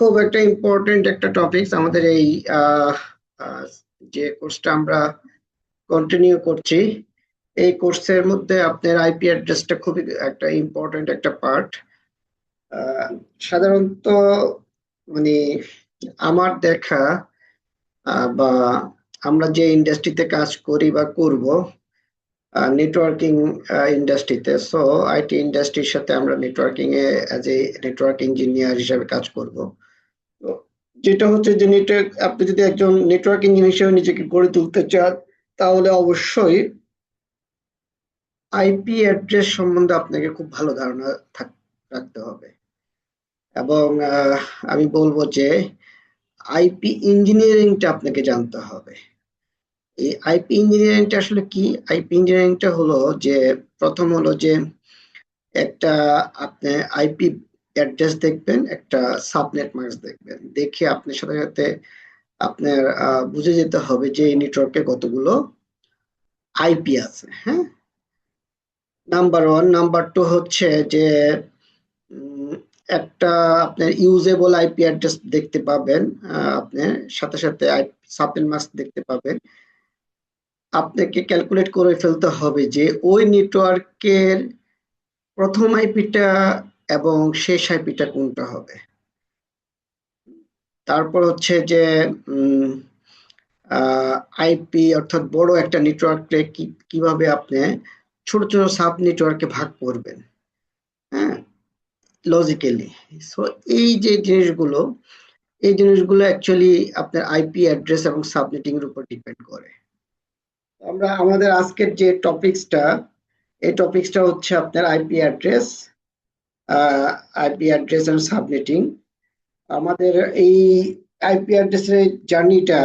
খুব একটা ইম্পর্টেন্ট একটা টপিক আমাদের এই আহ, আহ, যে কোর্সটা আমরা কন্টিনিউ করছি। এই কোর্সের মধ্যে আপনার আইপি অ্যাড্রেসটা খুবই একটা ইম্পর্টেন্ট একটা পার্ট। সাধারণত মানে আমার দেখা বা আমরা যে ইন্ডাস্ট্রিতে কাজ করি বা করব, নেটওয়ার্কিং ইন্ডাস্ট্রিতে, সো আইটি ইন্ডাস্ট্রির সাথে আমরা networking a as a network engineer হিসাবে কাজ করব। তো যেটা হচ্ছে যে নেটওয়ার্ক, আপনি যদি একজন নেটওয়ার্ক ইঞ্জিনিয়ার হিসেবে নিজেকে গড়ে তুলতে চান, তাহলে অবশ্যই আইপি অ্যাড্রেস সম্বন্ধে আপনাকে খুব ভালো ধারণা রাখতে হবে। এবং আমি বলবো যে আইপি ইঞ্জিনিয়ারিংটা আপনাকে জানতে হবে। এই আইপি ইঞ্জিনিয়ারিংটা আসলে কি? আইপি ইঞ্জিনিয়ারিংটা হলো যে, প্রথম হলো যে একটা আপনি আইপি অ্যাড্রেস দেখবেন, একটা সাবনেট মাস্ক দেখবেন, দেখে আপনার সাথে সাথে আপনার বুঝে যেতে হবে যে এই নেটওয়ার্কে কতগুলো আইপি আছে। হ্যাঁ, নাম্বার ওয়ান। নাম্বার টু হচ্ছে যে উম, একটা আপনার ইউজেবল আইপি অ্যাড্রেস দেখতে পাবেন, আপনার সাথে সাথে সাবনেট মাস্ক দেখতে পাবেন। আপনাকে ক্যালকুলেট করে ফেলতে হবে যে ওই নেটওয়ার্কের প্রথম আইপিটা এবং শেষ আইপিটা কোনটা হবে। তারপর হচ্ছে যে আইপি অর্থাৎ বড় একটা নেটওয়ার্কে কিভাবে আপনি ছোট ছোট সাব নেটওয়ার্কে ভাগ করবেন, হ্যাঁ, লজিক্যালি। সো এই জিনিসগুলো অ্যাকচুয়ালি আপনার আইপি অ্যাড্রেস এবং সাবনেটিং এর উপর ডিপেন্ড করে। আমরা আমাদের আজকের যে টপিকসটা, এই টপিকসটা হচ্ছে আপনার আইপি অ্যাড্রেস এন্ড সাবনেটিং। আমাদের এই আইপি অ্যাড্রেসের জার্নিটা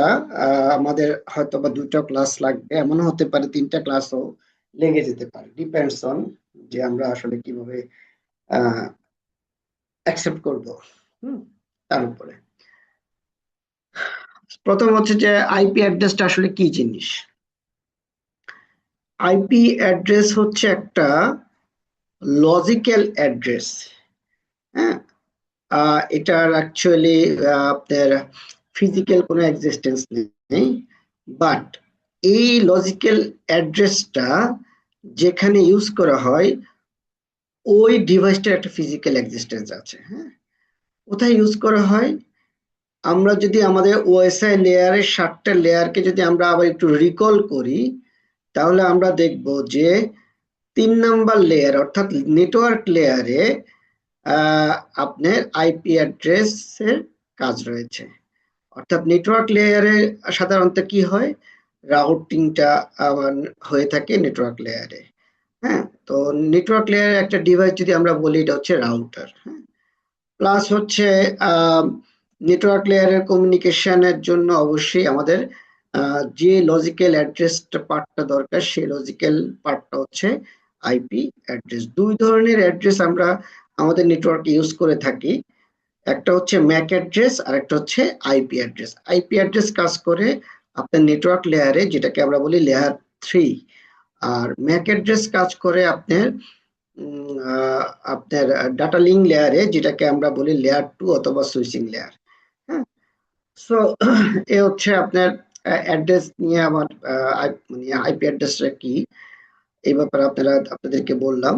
আমাদের হয়তো বা 2টা ক্লাস লাগবে, এমনও হতে পারে 3টা ক্লাসও লেগে যেতে পারে, ডিপেন্ডস অন যে আমরা আসলে কিভাবে অ্যাকসেপ্ট করব, হুম, তার উপরে। প্রথম হচ্ছে যে আইপি অ্যাড্রেসটা আসলে কি জিনিস। আইপি অ্যাড্রেস হচ্ছে একটা লজিক্যাল অ্যাড্রেস। হ্যাঁ, এটার অ্যাকচুয়ালি আপনার ফিজিক্যাল কোনো এক্সিস্টেন্স নেই, বাট এই লজিক্যাল অ্যাড্রেসটা যেখানে ইউজ করা হয়, ওই ডিভাইসটার একটা ফিজিক্যাল এক্সিস্টেন্স আছে। হ্যাঁ, কোথায় ইউজ করা হয়? আমরা যদি আমাদের ওএসআই লেয়ারের 7টা লেয়ারকে যদি আমরা আবার একটু রিকল করি, তাহলে আমরা দেখব যে 3 নাম্বার লেয়ার অর্থাৎ নেটওয়ার্ক লেয়ারে আপনার আইপি অ্যাড্রেসের কাজ রয়েছে। অর্থাৎ নেটওয়ার্ক লেয়ারে সাধারণত কি হয়, রাউটিংটা হয়ে থাকে নেটওয়ার্ক লেয়ারে। হ্যাঁ, তো নেটওয়ার্ক লেয়ারের একটা ডিভাইস যদি আমরা বলি, এটা হচ্ছে রাউটার। হ্যাঁ, প্লাস হচ্ছে নেটওয়ার্ক লেয়ারের কমিউনিকেশনের জন্য অবশ্যই আমাদের যে লজিক্যাল অ্যাড্রেসটা পার্টটা দরকার, সেই লজিক্যাল পার্টটা হচ্ছে আইপি অ্যাড্রেস। 2 ধরনের অ্যাড্রেস আমরা আমাদের নেটওয়ার্কে ইউজ করে থাকি। একটা হচ্ছে ম্যাক অ্যাড্রেস আর একটা হচ্ছে আইপি অ্যাড্রেস। আইপি অ্যাড্রেস কাজ করে আপনার নেটওয়ার্ক লেয়ারে, যেটাকে আমরা বলি লেয়ার 3। আর ম্যাক অ্যাড্রেস কাজ করে আপনার ডাটা লিঙ্ক লেয়ারে, যেটাকে আমরা বলি লেয়ার 2 অথবা সুইচিং লেয়ার। হ্যাঁ, সো এ হচ্ছে আপনার অ্যাড্রেস নিয়ে আমার মানে আইপি অ্যাড্রেসটা কি, এই ব্যাপারে আপনাদেরকে বললাম।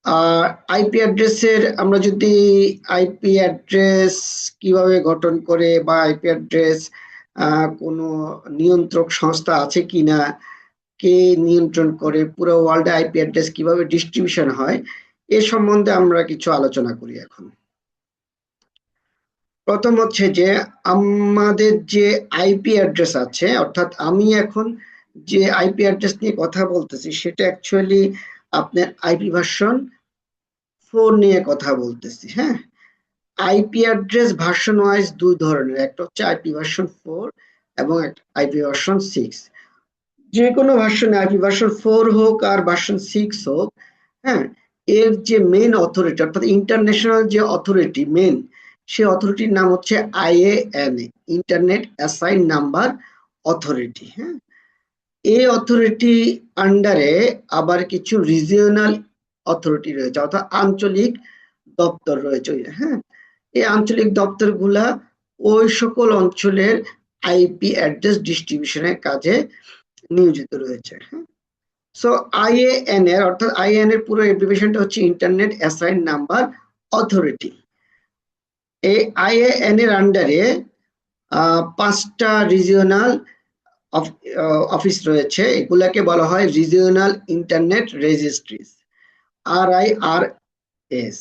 আর আইপি অ্যাড্রেসের আমরা যদি আইপি অ্যাড্রেস কিভাবে গঠন করে, বা আইপি অ্যাড্রেস কোনো নিয়ন্ত্রক সংস্থা আছে কিনা, কে নিয়ন্ত্রণ করে, পুরো ওয়ার্ল্ডে আইপি অ্যাড্রেস কিভাবে ডিস্ট্রিবিউশন হয়, এ সম্বন্ধে আমরা কিছু আলোচনা করি এখন। প্রথম হচ্ছে যে আমাদের যে আইপি অ্যাড্রেস আছে, অর্থাৎ আমি এখন যে আইপি অ্যাড্রেস নিয়ে কথা বলতেছি, সেটা অ্যাকচুয়ালি আপনার আইপি ভার্সন 4 নিয়ে কথা বলতেছি। হ্যাঁ, আইপি অ্যাড্রেস ভার্সন ওয়াইজ 2 ধরনের, একটা হচ্ছে আইপি ভার্সন 4 এবং একটা আইপি ভার্সন 6। যে কোনো ভার্সনে, আইপি ভার্সন 4 হোক আর ভার্সন 6 হোক, হ্যাঁ, এর যে মেন অথরিটি অর্থাৎ ইন্টারন্যাশনাল যে অথরিটি মেন, সে অথরিটির নাম হচ্ছে IANA, internet assign number authority. হ্যাঁ, এই অথরিটি আন্ডারে আবার কিছু রিজিওনাল অথরিটি রয়েছে, অর্থাৎ আঞ্চলিক দপ্তর রয়েছে। হ্যাঁ, এই আঞ্চলিক দপ্তরগুলা ওই সকল অঞ্চলের আইপি অ্যাড্রেস ডিস্ট্রিবিউশনের কাজে নিয়োজিত রয়েছে। সো আইএএন এর অর্থাৎ আইএএন এর পুরো অ্যাব্রিভিয়েশনটা হচ্ছে ইন্টারনেট অ্যাসাইন নাম্বার অথরিটি। এই আইএএন এর আন্ডারে 5টা রিজিওনাল অফিস রয়েছে, এগুলাকে বলা হয় রিজিওনাল ইন্টারনেট রেজিস্ট্রিজ, RIRS।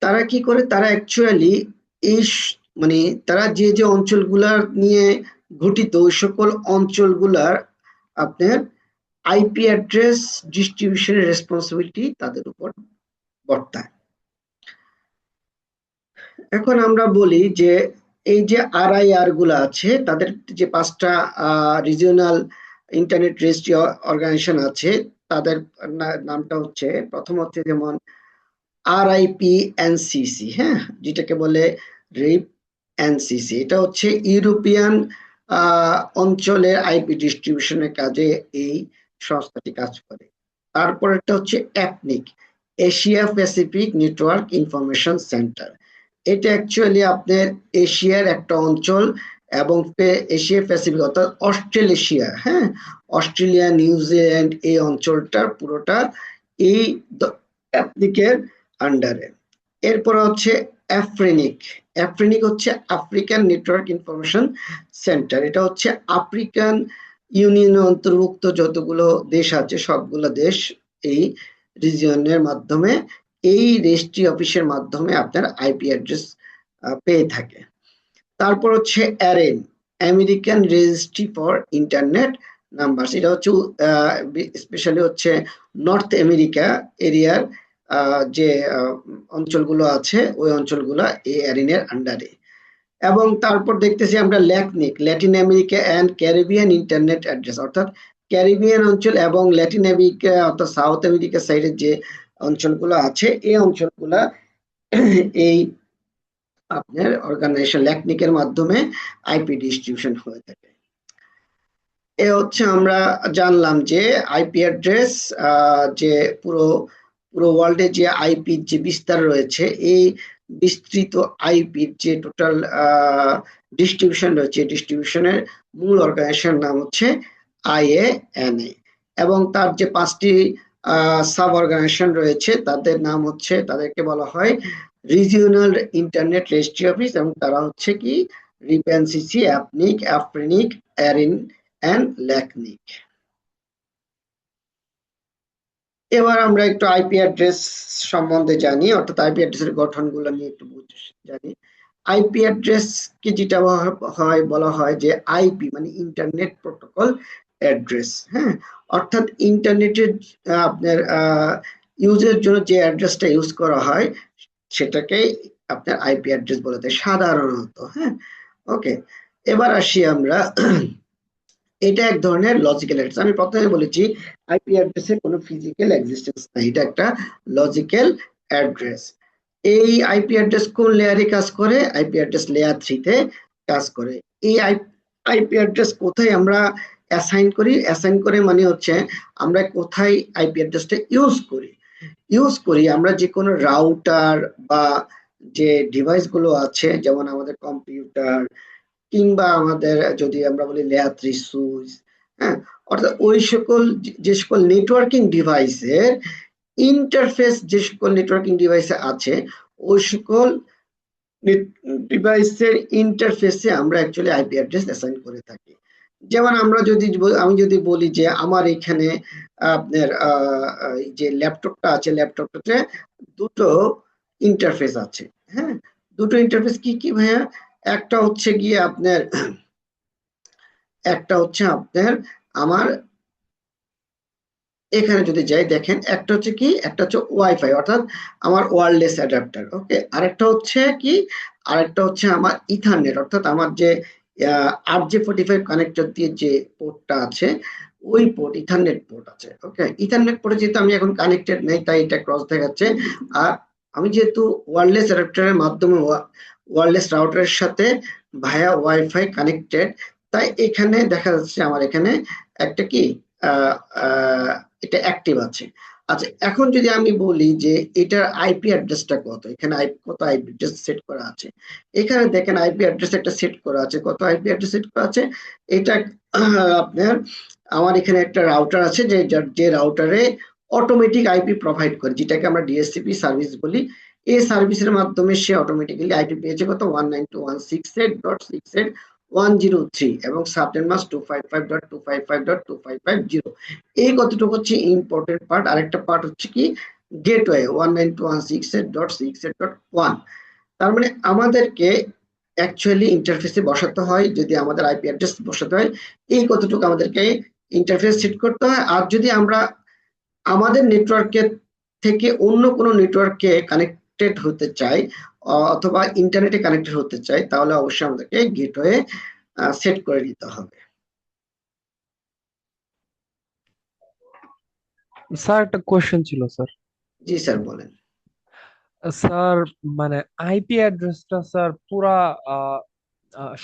তারা কি করে, তারা অ্যাকচুয়ালি এই মানে তারা যে যে অঞ্চলগুলা নিয়ে গঠিত ওই সকল অঞ্চলগুলার আপনার আইপি অ্যাড্রেস ডিস্ট্রিবিউশনের রেসপন্সিবিলিটি তাদের উপর বর্তায়। এখন আমরা বলি যে এই যে RIR গুলো আছে, তাদের যে 5টা রিজিওনাল ইন্টারনেট রেজিস্ট্রি অর্গানাইজেশন আছে, তাদের নামটা হচ্ছে, প্রথম হচ্ছে যেমন RIPNCC, হ্যাঁ, যেটাকে বলে রিপ এনসিসি। এটা হচ্ছে ইউরোপিয়ান অঞ্চলের আইপি ডিস্ট্রিবিউশনের কাজে এই সংস্থাটি কাজ করে। তারপর একটা হচ্ছে APNIC, Asia Pacific network information centre. এটা অ্যাকচুয়ালি আপনার এশিয়ার একটা অঞ্চল এবং এশিয়া প্যাসিফিক অর্থাৎ অস্ট্রেলেশিয়া, হ্যাঁ, অস্ট্রেলিয়া, নিউজিল্যান্ড, এই অঞ্চলটার পুরোটা এই অ্যাপনিকের আন্ডারে। এরপর হচ্ছে অ্যাফ্রিনিক। অ্যাফ্রিনিক হচ্ছে আফ্রিকান নেটওয়ার্ক ইনফরমেশন সেন্টার। এটা হচ্ছে আফ্রিকান ইউনিয়নের অন্তর্ভুক্ত যতগুলো দেশ আছে সবগুলো দেশ এই রিজিয়নের মাধ্যমে, এই রেজিস্ট্রি অফিসের মাধ্যমে আপনার আইপি অ্যাড্রেস পেয়ে থাকে। তারপর হচ্ছে Eren, American registry for internet number. এটা হচ্ছে স্পেশালি হচ্ছে নর্থ আমেরিকা এরিয়ার যে অঞ্চলগুলো আছে ওই অঞ্চলগুলো এই অ্যারেনের আন্ডারে। এবং তারপর দেখতেছি আমরা laconic, Latin America and Caribbean internet address, অর্থাৎ ক্যারিবিয়ান অঞ্চল এবং ল্যাটিন আমেরিকা অর্থাৎ সাউথ আমেরিকা সাইডের যে অঞ্চলগুলো আছে এই অঞ্চলগুলা এই আপনার অর্গানাইজেশন ল্যাকনিকের মাধ্যমে আইপি ডিস্ট্রিবিউশন হয়ে থাকে। এ হচ্ছে আমরা জানলাম যে আইপি অ্যাড্রেস, যে পুরো পুরো ওয়ার্ল্ডে যে আইপি যে বিস্তার রয়েছে, এই বিস্তৃত আইপির যে টোটাল ডিস্ট্রিবিউশন রয়েছে, ডিস্ট্রিবিউশনের মূল অর্গানাইজেশন নাম হচ্ছে IANA এবং তার যে 5টি সাব অর্গানাইজেশন রয়েছে তাদের নাম হচ্ছে, তাদেরকে বলা হয় রিজিওনাল ইন্টারনেট রেজিস্ট্রি অফিস এবং তারা হচ্ছে কি রিপএনসিসি, অ্যাপনিক, অ্যাফ্রিনিক, অ্যারিন অ্যান্ড ল্যাকনিক। এবার আমরা একটু আইপি অ্যাড্রেস সম্বন্ধে জানি, অর্থাৎ আইপি অ্যাড্রেসের গঠনগুলো নিয়ে একটু জানি। আইপি অ্যাড্রেস কি যেটা হয় বলা হয় যে আইপি মানে ইন্টারনেট প্রোটোকল অ্যাড্রেস, হ্যাঁ, অর্থাৎ ইন্টারনেটের আপনার ইউজের জন্য যে অ্যাড্রেসটা ইউজ করা হয় সেটাকে আপনার আইপি অ্যাড্রেস বলে দেয় সাধারণত, হ্যাঁ। ওকে, এবার আসি আমরা এটা এক ধরনের লজিক্যাল অ্যাড্রেস। আমি প্রথমে বলেছি আইপি অ্যাড্রেসের কোনো ফিজিক্যাল এক্সিস্টেন্স নাই, এটা একটা লজিক্যাল অ্যাড্রেস। এই আইপি অ্যাড্রেস কোন লেয়ারে কাজ করে? আইপি অ্যাড্রেস লেয়ার 3 তে কাজ করে। এই আইপি অ্যাড্রেস কোথায় আমরা অ্যাসাইন করি? অ্যাসাইন করে মানে হচ্ছে আমরা কোথায় আইপি অ্যাড্রেসটা ইউজ করি আমরা যে কোনো রাউটার বা যে ডিভাইস গুলো আছে, যেমন আমাদের কম্পিউটার কিংবা আমাদের যদি আমরা বলি লেয়ার 3 সুইচ, হ্যাঁ, অর্থাৎ ওই সকল যে সকল নেটওয়ার্কিং ডিভাইসের ইন্টারফেস, যে সকল নেটওয়ার্কিং ডিভাইসে আছে ওই সকল ডিভাইসের ইন্টারফেসে আমরা অ্যাকচুয়ালি আইপি অ্যাড্রেস অ্যাসাইন করে থাকি। যেমন আমি যদি বলি যে আমার এখানে আপনার যে ল্যাপটপটা আছে, ল্যাপটপটাতে দুটো ইন্টারফেস আছে, হ্যাঁ, দুটো ইন্টারফেস কি কি ভাইয়া? একটা হচ্ছে গিয়ে আপনার আমার এখানে যদি যাই দেখেন একটা হচ্ছে কি, একটা হচ্ছে ওয়াইফাই অর্থাৎ আমার ওয়্যারলেস অ্যাডাপ্টার, ওকে। আরেকটা হচ্ছে আমার ইথারনেট অর্থাৎ আমার যে RJ45 কানেক্টর দিয়ে যে পোর্টটা আছে ওই পোর্ট, ইথারনেট পোর্ট আছে, ওকে। ইথারনেট পোর্টে যেহেতু আমি এখন কানেক্টেড নেই তাই এটা ক্রস দেখাচ্ছে। আর আমি যেহেতু ওয়্যারলেস অ্যাডাপ্টারের মাধ্যমে ওয়্যারলেস রাউটারের সাথে ভায়া ওয়াইফাই কানেক্টেড, তাই এখানে দেখা যাচ্ছে আমার এখানে একটা কি এটা অ্যাক্টিভ আছে। আচ্ছা, এখন যদি আমি বলি যে এটার আইপি অ্যাড্রেসটা কত, এখানে কত আইপি অ্যাড্রেস সেট করা আছে, এখানে দেখেন আইপি অ্যাড্রেস একটা সেট করা আছে, কত আইপি অ্যাড্রেস সেট করা আছে, এটা আপনার আমার এখানে একটা রাউটার আছে যে রাউটারে অটোমেটিক আইপি প্রোভাইড করে, যেটাকে আমরা ডিএসসিপি সার্ভিস বলি। এই সার্ভিসের মাধ্যমে সে অটোমেটিক্যালি আইপি পেয়েছে কত, 192.168.103 এবং সাবনেট মাস্ক 255.255.2550। এই কতটুকু হচ্ছে ইম্পর্টেন্ট পার্ট। আরেকটা পার্ট হচ্ছে কি গেটওয়ে 192.168.168.1। তার মানে আমাদেরকে অ্যাকচুয়ালি ইন্টারফেসে বসাতে হয়, যদি আমাদের আইপি অ্যাড্রেস বসাতে হয় এই কতটুকু আমাদেরকে ইন্টারফেস সেট করতে হয়। আর যদি আমরা আমাদের নেটওয়ার্কের থেকে অন্য কোনো নেটওয়ার্কে কানেক্টেড হতে চাই অথবা ইন্টারনেটে কানেক্টেড হতে চাই, তাহলে অবশ্যই আমাদেরকে গেটওয়ে সেট করে নিতে হবে। স্যার একটা কোয়েশ্চেন ছিল স্যার। জি স্যার, বলেন। স্যার মানে আইপি অ্যাড্রেসটা স্যার পুরা আহ,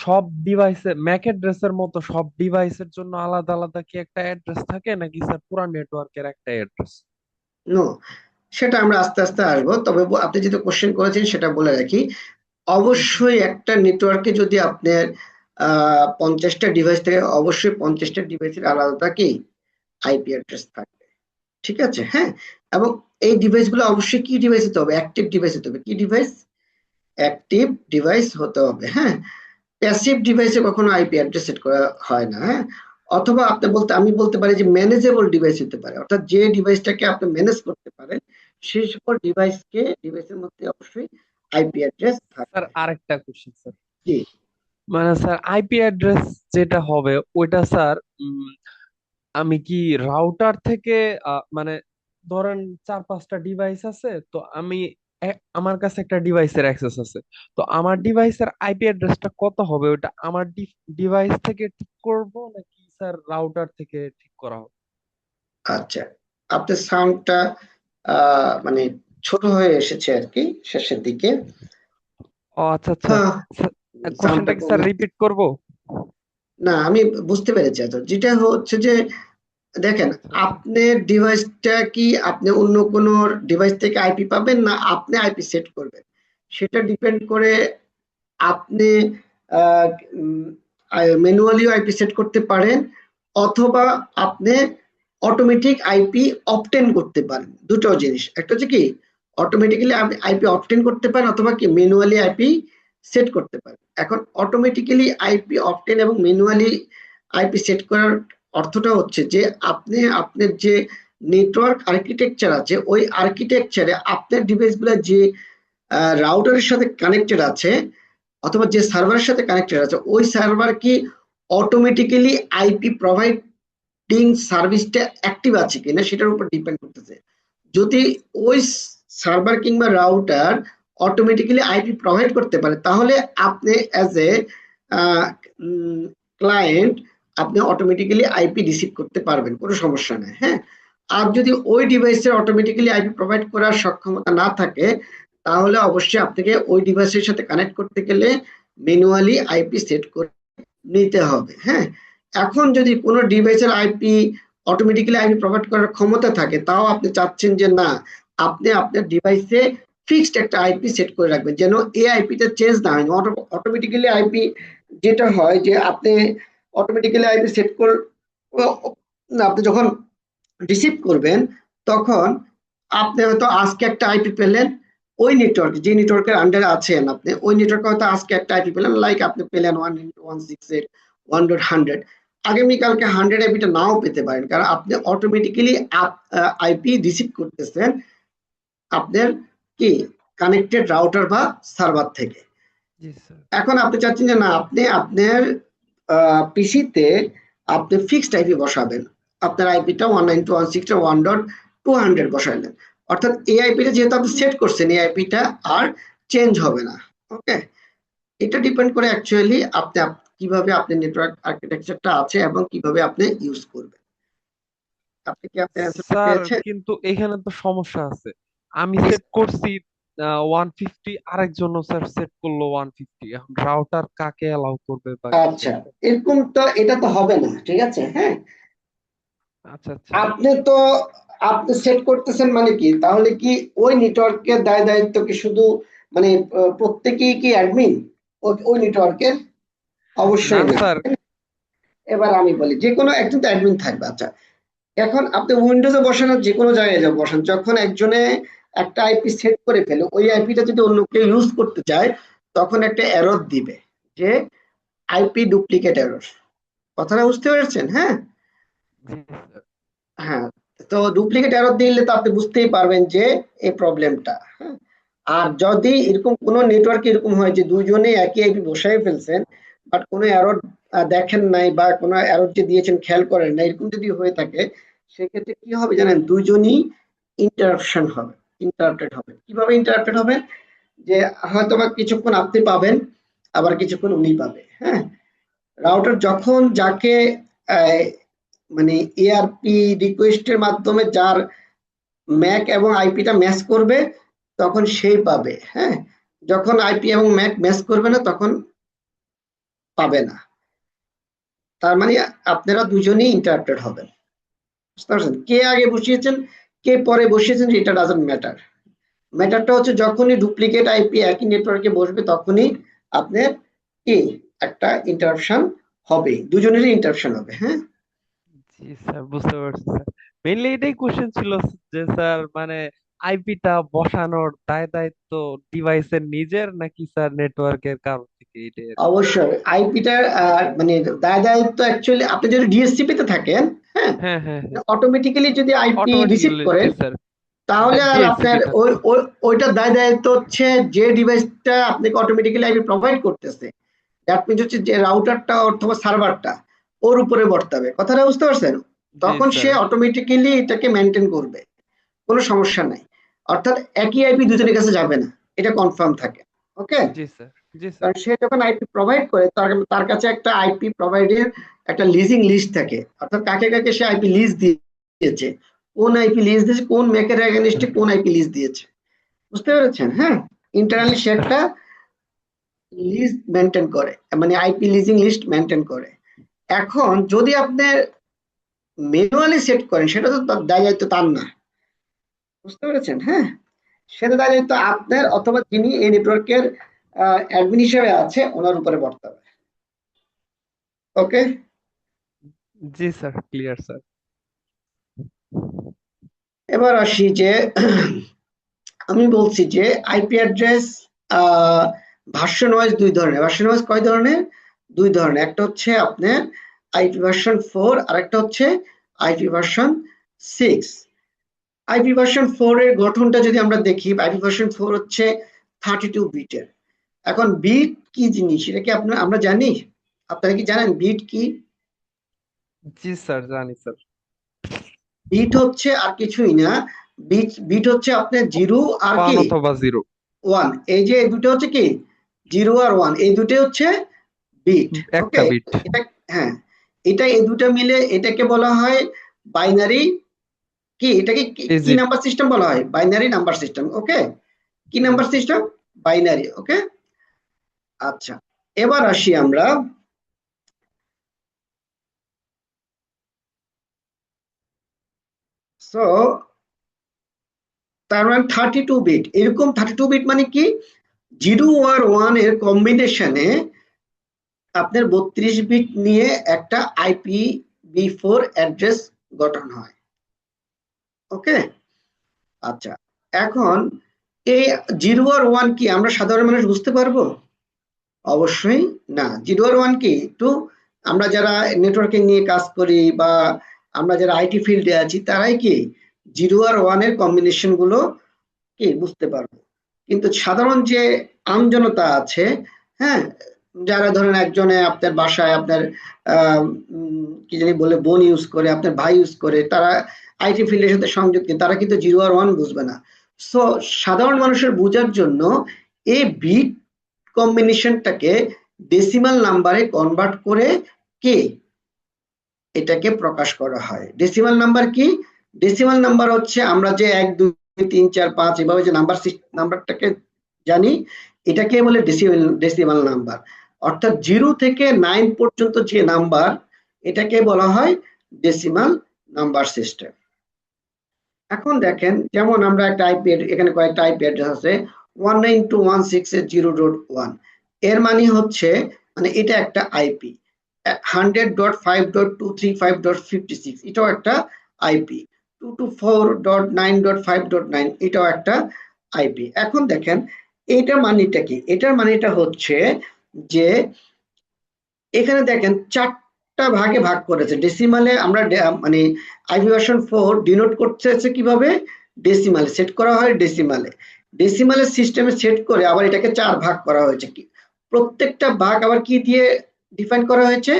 সব ডিভাইসে ম্যাক অ্যাড্রেসের মতো সব ডিভাইসের জন্য আলাদা আলাদা কি একটা অ্যাড্রেস থাকে, নাকি স্যার পুরা নেটওয়ার্কের একটা অ্যাড্রেস? নো, সেটা আমরা আস্তে আস্তে আসবো, তবে আপনি যেটা কোশ্চেন করেছেন সেটা বলে রাখি। অবশ্যই একটা নেটওয়ার্কে যদি আপনার 50টা ডিভাইস থেকে অবশ্যই 50টা ডিভাইসের আলাদা কি আইপি অ্যাড্রেস থাকবে, ঠিক আছে? হ্যাঁ, এবং এই ডিভাইসগুলো অবশ্যই কি ডিভাইস হতে হবে, অ্যাক্টিভ ডিভাইস হতে হবে। কি ডিভাইস? অ্যাক্টিভ ডিভাইস হতে হবে। হ্যাঁ, প্যাসিভ ডিভাইসে কখনো আইপি অ্যাড্রেস সেট করা হয় না। হ্যাঁ, অথবা আমি বলতে পারি যে ম্যানেজেবল ডিভাইস হতে পারে, অর্থাৎ যে ডিভাইসটাকে আপনি ম্যানেজ করতে পারেন সেই সকল ডিভাইসের মধ্যে অবশ্যই আইপি অ্যাড্রেস স্যার থাকবে। আরেকটা কোশ্চেন স্যার, জি। মানে স্যার আইপি অ্যাড্রেস যেটা হবে ওইটা স্যার আমি কি রাউটার থেকে মানে ধরেন 4-5টা ডিভাইস আছে, তো আমি আমার কাছে একটা ডিভাইসের অ্যাক্সেস আছে, তো আমার ডিভাইসের আইপি অ্যাড্রেসটা কত হবে ওটা আমার ডিভাইস থেকে ঠিক করব নাকি স্যার রাউটার থেকে ঠিক করা হবে? আচ্ছা, আপনার সাউন্ডটা মানে ছোট হয়ে এসেছে আর কি শেষের দিকে। ও আচ্ছা আচ্ছা। সাউন্ডটা কোশ্চেনটা কি স্যার কমে। রিপিট করব? না, আমি বুঝতে পেরেছি। আচ্ছা, যেটা হচ্ছে যে দেখেন, আচ্ছা আচ্ছা। আপনার ডিভাইসটা কি আপনি অন্য কোনো ডিভাইস থেকে আইপি পাবেন না আপনি আইপি সেট করবেন, সেটা ডিপেন্ড করে। আপনি ম্যানুয়ালিও আইপি সেট করতে পারেন, অথবা আপনি অটোমেটিক আইপি অবটেন করতে পারেন। দুটো জিনিস, একটা হচ্ছে কি অটোমেটিক্যালি আপনি আইপি অবটেন করতে পারেন, অথবা কি ম্যানুয়ালি আইপি সেট করতে পারেন। এখন অটোমেটিক্যালি আইপি অবটেন এবং ম্যানুয়ালি আইপি সেট করার অর্থটা হচ্ছে যে আপনি আপনার যে নেটওয়ার্ক আর্কিটেকচার আছে ওই আর্কিটেকচারে আপনার ডিভাইসগুলো যে রাউটারের সাথে কানেক্টেড আছে অথবা যে সার্ভারের সাথে কানেক্টেড আছে ওই সার্ভার কি অটোমেটিক্যালি আইপি প্রোভাইডিং সার্ভিসটা অ্যাক্টিভ আছে কিনা সেটার উপর ডিপেন্ড করতেছে। যদি ওই সার্ভার কিংবা রাউটার অটোমেটিক্যালি আইপি প্রোভাইড করতে পারে, তাহলে আপনি অ্যাজ এ ক্লায়েন্ট আপনি অটোমেটিক্যালি আইপি রিসিভ করতে পারবেন, কোনো সমস্যা নেই। হ্যাঁ, আর যদি ওই ডিভাইসের অটোমেটিক্যালি আইপি প্রোভাইড করার সক্ষমতা না থাকে, তাহলে অবশ্যই আপনাকে ওই ডিভাইসের সাথে কানেক্ট করতে গেলে ম্যানুয়ালি আইপি সেট করে নিতে হবে। হ্যাঁ, এখন যদি কোনো ডিভাইসের আইপি অটোমেটিক্যালি আইপি প্রোভাইড করার ক্ষমতা থাকে, তাও আপনি চাচ্ছেন যে না, আপনি আপনার ডিভাইসে ফিক্সড একটা আইপি সেট করে রাখবেন যেন এই আইপিটা চেঞ্জ না হয়। অটোমেটিক্যালি আইপি যেটা হয় যে আপনি অটোমেটিক্যালি আইপি সেট করে আপনি যখন রিসিভ করবেন, তখন আপনি হয়তো আজকে একটা আইপি পেলেন, ওই নেটওয়ার্ক যে নেটওয়ার্কের আন্ডারে আছেন আপনি ওই নেটওয়ার্কে হয়তো আজকে একটা আইপি পেলেন, লাইক আপনি পেলেন 192.168.1.100। আগামীকালকে 100 আইপিটা নাও পেতে পারেন, কারণ আপনি অটোমেটিক্যালি আইপি রিসিভ করতেছেন আপনার কি কানেক্টেড রাউটার বা সার্ভার থেকে। জি স্যার। এখন আপনি চাচ্ছেন যে না, আপনি আপনার পিসিতে আপনি ফিক্সড আইপি বসাবেন, আপনার আইপিটা 192.168.1.200 বসাইলেন, অর্থাৎ এই আইপিটা যেহেতু আপনি সেট করছেন এই আইপিটা আর চেঞ্জ হবে না। ওকে, এটা ডিপেন্ড করে অ্যাকচুয়ালি আপনি কিভাবে আপনার নেটওয়ার্ক আর্কিটেকচারটা আছে এবং কিভাবে আপনি ইউজ করবেন। আপনি কি আপনার অ্যান্সারটা স্যার পেয়েছেন? কিন্তু এখানে তো সমস্যা আছে, আমি জি। সেট করছি 150, আরেকজনও স্যার সেট করলো 150, এখন রাউটার কাকে অ্যালাউ করবে বা কিছু? আচ্ছা, এরকম তো এটা তো হবে না, ঠিক আছে? হ্যাঁ, আচ্ছা আচ্ছা। আপনি তো আপনি সেট করতেছেন মানে কি, তাহলে কি ওই নেটওয়ার্কের দায় দায়িত্ব কি শুধু মানে প্রত্যেকেই কি অ্যাডমিন ওই নেটওয়ার্কের? না অবশ্যই না। স্যার। এবার আমি বলি যে কোনো একজন তো অ্যাডমিন থাকবে। আচ্ছা, এখন আপনি উইন্ডোজে বসান আর যে কোনো জায়গায় বসান, যখন একজনে একটা আইপি সেট করে ফেলে ওই আইপিটা যদি অন্য কেউ ইউজ করতে চায়, তখন একটা এরর দিবে যে আইপি ডুপ্লিকেট এরর। কথাটা বুঝতে পেরেছেন? হ্যাঁ, জি স্যার। হ্যাঁ। তো ডুপ্লিকেট এরর দিলে তো আপনি বুঝতেই পারবেন যে এই প্রবলেমটা। হ্যাঁ, আর যদি এরকম কোনো নেটওয়ার্ক এরকম হয় যে দুইজনে একই আইপি বসাই ফেলছেন, বাট কোনো এরর দেখেন নাই বা কোনো এরর যে দিয়েছেন খেয়াল করেন না, এরকম যদি হয়ে থাকে, সেক্ষেত্রে কি হবে জানেন? দুইজনই ইন্টারাপশন হবে, ইন্টারাপ্টেড হবে। কিভাবে ইন্টারাপ্টেড হবে? যে হয়তোবা কিছুক্ষণ আপনি পাবেন, আবার কিছুক্ষণ উনি পাবে। হ্যাঁ, রাউটার যখন যাকে আহ, মানে এআরপি রিকোয়েস্টের মাধ্যমে যার ম্যাক এবং আইপিটা ম্যাচ করবে, তখন সেই পাবে। হ্যাঁ, যখন আইপি এবং ম্যাক ম্যাচ করবে না, তখন পাবে না। তার মানে আপনারা দুজনেই ইন্টারাপ্টেড হবেন। বুঝতে পারছেন? কে আগে বসিয়েছেন, কে পরে বসিয়েছেন, এটা ডাজন্ট ম্যাটার। ম্যাটারটা হচ্ছে যখনই ডুপ্লিকেট আইপি একই নেটওয়ার্কে বসবে, তখনই আপনার কি একটা ইন্টারাপশন হবে, দুজনেরই ইন্টারাপশন হবে। হ্যাঁ, জি স্যার, বুঝতে পারছি স্যার। মেইনলি এটাই কোশ্চেন ছিল যে স্যার মানে আইপিটা বসানোর দায় দায়িত্ব ডিভাইসের নিজের নাকি স্যার নেটওয়ার্কের কারণ থেকে, এটাই আর কি। অবশ্যই আইপিটার মানে দায় দায়িত্ব অ্যাকচুয়ালি আপনি যদি ডিএসসিপি তে থাকেন, হ্যাঁ, হ্যাঁ হ্যাঁ হ্যাঁ। অটোমেটিক্যালি যদি আইপি রিসিভ অটোমেটিক্যালি, করেন, জি স্যার। তাহলে আর আপনার ডিএসসিপি ওই থাকতে হবে। ওইটার দায় দায়িত্ব হচ্ছে যে ডিভাইসটা আপনাকে অটোমেটিক্যালি আইপি প্রোভাইড করতেছে, দ্যাট মিনস হচ্ছে যে রাউটারটা অথবা সার্ভারটা ওর উপরে বর্তাবে। কথাটা বুঝতে পারছেন? জি তখন সে স্যার। অটোমেটিক্যালি এটাকে মেনটেন করবে, কোনো সমস্যা নাই। অর্থাৎ একই আইপি দুজনের কাছে যাবে না, এটা কনফার্ম থাকে। ওকে, জি স্যার। জি স্যার। কারণ সে যখন আইপি প্রোভাইড করে, তার তার কাছে একটা আইপি প্রোভাইডের একটা লিজিং লিস্ট থাকে, অর্থাৎ কাকে কাকে সে আইপি লিজ দিয়েছে, কোন আইপি লিজ দিয়েছে, কোন ম্যাকের এগেনস্টে কোন আইপি লিজ দিয়েছে। বুঝতে পেরেছেন? হ্যাঁ, ইন্টারনালি জি সে স্যার। একটা লিস্ট মেনটেন করে, মানে আইপি লিজিং লিস্ট মেনটেন করে। এখন যদি আপনি ম্যানুয়ালি সেট করেন, সেটা তো দায় দায়িত্ব তার না। বুঝতে পেরেছেন? হ্যাঁ, সেটা দায় দায়িত্ব আপনার অথবা যিনি এই নেটওয়ার্কের অ্যাডমিন হিসেবে আছে ওনার উপরে বর্তাবে। ওকে, জি স্যার, ক্লিয়ার স্যার। এবার আসি যে আমি বলছি যে আইপি অ্যাড্রেস ভার্সন ওয়াইজ দুই ধরনের। ভার্সন ওয়াইজ কয় ধরনের? দুই ধরনের। একটা হচ্ছে আপনার আইপি ভার্সন 4, আর একটা হচ্ছে আইপি ভার্সন 6। আইপি ভার্সন 4 এর গঠনটা যদি আমরা দেখি, আইপি ভার্সন 4 হচ্ছে 32 বিটের। এখন বিট কি জিনিস এটা কি আমরা জানি? আপনারা কি জানেন বিট কি? জি স্যার, জানি স্যার। বিট হচ্ছে আর কিছুই না। বিট বিট হচ্ছে আপনার জিরো আর ওয়ান কি অথবা জিরো। ওয়ান। এই যে এই দুটো হচ্ছে কি জিরো আর ওয়ান, এই দুটো হচ্ছে বিট। একটা ওকে, বিট। এটা, হ্যাঁ, এটা এই দুটো মিলে এটাকে বলা হয় বাইনারি। কি এটাকে কি কি ডিজিট। নাম্বার সিস্টেম বলা হয়? Binary number system. ওকে, কি জি number sir. System? Binary. Okay, আচ্ছা, এবার আসি আমরা। সো তার মানে 32 বিট, এরকম 32 বিট মানে কি জিরো আর ওয়ান এর কম্বিনেশনে আপনার 32 বিট নিয়ে একটা IPv4 অ্যাড্রেস গঠন হয়। ওকে, আচ্ছা, এখন এই জিরো আর ওয়ান কি আমরা সাধারণ মানুষ বুঝতে পারবো? অবশ্যই না। জিরো আর ওয়ান কি একটু আমরা যারা নেটওয়ার্কিং নিয়ে কাজ করি বা আমরা যারা আইটি ফিল্ডে আছি, তারাই কি জিরো আর ওয়ান এর কম্বিনেশন গুলো কি বুঝতে পারবো। কিন্তু সাধারণ যে আমজনতা আছে, হ্যাঁ, যারা ধরেন একজনে আপনার বাসায় আপনার কি জানি বলে বোন ইউজ করে, আপনার ভাই ইউজ করে, তারা আইটি ফিল্ডের সাথে সংযুক্ত, তারা কিন্তু জিরো আর ওয়ান বুঝবে না। সো সাধারণ মানুষের বোঝার জন্য এই বিট কম্বিনেশনটাকে ডেসিমাল নাম্বারে কনভার্ট করে কে এটাকে প্রকাশ করা হয়। ডেসিমাল নাম্বার কি? ডেসিমাল নাম্বার হচ্ছে আমরা যে 1 2 3 4 5 এভাবে যে নাম্বারটাকে জানি, এটাকে বলে ডেসিমাল নাম্বার। অর্থাৎ 0 থেকে 9 পর্যন্ত যে নাম্বার, এটাকে বলা হয় ডেসিমাল নাম্বার সিস্টেম। এখন দেখেন যেমন আমরা একটা আইপি, এখানে কয়েকটা আইপি অ্যাড্রেস আছে 192.168.0.1, এর মানে হচ্ছে মানে এটা একটা আইপি। 100.5.235.56 এটাও একটা আইপি। 224.9.5.9 এটাও একটা আইপি। এখন দেখেন এটার মানেটা কি, এটার মানেটা হচ্ছে যে এখানে দেখেন চারটা ভাগে ভাগ করেছে ডেসিমালে। আমরা মানে আইপি ভার্সন 4 ডিনোট করতেছে কিভাবে, ডেসিমালে সেট করা হয়, ডেসিমালে ডেসিমালের সিস্টেমে সেট করে আবার এটাকে চার ভাগ করা হয়েছে। কি প্রত্যেকটা ভাগ আবার কি দিয়ে ডিফাইন করা হয়েছে,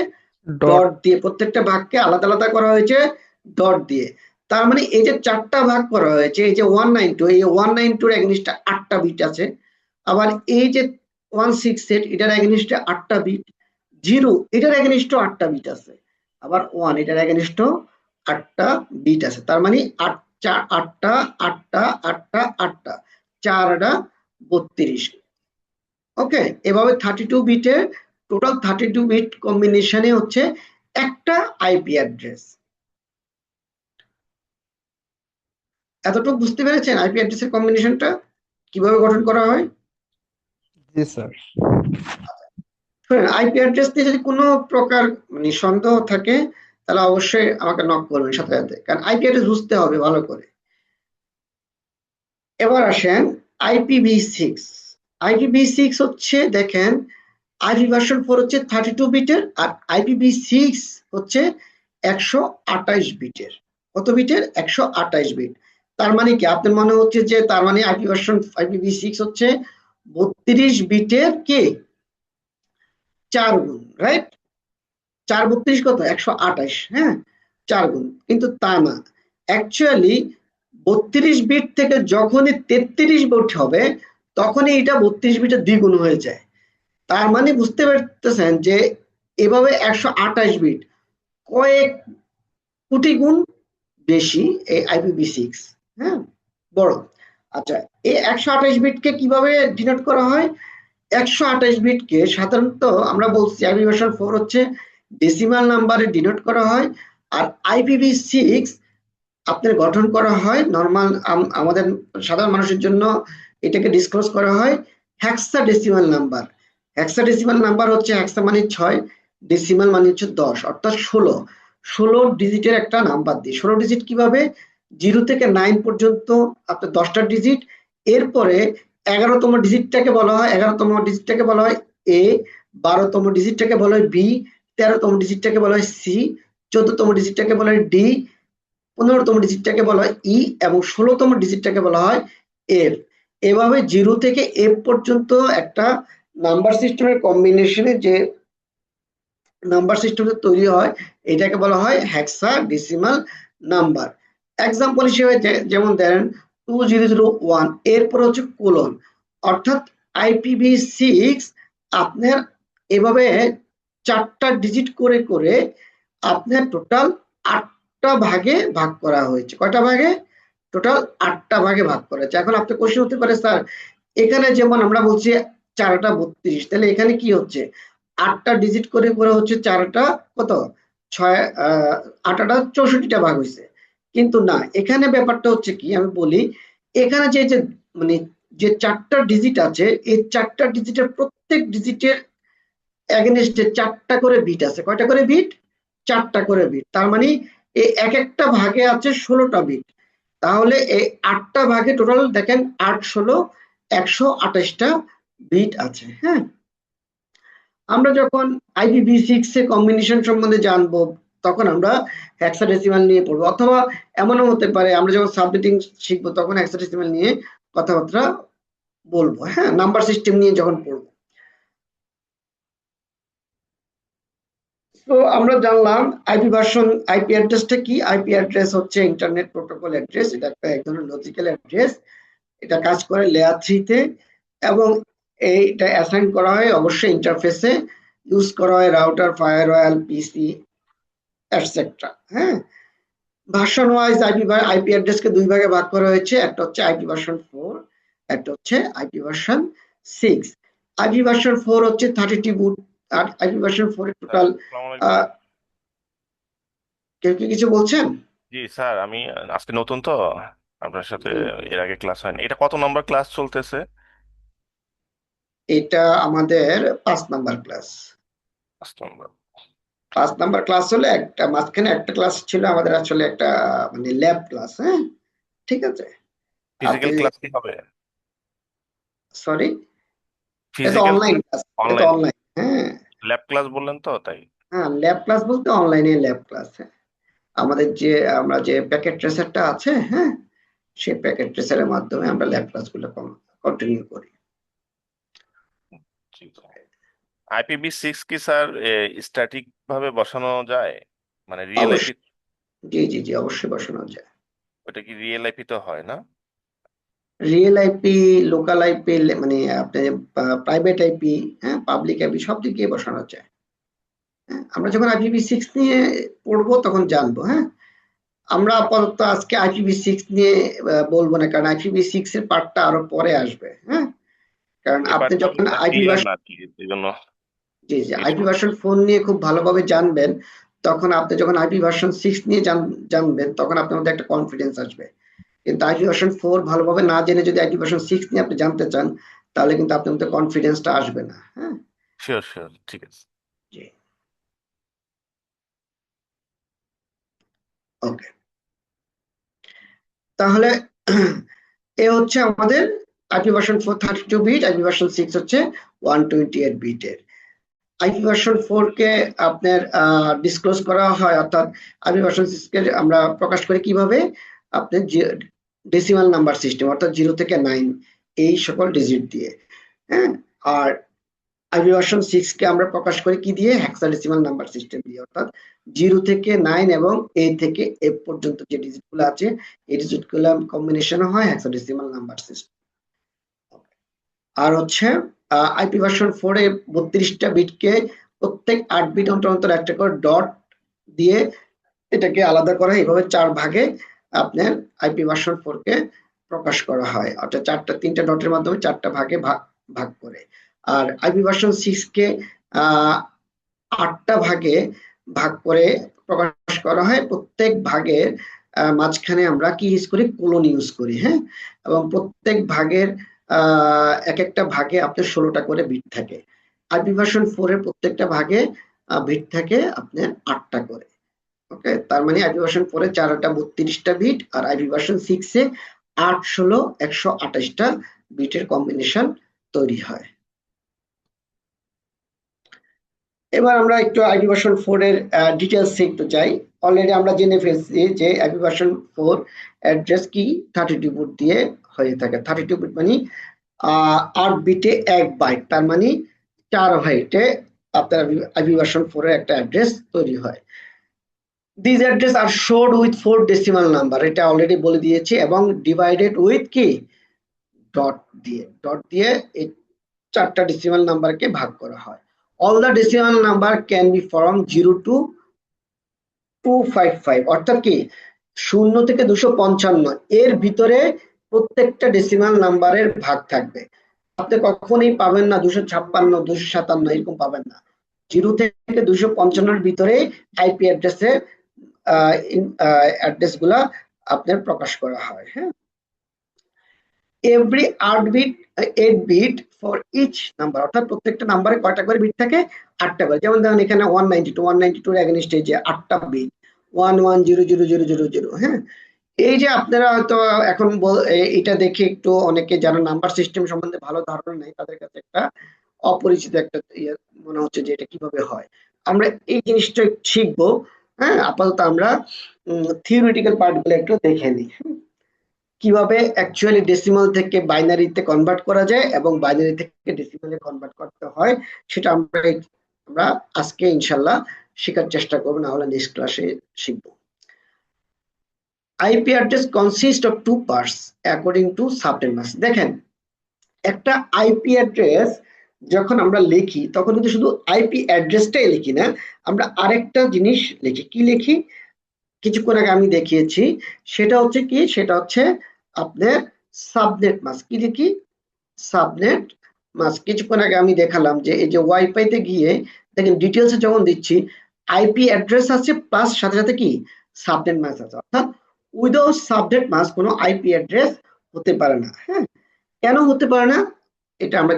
ডট। ডট দিয়ে। প্রত্যেকটা ভাগকে আলাদা আলাদা করা হয়েছে ডট দিয়ে। তার মানে এই যে চারটা ভাগ করা হয়েছে, এই যে 192, এই 192 এর এগেইনস্টে 8টা বিট আছে। আবার এই যে 168 এটার এগেইনস্টে 8টা বিট, 0 এটার এগেইনস্টে 8টা বিট আছে, আবার 1 এটার এগেইনস্টে 8টা বিট আছে। তার মানে 8 4 8টা 8টা 8টা 8টা 4টা 32। ওকে, এভাবে 32 বিটের টোটাল 32 বিট কম্বিনেশনে হচ্ছে একটা আইপি অ্যাড্রেস। এতটুকু বুঝতে পেরেছেন আইপি অ্যাড্রেসের কম্বিনেশনটা কিভাবে গঠন করা হয়? জি স্যার। শুনেন, আইপি অ্যাড্রেস নিয়ে যদি কোনো প্রকার মানে সন্দেহ থাকে তাহলে অবশ্যই আমাকে নক করবেন সাথে সাথে, কারণ আইপি অ্যাড্রেস বুঝতে হবে ভালো করে। এবার আসেন IPv6। IPv6 হচ্ছে দেখেন আইপি ভার্সন 4 হচ্ছে 32 বিটের, আর IPv6 হচ্ছে 128 বিটের। কত বিটের? 128 বিট। তার মানে কি আপনার মনে হচ্ছে যে তার মানে আইপি ভার্সন IPv6 হচ্ছে 32 বিটের কি 4 গুণ, রাইট? 4 32 কত? 128, হ্যাঁ, 4 গুণ। কিন্তু তা না, অ্যাকচুয়ালি 32 বিট থেকে যখনই 33 বিট হবে তখনই এটা 32 বিটের দ্বিগুণ হয়ে যায়। তার মানে বুঝতে পারতেছেন যে এভাবে 128 বিট কয়েক কোটি গুণ বেশি এই IPv6, হ্যাঁ, বড়। আচ্ছা, এই 128 বিটকে কিভাবে ডিনোট করা হয়? 128 বিটকে সাধারণত আমরা বলছি আইপি ভার্সন 4 হচ্ছে ডেসিমাল নাম্বারে ডিনোট করা হয়, আর IPv6 আপনার গঠন করা হয় নরমাল আমাদের সাধারণ মানুষের জন্য এটাকে ডিসক্লোজ করা হয় হেক্সাডেসিমাল নাম্বার। হেক্সাডেসিমাল নাম্বার হচ্ছে হেক্সা মানে 6, ডেসিমাল মানে হচ্ছে 10, অর্থাৎ 16 ডিজিটের একটা নাম্বার দিয়ে। 16 ডিজিট কিভাবে? 0 থেকে 9 পর্যন্ত আপনার 10টা ডিজিট, এরপরে 11তম ডিজিটটাকে বলা হয় 11তম ডিজিটটাকে বলা হয় এ, 12তম ডিজিটটাকে বলা হয় বি, 13তম ডিজিটটাকে বলা হয় সি, 14তম ডিজিটটাকে বলা হয় ডি, 15তম ডিজিটটাকে বলা হয় ই, এবং 16তম ডিজিটটাকে বলা হয় এফ। এভাবে 0 থেকে এফ পর্যন্ত একটা নাম্বার সিস্টেমের কম্বিনেশনে যে নাম্বার সিস্টেম তৈরি হয় এটাকে বলা হয় হেক্সাডেসিমাল নাম্বার। এক্সাম্পল হিসেবে যেমন দেন 2001, এরপর হচ্ছে কোলন, অর্থাৎ IPv6 আপনার এভাবে 4টা ডিজিট করে করে আপনার টোটাল 8টা ভাগে ভাগ করা হয়েছে। কয়টা ভাগে? টোটাল 8টা ভাগে ভাগ করা হয়েছে। এখন আপনার কোশ্চেন হতে পারে স্যার এখানে যেমন আমরা বলছি 4টা 32, তাহলে এখানে কি হচ্ছে 8টা ডিজিট করে করে হচ্ছে 4টা কত 6, 8টা 64টা ভাগ হয়েছে। কিন্তু না, এখানে ব্যাপারটা হচ্ছে কি আমি বলি, এখানে যে যে মানে যে 4টা ডিজিট আছে এই 4টা ডিজিটের প্রত্যেক ডিজিটের এগেনস্টে 4টা করে বিট আছে। কয়টা করে বিট? 4টা করে বিট। তার মানে এই এক একটা ভাগে আছে 16টা বিট। তাহলে এই 8টা ভাগে টোটাল দেখেন 8 16 128টা বিট আছে, হ্যাঁ। আমরা যখন IPv6 এর কম্বিনেশন সম্বন্ধে জানবো তখন আমরা হেক্সাডেসিমাল নিয়ে পড়বো, অথবা এমনও হতে পারে আমরা যখন সাবনেটিং শিখবো তখন হেক্সাডেসিমাল নিয়ে কথাবার্তা বলবো, হ্যাঁ, নাম্বার সিস্টেম নিয়ে যখন পড়বো। তো আমরা জানলাম আইপি ভার্সন, আইপি অ্যাড্রেসটা কি। আইপি অ্যাড্রেস হচ্ছে ইন্টারনেট প্রোটোকল অ্যাড্রেস, এটা একটা এক ধরনের লজিক্যাল অ্যাড্রেস। এটা কাজ করে লেয়ার 3-তে, এবং এইটা অ্যাসাইন করা হয় অবশ্যই ইন্টারফেসে, ইউজ করা হয় রাউটার, ফায়ারওয়াল, পিসি, এটসেট্রা, হ্যাঁ। ভার্সন ওয়াইজ আইপি অ্যাড্রেসকে দুই ভাগে ভাগ করা হয়েছে, একটা হচ্ছে আইপি ভার্সন 4, একটা হচ্ছে আইপি ভার্সন 6। আইপি ভার্সন 4 হচ্ছে 32 বুট, আর আইপি ভার্সন 4 এর স্যার টোটাল আসসালামু আলাইকুম। কেউ কি কিছু বলছেন? জি স্যার, আমি আজকে নতুন তো, আপনার সাথে জি, এর আগে ক্লাস হয়নি। এটা কত নম্বর ক্লাস চলতেছে? এটা আমাদের 5 নাম্বার ক্লাস। 5 নম্বর। 5 নাম্বার ক্লাস হলে একটা মাঝখানে একটা ক্লাস ছিল আমাদের আসলে একটা মানে ল্যাব ক্লাস, হ্যাঁ, ঠিক আছে। আপনি ফিজিক্যাল যদি, ক্লাস কি হবে? সরি, এটা তো ফিজিক্যাল অনলাইন ক্লাস? ক্লাস, এটা তো অনলাইন? অনলাইন, হ্যাঁ। ল্যাব ক্লাস বললেন তো, তাই। হ্যাঁ, ল্যাব ক্লাস বলতে অনলাইনে ল্যাব ক্লাস, হ্যাঁ। আমাদের যে আমরা যে প্যাকেট ট্রেসারটা আছে, হ্যাঁ, সেই প্যাকেট ট্রেসারের মাধ্যমে আমরা ল্যাব ক্লাসগুলো কন্টিনিউ করি। IPv6 কি স্যার স্ট্যাটিক ভাবে বসানো যায়? মানে রিয়েল আইপি? অবশ্যই, জি জি জি, অবশ্যই বসানো যায়। ওটা কি রিয়েল আইপি তো হয় না? রিয়েল আইপি, লোকাল আইপি, মানে আপনার প্রাইভেট আইপি, হ্যাঁ, পাবলিক আইপি সব দিক দিয়ে বসানো যায়। হ্যাঁ, আমরা যখন IPv6 নিয়ে পড়বো তখন জানবো, হ্যাঁ। আমরা আপাতত আজকে IPv6 নিয়ে বলবো না, কারণ IPv6 এর পার্টটা আরো পরে আসবে, হ্যাঁ। কারণ এবার আপনি তো যখন আইপি ক্লিয়ার ভার্সন, না আর কি, এই জন্য জি জি, জিজ্ঞেস আইপি করছি। ভার্সন 4 নিয়ে খুব ভালোভাবে জানবেন, তখন আপনি যখন আইপি ভার্সন 6 নিয়ে জানবেন তখন আপনার মধ্যে একটা কনফিডেন্স আসবে। কিন্তু আইপি ভার্সন 4 ভালোভাবে না জেনে যদি আইপি ভার্সন 6 নিয়ে আপনি জানতে চান, তাহলে কিন্তু আপনার মধ্যে কনফিডেন্সটা আসবে না, হ্যাঁ। শিওর শিওর, ঠিক আছে। জি, ওকে। তাহলে এ হচ্ছে আমাদের IP version 4 32 bit, IP version 6 হচ্ছে 128 বিটের। আইপি ভার্সন 4 কে আপনার ডিসক্লোজ করা হয়, অর্থাৎ আইপি ভার্সন 6 কে আমরা প্রকাশ করি কিভাবে, আপনার ডেসিমাল নাম্বার সিস্টেম, অর্থাৎ 0 থেকে 9 এই সকল ডিজিট দিয়ে, হ্যাঁ। আর আইপি ভার্সন 6 কে আমরা প্রকাশ করি কি দিয়ে, হেক্সাডেসিমাল নাম্বার সিস্টেম দিয়ে, অর্থাৎ 0 থেকে 9 এবং A থেকে F পর্যন্ত যে ডিজিটগুলো আছে এই ডিজিটগুলো কম্বিনেশন হয় হেক্সাডেসিমাল নাম্বার সিস্টেম। আর হচ্ছে আইপি ভার্সন 4 এ 32টা বিটকে প্রত্যেক 8 বিট অন্তর অন্তর একটা করে ডট দিয়ে এটাকে আলাদা করা হয়, এভাবে 4 ভাগে আপনার আইপি ভার্সন 4 কে প্রকাশ করা হয়, অর্থাৎ 3টা ডটের মাধ্যমে 4টা ভাগে ভাগ ভাগ করে। আর আইপি ভার্সন 6 কে 8টা ভাগে ভাগ করে প্রকাশ করা হয়। প্রত্যেক ভাগের মাঝখানে আমরা কি ইউজ করি, কোলন ইউজ করি, হ্যাঁ। এবং প্রত্যেক ভাগের এক একটা ভাগে আপনার 16টা করে বিট থাকে। আইপি ভার্সন 4 এর প্রত্যেকটা ভাগে বিট থাকে আপনার 8টা করে। ওকে, তার মানে আইপি ভার্সন 4 এ 4টা 32টা বিট, আর আইপি ভার্সন 6 এ 8 16 128টা বিটের কম্বিনেশন তৈরি হয়। এবার আমরা একটু আইপি ভার্সন 4 এর ডিটেলস একটু যাই। অলরেডি আমরা জেনে ফেলছি যে আইপি ভার্সন 4 অ্যাড্রেস কি 32 বিট দিয়ে হয়ে থাকে। 32 বিট মানে 8 বিটে 1 বাইট, তার মানে 4 বাইটে আপনার আইপি ভার্সন 4 এর একটা অ্যাড্রেস তৈরি হয়। These address are showed with 4 decimal number, এটা অলরেডি বলে দিয়েছি, এবং ডিভাইডেড উইথ কি, ডট দিয়ে এই 4টা ডেসিমাল নাম্বারকে ভাগ করা হয়। All the decimal number can be from 0 to 255, অর্থাৎ কি 0 থেকে 255 এর ভিতরে প্রত্যেকটা ডেসিমাল নাম্বারের ভাগ থাকবে। আপনি কখনোই পাবেন না 256 257 এরকম পাবেন না। 0 থেকে 255 এর ভিতরে আইপি অ্যাড্রেসে অ্যাড্রেস গুলা আপনার প্রকাশ করা হয়, হ্যাঁ। Every 8 bit for each number, অর্থাৎ প্রত্যেকটা নাম্বারে কয়টা করে বিট থাকে, 8টা করে। যেমন ধরেন এখানে 192 এর এগেইনস্টে যে 8টা বিট 11000000, হ্যাঁ। এই যে আপনারা হয়তো এখন এটা দেখে একটু অনেকে যারা নাম্বার সিস্টেম সম্বন্ধে ভালো ধারণা নেই তাদের কাছে একটা অপরিচিত একটা মনে হচ্ছে যে এটা কিভাবে হয়। আমরা এই জিনিসটা শিখবো, হ্যাঁ। আপাতত আমরা থিওরিটিক্যাল পার্ট গুলো একটু দেখে নিই, কিভাবে অ্যাকচুয়ালি ডেসিমাল থেকে বাইনারিতে কনভার্ট করা যায় এবং বাইনারি থেকে ডেসিমালে কনভার্ট করতে হয়, সেটা আমরা আজকে ইনশাল্লাহ শেখার চেষ্টা করবো, না হলে নেক্সট ক্লাসে শিখবো। IP address consist of two parts according to subnet mask. দেখেন, একটা আইপি অ্যাড্রেস যখন আমরা লিখি তখন কিন্তু শুধু আইপি অ্যাড্রেসটাই লিখি না, আমরা আরেকটা জিনিস লিখি। কি লিখি, কিছুক্ষণ আগে আমি দেখিয়েছি, সেটা হচ্ছে কি, সেটা হচ্ছে আপনার সাবনেট মাস্ক। কি লিখি, সাবনেট মাস্ক। কিছুক্ষণ আগে আমি দেখালাম যে এই যে ওয়াইফাইতে গিয়ে দেখেন ডিটেলসে যখন দিচ্ছি আইপি অ্যাড্রেস আছে প্লাস সাথে সাথে কি সাবনেট মাস্ক আছে, অর্থাৎ উইদাউট সাবনেট মাস্ক কোনো আইপি অ্যাড্রেস হতে পারে না। হ্যাঁ, কেন হতে পারে না এটা আমরা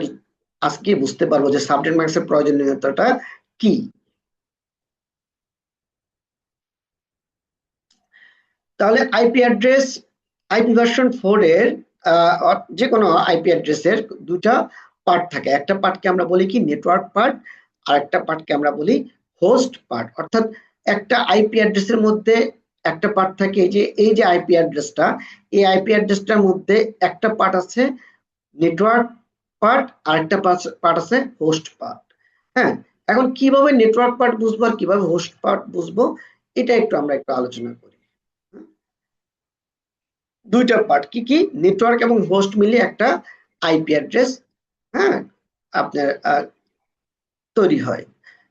আজকে বুঝতে পারবো যে সাবনেট মাস্কের প্রয়োজনীয়তাটা কি। তাহলে আইপি অ্যাড্রেস, আইপি ভার্সন 4 এর যে কোনো আইপি অ্যাড্রেসের দুটা পার্ট থাকে। একটা পার্টকে আমরা বলি কি নেটওয়ার্ক পার্ট, আর একটা পার্টকে আমরা বলি হোস্ট পার্ট। অর্থাৎ একটা আইপি অ্যাড্রেসের মধ্যে একটা পার্ট থাকে, এই যে আইপি অ্যাড্রেসটা, এই আইপি অ্যাড্রেসটার মধ্যে একটা পার্ট আছে নেটওয়ার্ক পার্ট, আর একটা পার্ট আছে হোস্ট পার্ট। হ্যাঁ, এখন কিভাবে নেটওয়ার্ক পার্ট বুঝবো আর কিভাবে হোস্ট পার্ট বুঝবো এটা আমরা একটু আলোচনা করি। দুইটা পার্ট কি কি, নেটওয়ার্ক এবং হোস্ট মিলিয়ে একটা আইপি অ্যাড্রেস, হ্যাঁ, আপনার তৈরি হয়।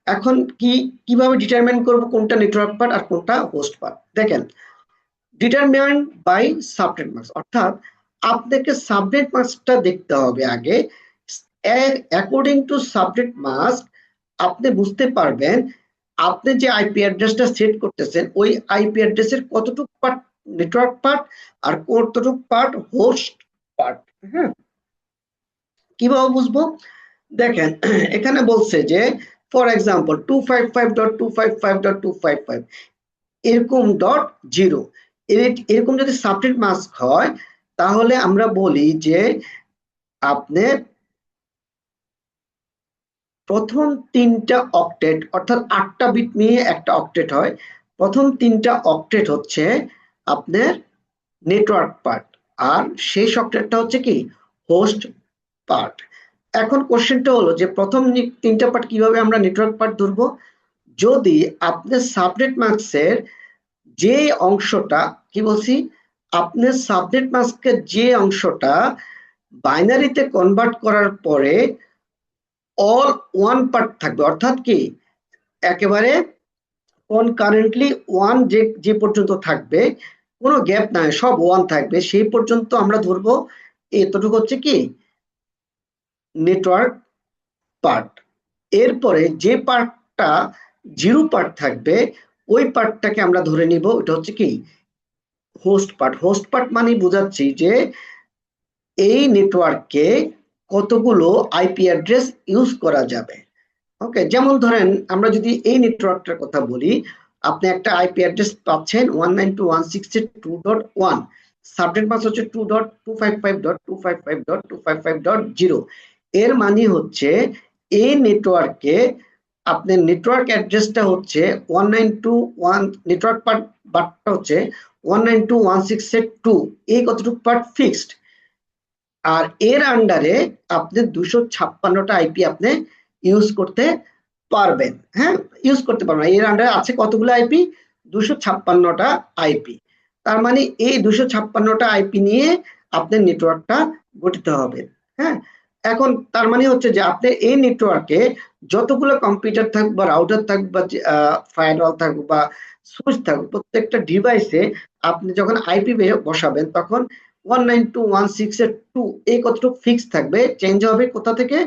এখন কিভাবে ডিটারমিন করব কোনটা নেটওয়ার্ক পার্ট আর কোনটা হোস্ট পার্ট? দেখেন, ডিটারমিন বাই সাবনেট মাস্ক, অর্থাৎ আপনাকে সাবনেট মাস্কটা দেখতে হবে আগে। অ্যাকর্ডিং টু সাবনেট মাস্ক আপনি বুঝতে পারবেন আপনি যে আইপি অ্যাড্রেসটা সেট করতেছেন ওই আইপি অ্যাড্রেসের কতটুকু পার্ট নেটওয়ার্ক পার্ট আর কতটুকু পার্ট হোস্ট পার্ট। হ্যাঁ, কিভাবে বুঝবো? দেখেন, এখানে বলছে যে ফর এক্সাম্পল 255.255.255 এরকম .0 এরকম যদি সাবনেট মাস্ক হয় তাহলে আমরা বলি যে আপনি প্রথম 3টা অক্টেট, অর্থাৎ 8টা বিট নিয়ে একটা অক্টেট হয়, প্রথম 3টা অক্টেট হচ্ছে আপনার নেটওয়ার্ক পার্ট, আর শেষ অক্টেটটা হচ্ছে কি হোস্ট পার্ট। এখন কোশ্চেনটা হলো যে প্রথম 3টা পার্ট কিভাবে আমরা নেটওয়ার্ক পার্ট ধরবো? যদি আপনার সাবনেট মাস্কের যে অংশটা, কি বলছি, আপনার সাবনেট মাস্কের যে অংশটা বাইনারিতে কনভার্ট করার পরে অল ওয়ান পার্ট থাকবে, অর্থাৎ কি একেবারে কনকারেন্টলি ওয়ান যে পর্যন্ত থাকবে, কোনো গ্যাপ নাই, সব ওয়ান থাকবে, সেই পর্যন্ত আমরা ধরবো এতটুকু হচ্ছে কি নেটওয়ার্ক পার্ট। এরপরে যে পার্টটা জিরো পার্ট থাকবে ওই পার্টটাকে আমরা ধরে নিব এটা হচ্ছে কি হোস্ট পার্ট। হোস্ট পার্ট মানে বোঝাচ্ছি যে এই নেটওয়ার্কে কতগুলো আইপি অ্যাড্রেস ইউজ করা যাবে। ওকে, যেমন ধরেন আমরা যদি এই নেটওয়ার্কটার কথা বলি, আপনি একটা আইপি অ্যাড্রেস পাচ্ছেন 192.168.2.1, সাবনেট মাস্ক হচ্ছে 2.255.255.255.0। এর মানে হচ্ছে এই নেটওয়ার্কে আপনার নেটওয়ার্ক অ্যাড্রেসটা হচ্ছে 192.1, নেটওয়ার্ক পার্টটা হচ্ছে 192.168.2, এই কতটুকু পার্ট ফিক্সড, আর এর আন্ডারে আপনি 256টা আইপি আপনি ইউজ করতে পারবেন। হ্যাঁ, ইউজ করতে পারবেন, এর আন্ডারে আছে কতগুলো আইপি? 256টা আইপি। তার মানে এই 256টা আইপি নিয়ে আপনার নেটওয়ার্কটা গঠিত হবে। হ্যাঁ, এখন তার মানে হচ্ছে যে আপনি এই নেটওয়ার্কে যতগুলো কম্পিউটার থাকুক বা রাউটার থাকুক বা ফায়ারওয়াল থাকুক বা সুইচ থাকুক, প্রত্যেকটা ডিভাইসে আপনি যখন আইপি বসাবেন তখন 192.168.2 এই কতটুকু ফিক্স থাকবে, চেঞ্জ হবে কোথা থেকে?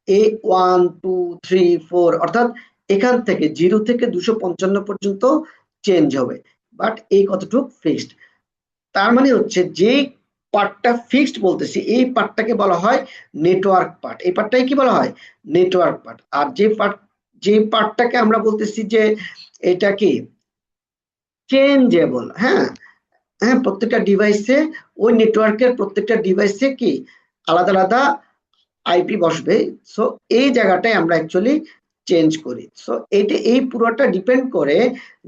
এই 1 2 3 4, অর্থাৎ এখান থেকে 0 থেকে 255 পর্যন্ত চেঞ্জ হবে, বাট এই কতটুকু ফিক্সড। তার মানে হচ্ছে যে পার্টটা ফিক্সড বলতেছি এই পার্টটাকে বলা হয় নেটওয়ার্ক পার্ট, এই পার্টটাকে কি বলা হয়? Network part. আর যে পার্টটাকে আমরা বলতেছি যে এটা কি চেঞ্জেবল, হ্যাঁ, হ্যাঁ, প্রত্যেকটা ডিভাইসে ওই নেটওয়ার্কের প্রত্যেকটা ডিভাইসে কি আলাদা আলাদা আইপি বসবে। সো এই জায়গাটায় আমরা অ্যাকচুয়ালি চেঞ্জ করি। সো এই পুরোটা ডিপেন্ড করে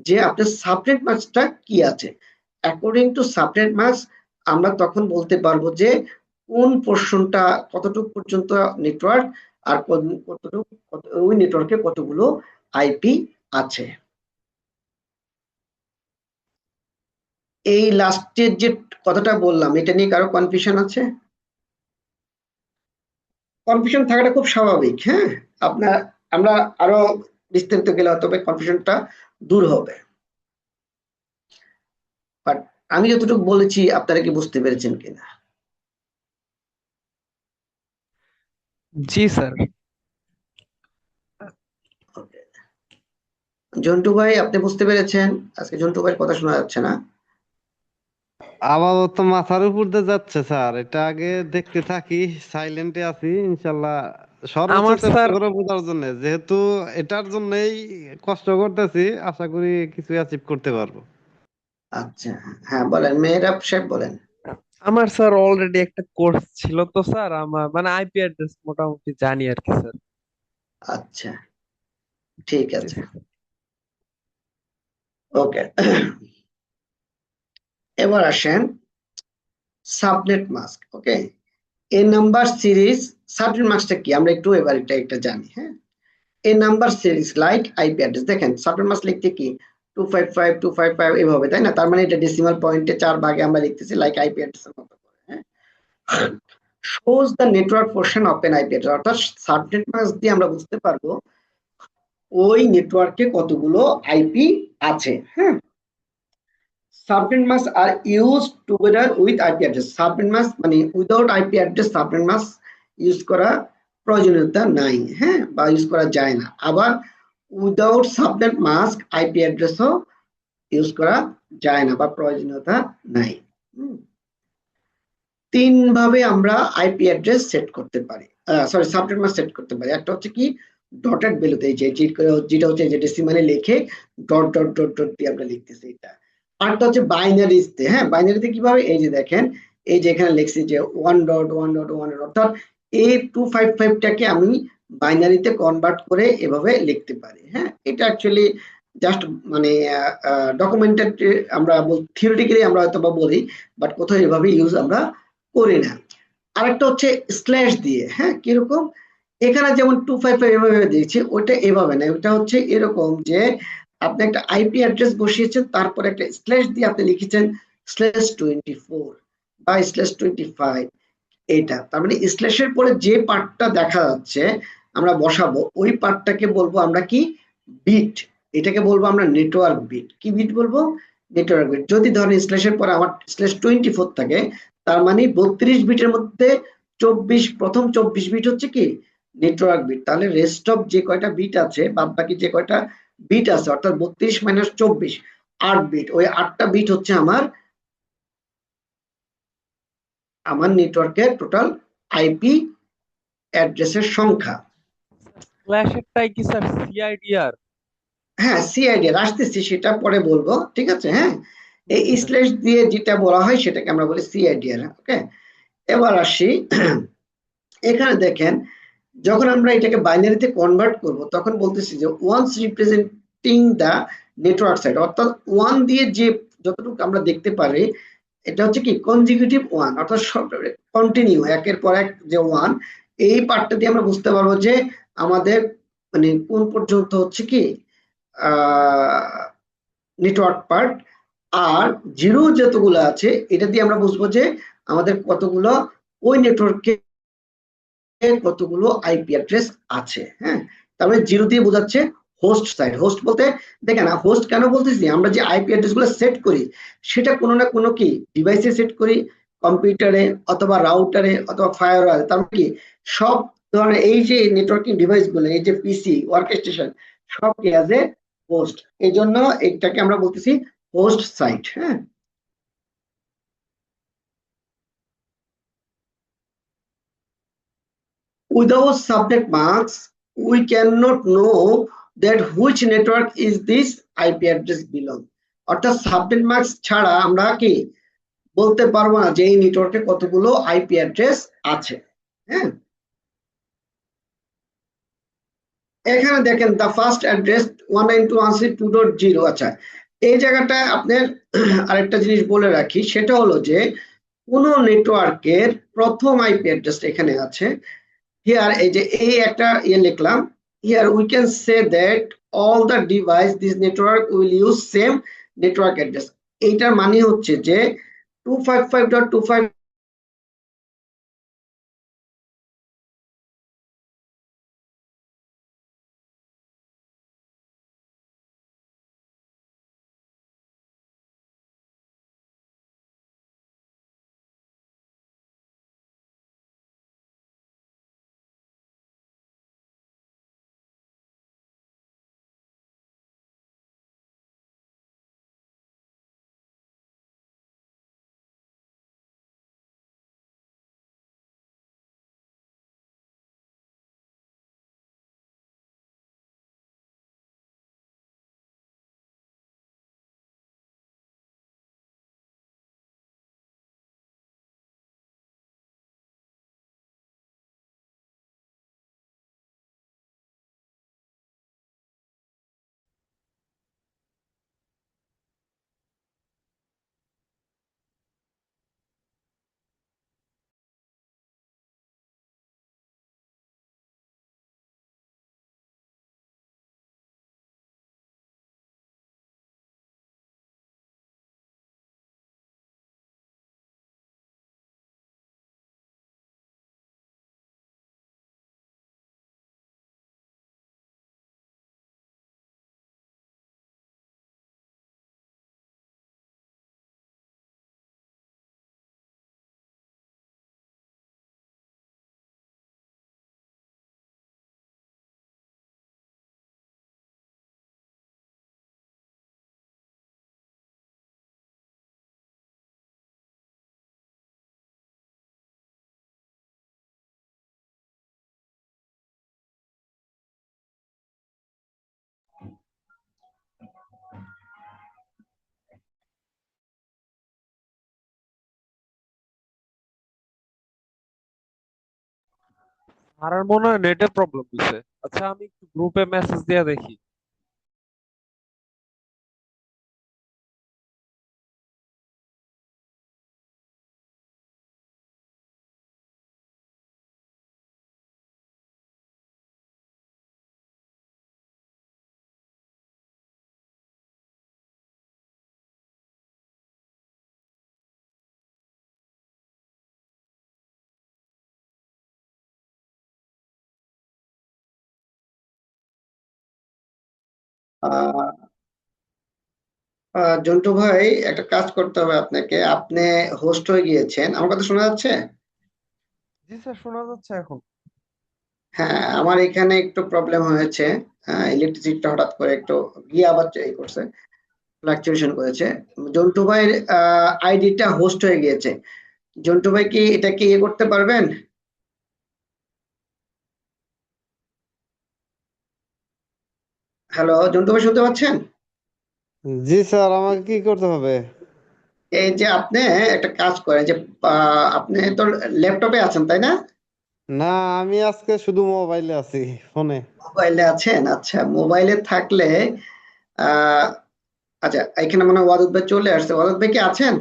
যে আপনার সাবনেট মাস্কটা কি আছে। অ্যাকর্ডিং টু সাবনেট মাস্ক আমরা তখন বলতে পারবো যে কোন পোর্শনটা কতটুকু পর্যন্ত নেটওয়ার্ক আর কতটুকু ওই নেটওয়ার্কে কতগুলো আইপি আছে। এই লাস্টের যে কথাটা বললাম এটা নিয়ে কারো কনফিউশন আছে? কনফিউশন থাকাটা খুব স্বাভাবিক। হ্যাঁ, আপনার আমরা আরো বিস্তারিত গেলে তবে কনফিউশনটা দূর হবে। বাট আমি যতটুকু বলেছি আপনারা কি বুঝতে পেরেছেন কিনা? জি স্যার। ওকে, ঝন্টু ভাই আপনি বুঝতে পেরেছেন? আজকে ঝন্টু ভাইয়ের কথা শোনা যাচ্ছে না। আপাতত মাথার উপর দিয়ে যাচ্ছে স্যার, এটা আগে দেখতে থাকি, সাইলেন্টে আছি ইনশাল্লাহ। সর্বোচ্চ আমার চেষ্টা স্যার করে বোঝার জন্য, যেহেতু এটার জন্যই কষ্ট করতেছি, আশা করি কিছু অ্যাচিভ করতে পারবো। আচ্ছা, হ্যাঁ বলেন মেহরাব সাহেব বলেন। আমার স্যার অলরেডি একটা কোর্স ছিল তো স্যার, আমার মানে আইপি অ্যাড্রেস মোটামুটি জানি আর কি স্যার। আচ্ছা, ঠিক জি আছে, স্যার। ওকে। এবার আসেন সাবনেট মাস্ক। ওকে, এই নাম্বার সিরিজ সাবনেট মাস্কটা কি আমরা একটু এবার এটা একটা জানি। হ্যাঁ, এই number series like IP address, দেখেন সাবনেট মাস্ক লিখতে কি 255 এভাবে, তাই না? তার মানে এটা ডেসিমাল পয়েন্টে 4 ভাগে আমরা লিখতেছি লাইক আইপি অ্যাড্রেসের মতো করে। হ্যাঁ, shows the network portion of an IP address, অর্থাৎ সাবনেট মাস্ক দিয়ে আমরা বুঝতে পারবো ওই নেটওয়ার্কে কতগুলো আইপি আছে। হ্যাঁ, subnet mask are use together with IP address. Subnet mask মানে without IP address subnet mask use করা প্রয়োজনীয়তা নাই, হ্যাঁ, বা ইউজ করা যায় না। আবার উইদাউট সাবনেট মাস্ক আইপি অ্যাড্রেসও ইউজ করা যায় না বা প্রয়োজনীয়তা নাই। তিন ভাবে আমরা আইপি অ্যাড্রেস সেট করতে পারি, সরি সাবনেট মাস্ক সেট করতে পারি। একটা হচ্ছে কি ডটেড ভ্যালুতে, যেটা হচ্ছে যে ডেসিমালে লিখে ডট ডট ডট ডট দিয়ে আমরা লিখতেছি এটা। আরেকটা হচ্ছে বাইনারিতে। হ্যাঁ, বাইনারিতে কিভাবে, এই যে দেখেন, এই যে এখানে লিখছি যে 1.1.1, অর্থাৎ এই 255টাকে আমি বাইনারিতে কনভার্ট করে এভাবে লিখতে পারি। হ্যাঁ, এটা অ্যাকচুয়ালি জাস্ট মানে ডকুমেন্টেড, আমরা থিওরিটিক্যালি আমরা হয়তো বা বলি, বাট কোথাও এভাবে ইউজ আমরা করি না। আরেকটা হচ্ছে স্ল্যাশ দিয়ে। হ্যাঁ, কিরকম, এখানে যেমন 255 এভাবে দিয়েছি, ওটা এভাবে না, ওটা হচ্ছে এরকম যে আপনি একটা আইপি অ্যাড্রেস বসিয়েছেন, তারপরে একটা স্ল্যাশ দিয়ে আপনি লিখেছেন /24 বা /25। এটা তার মানে স্ল্যাশের পরে যে পার্টটা দেখা যাচ্ছে আমরা বসাবো, ওই পার্টটাকে বলবো আমরা কি, বিট। এটাকে বলবো আমরা নেটওয়ার্ক বিট। কি বিট বলবো? Network bit. যদি ধরেন স্ল্যাশের পরে আমার /24 থাকে, তার মানে 32 বিটের মধ্যে প্রথম 24 বিট হচ্ছে কি নেটওয়ার্ক বিট। তাহলে রেস্ট অফ যে কয়টা বিট আছে, বাদ বাকি যে কয়টা বিট আছে, অর্থাৎ 32 - 24, 8 বিট, ওই 8টা বিট হচ্ছে আমার আমার নেটওয়ার্কের টোটাল আইপি অ্যাড্রেসের সংখ্যা। ফ্ল্যাশেরটাই কি স্যার সিআইডিআর? হ্যাঁ, সিআইডি আসতেছি, সেটা পরে বলবো, ঠিক আছে। হ্যাঁ, এই জি স্যার। স্ল্যাশ দিয়ে যেটা বলা হয় সেটাকে আমরা বলি সিআইডিআর। ওকে, এবার আসি। এখানে দেখেন, যখন আমরা এটাকে বাইনারিতে কনভার্ট করব, তখন বলতেছি যে ones representing the network side, অর্থাৎ ওয়ান দিয়ে যে যতটুকু আমরা দেখতে পারি, এটা হচ্ছে কি কনজিকিউটিভ ওয়ান, অর্থাৎ সব কন্টিনিউ একের পর এক যে ওয়ান, এই পার্টটা দিয়ে আমরা বুঝতে পারবো যে আমাদের মানে কোন পর্যন্ত হচ্ছে কি নেটওয়ার্ক পার্ট। আর জিরো যতগুলো আছে, এটা দিয়ে আমরা বুঝবো যে আমাদের কতগুলো ওই নেটওয়ার্কে কতগুলো আইপি অ্যাড্রেস আছে। হ্যাঁ, তারপরে জিরো দিয়ে বোঝাচ্ছে হোস্ট সাইড। হোস্ট বলতে দেখেন, হোস্ট কেন বলতেছি, আমরা যে আইপি অ্যাড্রেস গুলো সেট করি, সেটা কোনো না কোনো কি ডিভাইসে সেট করি, কম্পিউটারে অথবা রাউটারে অথবা ফায়ারওয়াল। তার মানে কি সব ধরনের এই যে নেটওয়ার্কিং ডিভাইস গুলো, এই যে পিসি ওয়ার্কস্টেশন, সব কি অ্যাজ এ হোস্ট। এই জন্য এটাকে আমরা বলতেছি হোস্ট সাইট। হ্যাঁ, without subnet marks, we cannot know that which network is this IP address belong. অর্থাৎ সাবনেট মার্কস ছাড়া আমরা কি বলতে পারবো না যে এই নেটওয়ার্কে কতগুলো আইপি অ্যাড্রেস আছে। হ্যাঁ, এখানে দেখেন দা ফার্স্ট অ্যাড্রেস 192.168.2.0। আচ্ছা, এই জায়গাটা আপনার আরেকটা জিনিস বলে রাখি, সেটা হলো যে কোন নেটওয়ার্কের প্রথম আইপি অ্যাড্রেস এখানে আছে। Here এই যে এই একটা লিখলাম, here we can say that all the device this network will use same network address। এইটার মানে হচ্ছে যে 255.25 আর মনে হয় নেটে প্রবলেম হয়েছে। আচ্ছা আমি একটু গ্রুপে মেসেজ দিয়ে দেখি। আহ জন্টু ভাই, একটা কাজ করতে হবে আপনাকে। আপনি হোস্ট হয়ে গিয়েছেন, আমার কথা শোনা যাচ্ছে? জি স্যার, শোনা যাচ্ছে এখন। হ্যাঁ, আমার এখানে একটু প্রবলেম হয়েছে। ইলেকট্রিসিটিটা হঠাৎ করে একটু গিয়ে আবার এই করছে, ফ্লাকচুয়েশন করেছে। জন্টু ভাইয়ের আইডিটা হোস্ট হয়ে গিয়েছে। জন্টু ভাই কি এটা কি ইয়ে করতে পারবেন? হ্যালো, জন্টু ভাই শুনতে পাচ্ছেন? জি স্যার, আমাকে কি করতে হবে? এই যে আপনি একটা কাজ করেন যে আপনি তো ল্যাপটপে আছেন তাই না? না, আমি আজকে শুধু মোবাইলে আছি, ফোনে। মোবাইলে আছেন, আচ্ছা। মোবাইলে থাকলে আহ আচ্ছা, এখানে মনে হয় ওয়াদুদ ভাই চলে আসছে। ওয়াদুদ ভাই কি আছেন?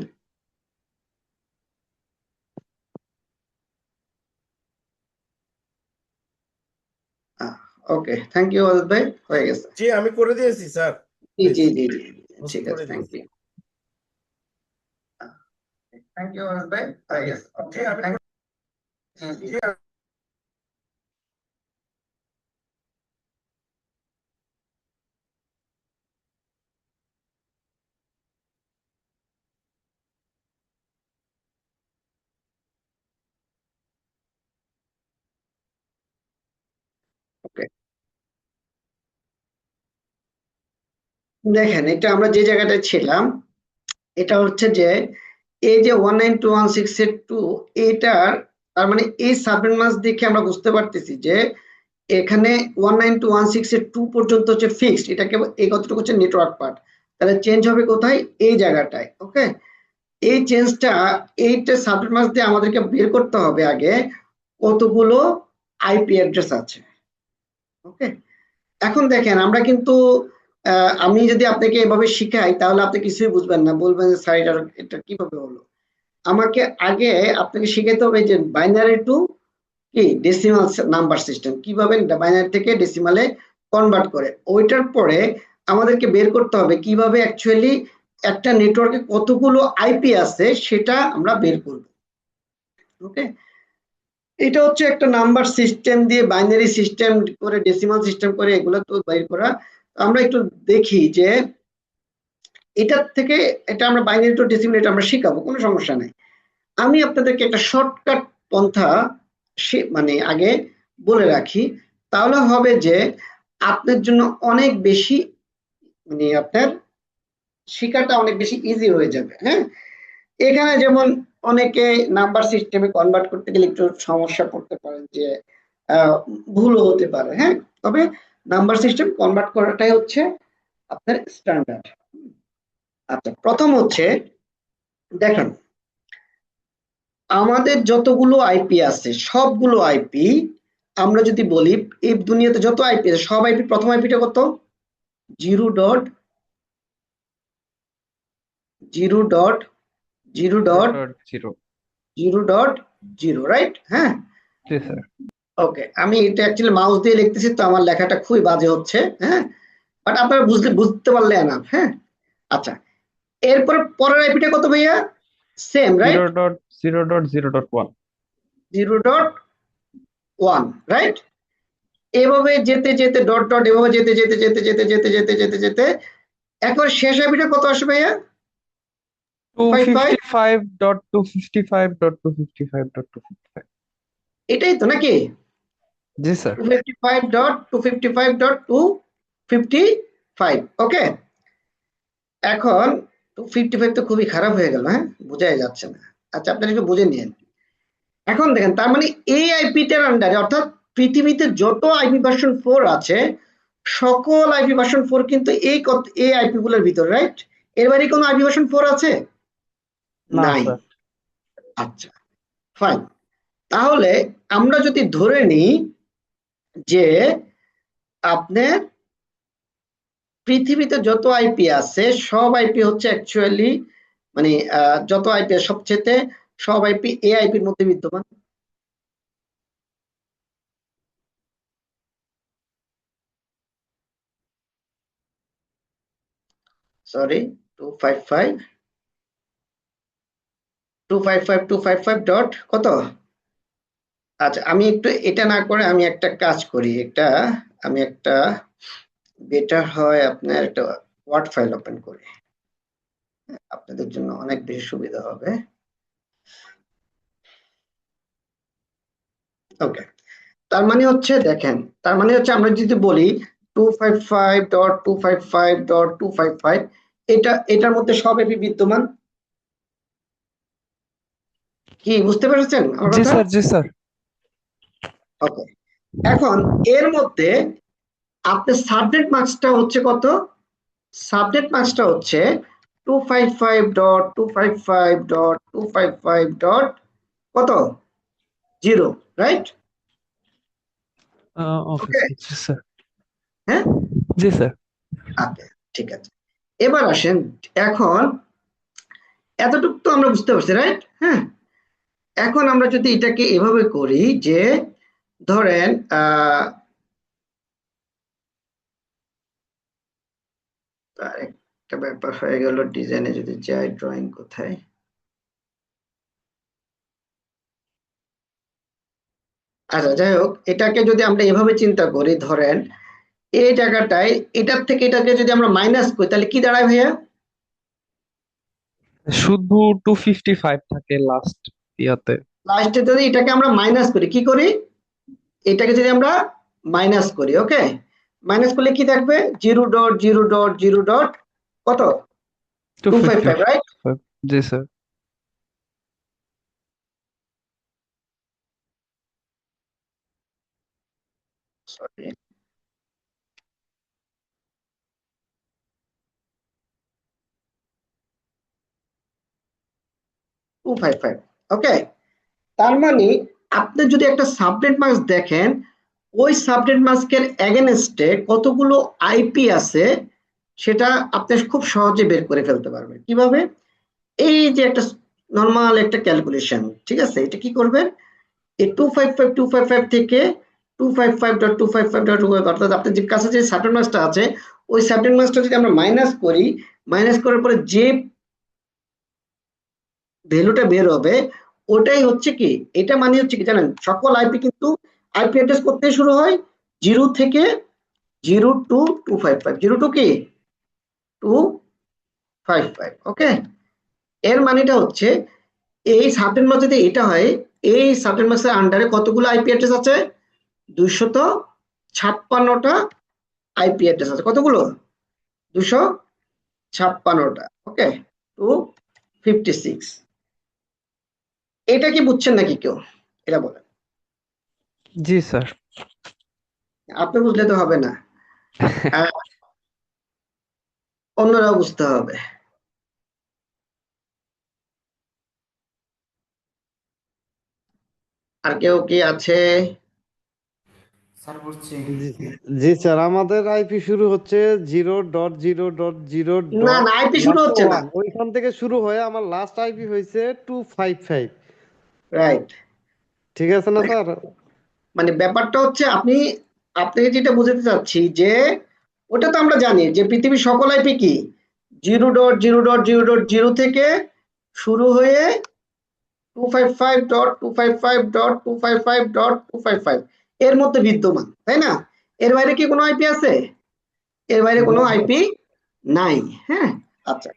ওকে, থ্যাংক ইউ ওয়াদুদ ভাই, হয়ে গেছে। জি, আমি করে দিয়েছি sir. G please G G G, host ঠিক আছে, করে থ্যাংক দিয়েছি। ইউ। থ্যাংক ইউ ওয়াদুদ ভাই, হয়ে গেছে। জি, ওকে, আমি জি, ওকে, দেখেন এটা আমরা যে জায়গাটায় ছিলাম, এটা হচ্ছে যে এই যে 192.168.2, এটার তার মানে এই সাবনেট মাস দেখে আমরা বুঝতে পারতেছি যে এখানে 192.168.2 পর্যন্ত হচ্ছে ফিক্সড, এটাকে এই কতটুকু হচ্ছে নেটওয়ার্ক পার্ট। তাহলে চেঞ্জ হবে কোথায়? এই জায়গাটায়। ওকে, এই চেঞ্জটা, এইটা সাবনেট মাস দিয়ে আমাদেরকে বের করতে হবে আগে কতগুলো আইপি অ্যাড্রেস আছে। ওকে, এখন দেখেন আমরা কিন্তু আমি যদি আপনাকে এভাবে শিখাই তাহলে আপনি কিছুই বুঝবেন না, বলবেন যে স্যার এটা কিভাবে হলো। আমাকে আগে আপনাকে শিখাতে হবে যে বাইনারি টু কি ডেসিমাল নাম্বার সিস্টেম কিভাবে বাইনারি থেকে ডেসিমালে কনভার্ট করে। ওইটার পরে আমাদেরকে বের করতে হবে কিভাবে অ্যাকচুয়ালি একটা নেটওয়ার্কে কতগুলো আইপি আছে সেটা আমরা বের করব। ওকে, এটা হচ্ছে একটা নাম্বার সিস্টেম দিয়ে বাইনারি সিস্টেম করে ডেসিমাল সিস্টেম করে এগুলো তো বের করা। আমরা একটু দেখি যে এটার থেকে, এটা আমরা বাইনারি টু ডেসিমাল এটা আমরা শিখাবো, কোনো সমস্যা নাই। আমি আপনাদেরকে একটা শর্টকাট পন্থা মানে আগে বলে রাখি, তাহলে হবে যে আপনার জন্য অনেক বেশি, মানে আপনার শেখাটা অনেক বেশি ইজি হয়ে যাবে। হ্যাঁ, এখানে যেমন অনেকে নাম্বার সিস্টেমে কনভার্ট করতে গেলে একটু সমস্যা পড়তে পারেন যে আহ, ভুলও হতে পারে। হ্যাঁ, তবে নাম্বার সিস্টেম কনভার্ট করাটাই হচ্ছে আপনার স্ট্যান্ডার্ড। আচ্ছা, প্রথম হচ্ছে দেখেন আমাদের যতগুলো আইপি আছে সবগুলো আইপি, আমরা যদি বলি এই দুনিয়াতে যত আইপি আছে সব আইপি প্রথম আইপিটা কত? 0.0.0.0.0, 0.0। 0.0, রাইট? হ্যাঁ, জি স্যার। ওকে। আমি এটা অ্যাকচুয়ালি মাউস দিয়ে লিখতেছি তো আমার লেখাটা খুবই বাজে হচ্ছে। হ্যাঁ, বাট আপনারা বুঝতে পারলে না। হ্যাঁ, আচ্ছা, এরপর পরের আইপিটা কত ভাইয়া? Same, right? 0.0.0.1। 0.1, রাইট? এভাবে যেতে যেতে ডট ডট এভাবে যেতে যেতে যেতে যেতে যেতে যেতে যেতে যেতে একবার শেষ আইপিটা কত আসবে ভাইয়া? 255, 255.255.255.255। এটাই তো নাকি? জি স্যার। 255.255.255, ওকে। এখন 255 তো খুবই খারাপ হয়ে গেল, হ্যাঁ, বোঝাই যাচ্ছে না। আচ্ছা, আপনারা একটু বুঝে নিন। এখন দেখেন তার মানে এই আইপিটার আন্ডারে, অর্থাৎ পৃথিবীতে যত আইপি ভার্সন 4 আছে সকল আইপি ভার্সন 4 কিন্তু এই আইপি গুলোর ভিতর, রাইট? এর বাইরে কোনো আইপি ভার্সন 4 আছে? না নাই। স্যার। আচ্ছা, ফাইন। তাহলে আমরা যদি ধরে নিই যে আপনার পৃথিবীতে যত আইপি আছে সব আইপি হচ্ছে অ্যাকচুয়ালি মানে যত আইপি সবচেয়ে সব আইপি এ আইপির মধ্যে বিদ্যমান। সরি 255 ডট কত? আচ্ছা আমি একটু এটা না করে আমি একটা কাজ করি, আমি একটা বেটার হয় আপনার একটা ওয়ার্ড ফাইল ওপেন করি, আপনাদের জন্য অনেক বেশি সুবিধা হবে। ওকে, তার মানে হচ্ছে দেখেন, তার মানে হচ্ছে আমরা যদি বলি 255.255.255 এটার মধ্যে সব এপি বিদ্যমান। কি বুঝতে পেরেছেন আমার জি কথা? স্যার, জি স্যার। ওকে, এখন এর মধ্যে আপনার সাবনেট মাস্কটা হচ্ছে কত? সাবনেট মাস্কটা হচ্ছে 255.255.255. কত? 0, রাইট? ওকে ওকে, স্যার, জি স্যার। হ্যাঁ, জি স্যার। ওকে, ঠিক আছে। এবার আসেন, এখন এতটুকু তো আমরা বুঝতে পারছি, রাইট? হ্যাঁ, এখন আমরা যদি এটাকে এভাবে করি যে ধরেন একটা ব্যাপার হয়ে গেল, ডিজাইনে যদি যাই, ড্রয়িং কোথায়? আচ্ছা যাই হোক, এটাকে যদি আমরা এভাবে চিন্তা করি, ধরেন এই জায়গাটায় এটার থেকে এটাকে যদি আমরা মাইনাস করি তাহলে কি দাঁড়ায় ভাইয়া? শুধু 255 থাকে লাস্ট ইয়াতে। লাস্টে যদি এটাকে আমরা মাইনাস করি, কি করি? এটাকে যদি আমরা মাইনাস করি, ওকে, মাইনাস করলে কি থাকবে? 0.0.0. কত? 255, রাইট? 255, জি স্যার। সরি, 255, ওকে। তার মানে আপনি যদি একটা সাবনেট মাস্ক দেখেন, ওই সাবনেট মাস্কের এগেনস্টে কতগুলো আইপি আছে সেটা আপনি খুব সহজে বের করে ফেলতে পারবেন। কিভাবে? এই যে একটা নর্মাল একটা ক্যালকুলেশন, ঠিক আছে? এটা কি করবেন, এই 255 থেকে 255.255. অর্থাৎ আপনার যে কাছে যে সাবনেট মাস্কটা আছে ওই সাবনেট মাস্কটা যদি আমরা মাইনাস করি, মাইনাস করার পরে যে ভ্যালুটা বের হবে ওটাই হচ্ছে কি, এটা মানে হচ্ছে কি জানেন, সকল আইপি কিন্তু আইপি অ্যাড্রেস করতে শুরু হয় 0 থেকে 0 to 255, 0 to কি 255, ওকে। এর মানেটা হচ্ছে এই সাবনেট মাস্ক যদি এটা হয়, এই সাবনেট মাস্কের আন্ডারে কতগুলো আইপি অ্যাড্রেস আছে? 256টা আইপি অ্যাড্রেস আছে। কতগুলো? 256টা, ওকে, 256। এটা কি বুঝছেন নাকি কেউ? এটা বলেন। জি স্যার। আপনি বুঝলে তো হবে না, অন্যরাও বুঝতে হবে। আর কেউ কি আছে? স্যার বলছি জি জি স্যার, আমাদের আইপি শুরু হচ্ছে 0.0.0. না না, আইপি শুরু হচ্ছে না, ওইখান থেকে শুরু হয়ে আমার লাস্ট আইপি হয়েছে 255। রাইট? ঠিক আছে না স্যার? মানে ব্যাপারটা হচ্ছে আপনাকে যেটা বোঝাতে চাচ্ছি যে ওটা তো আমরা জানি যে পৃথিবীর সকল আইপি কি 0.0.0.0 থেকে শুরু হয়ে 255.255.255.255 এর মধ্যে বিদ্যমান, তাই না? এর বাইরে কি কোনো আইপি আছে? এর বাইরে কোনো আইপি নাই। হ্যাঁ, আচ্ছা,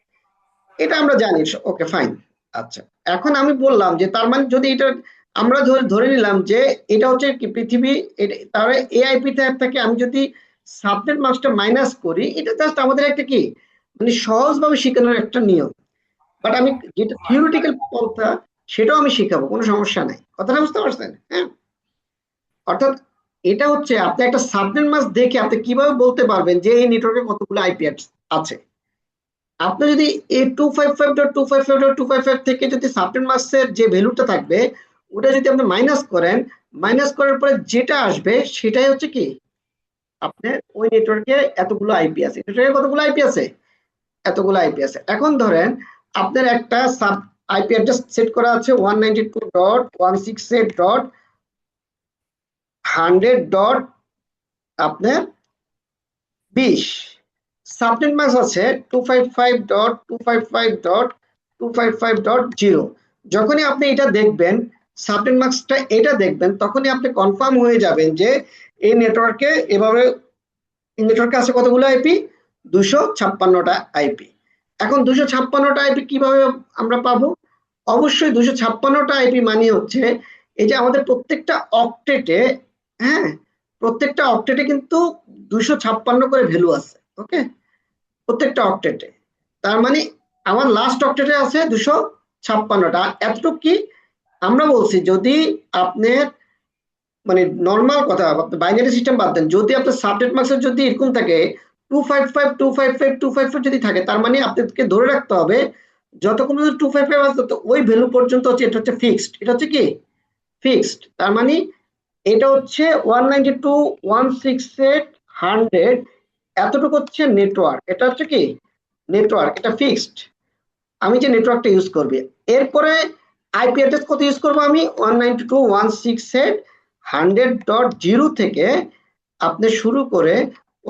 এটা আমরা জানি, ওকে ফাইন। আচ্ছা, এখন আমি বললাম যে তার মানে যদি এটা আমরা ধরে নিলাম যে এটা হচ্ছে কি পৃথিবী, তাহলে এআইপি থেকে আমি যদি সাবনেট মাস্কটা মাইনাস করি, এটা জাস্ট আমাদের একটা কি মানে সহজভাবে শেখানোর একটা নিয়ম। বাট আমি যেটা থিওরিটিক্যাল পন্থা সেটাও আমি শেখাবো, কোনো সমস্যা নাই। কথাটা বুঝতে পারছেন? হ্যাঁ, অর্থাৎ এটা হচ্ছে আপনি একটা সাবনেট মাস্ক দেখে আপনি কিভাবে বলতে পারবেন যে এই নেটওয়ার্কে কতগুলো আইপি আছে। আপনি যদি এই 255.255.255 থেকে যদি সাবনেট মাস্কের যে ভ্যালুটা থাকবে ওটা যদি আপনি মাইনাস করেন, মাইনাস করার পরে যেটা আসবে সেটাই হচ্ছে কি আপনার ওই নেটওয়ার্কে এতগুলো আইপি আছে, নেটওয়ার্কে কতগুলো আইপি আছে, এতগুলো আইপি আছে। এখন ধরেন আপনার একটা সাব আইপি অ্যাড্রেস সেট করা আছে 192.168.100. আপনার 20 সাবনেট মাস্ক আছে 255.255.255.0। যখনই আপনি এটা দেখবেন, সাবনেট মাস্কটা এটা দেখবেন, তখনই আপনি কনফার্ম হয়ে যাবেন যে এই নেটওয়ার্কে এভাবে এই নেটওয়ার্কে আছে কতগুলো আইপি, 256টা আইপি। এখন 256টা আইপি কিভাবে আমরা পাবো? অবশ্যই 256টা আইপি মানে হচ্ছে এই যে আমাদের প্রত্যেকটা অক্টেটে, হ্যাঁ, প্রত্যেকটা অক্টেটে কিন্তু 256 করে ভ্যালু আছে। ওকে, প্রত্যেকটা অক্টেটে, তার মানে আমার লাস্ট অক্টেটে আছে 256টা। এতটুকু কি আমরা বলছি, যদি আপনার মানে নর্মাল কথা, বাইনারি সিস্টেম বাদ দেন, যদি আপনার সাবনেট মাস্কের যদি এরকম থাকে 255.255.255 যদি থাকে, তার মানে আপনাদেরকে ধরে রাখতে হবে যতক্ষণ পর্যন্ত 255 আছে তো ওই ভ্যালু পর্যন্ত হচ্ছে, এটা হচ্ছে ফিক্সড, এটা হচ্ছে কি ফিক্সড। তার মানে এটা হচ্ছে 192.168.100, এতটুকু হচ্ছে নেটওয়ার্ক, এটা হচ্ছে কি নেটওয়ার্ক, এটা ফিক্সড। আমি যে নেটওয়ার্কটা ইউজ করবে, এরপরে আইপি অ্যাড্রেস কত ইউজ করবো আমি 192.168.100.0 থেকে আপনি শুরু করে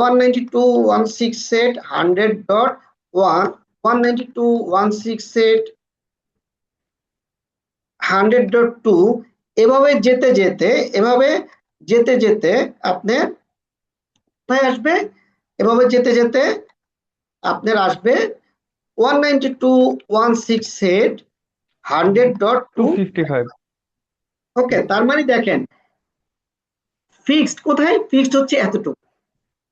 192.168.100.1, 192.168.100.2, এভাবে যেতে যেতে, এভাবে যেতে যেতে আপনার কোথায় আসবে, এভাবে যেতে যেতে আপনার আসবে 192.168.100.2। 255। ওকে, তার মানে দেখেন ফিক্সড কোথায়, ফিক্সড হচ্ছে এতটুকু,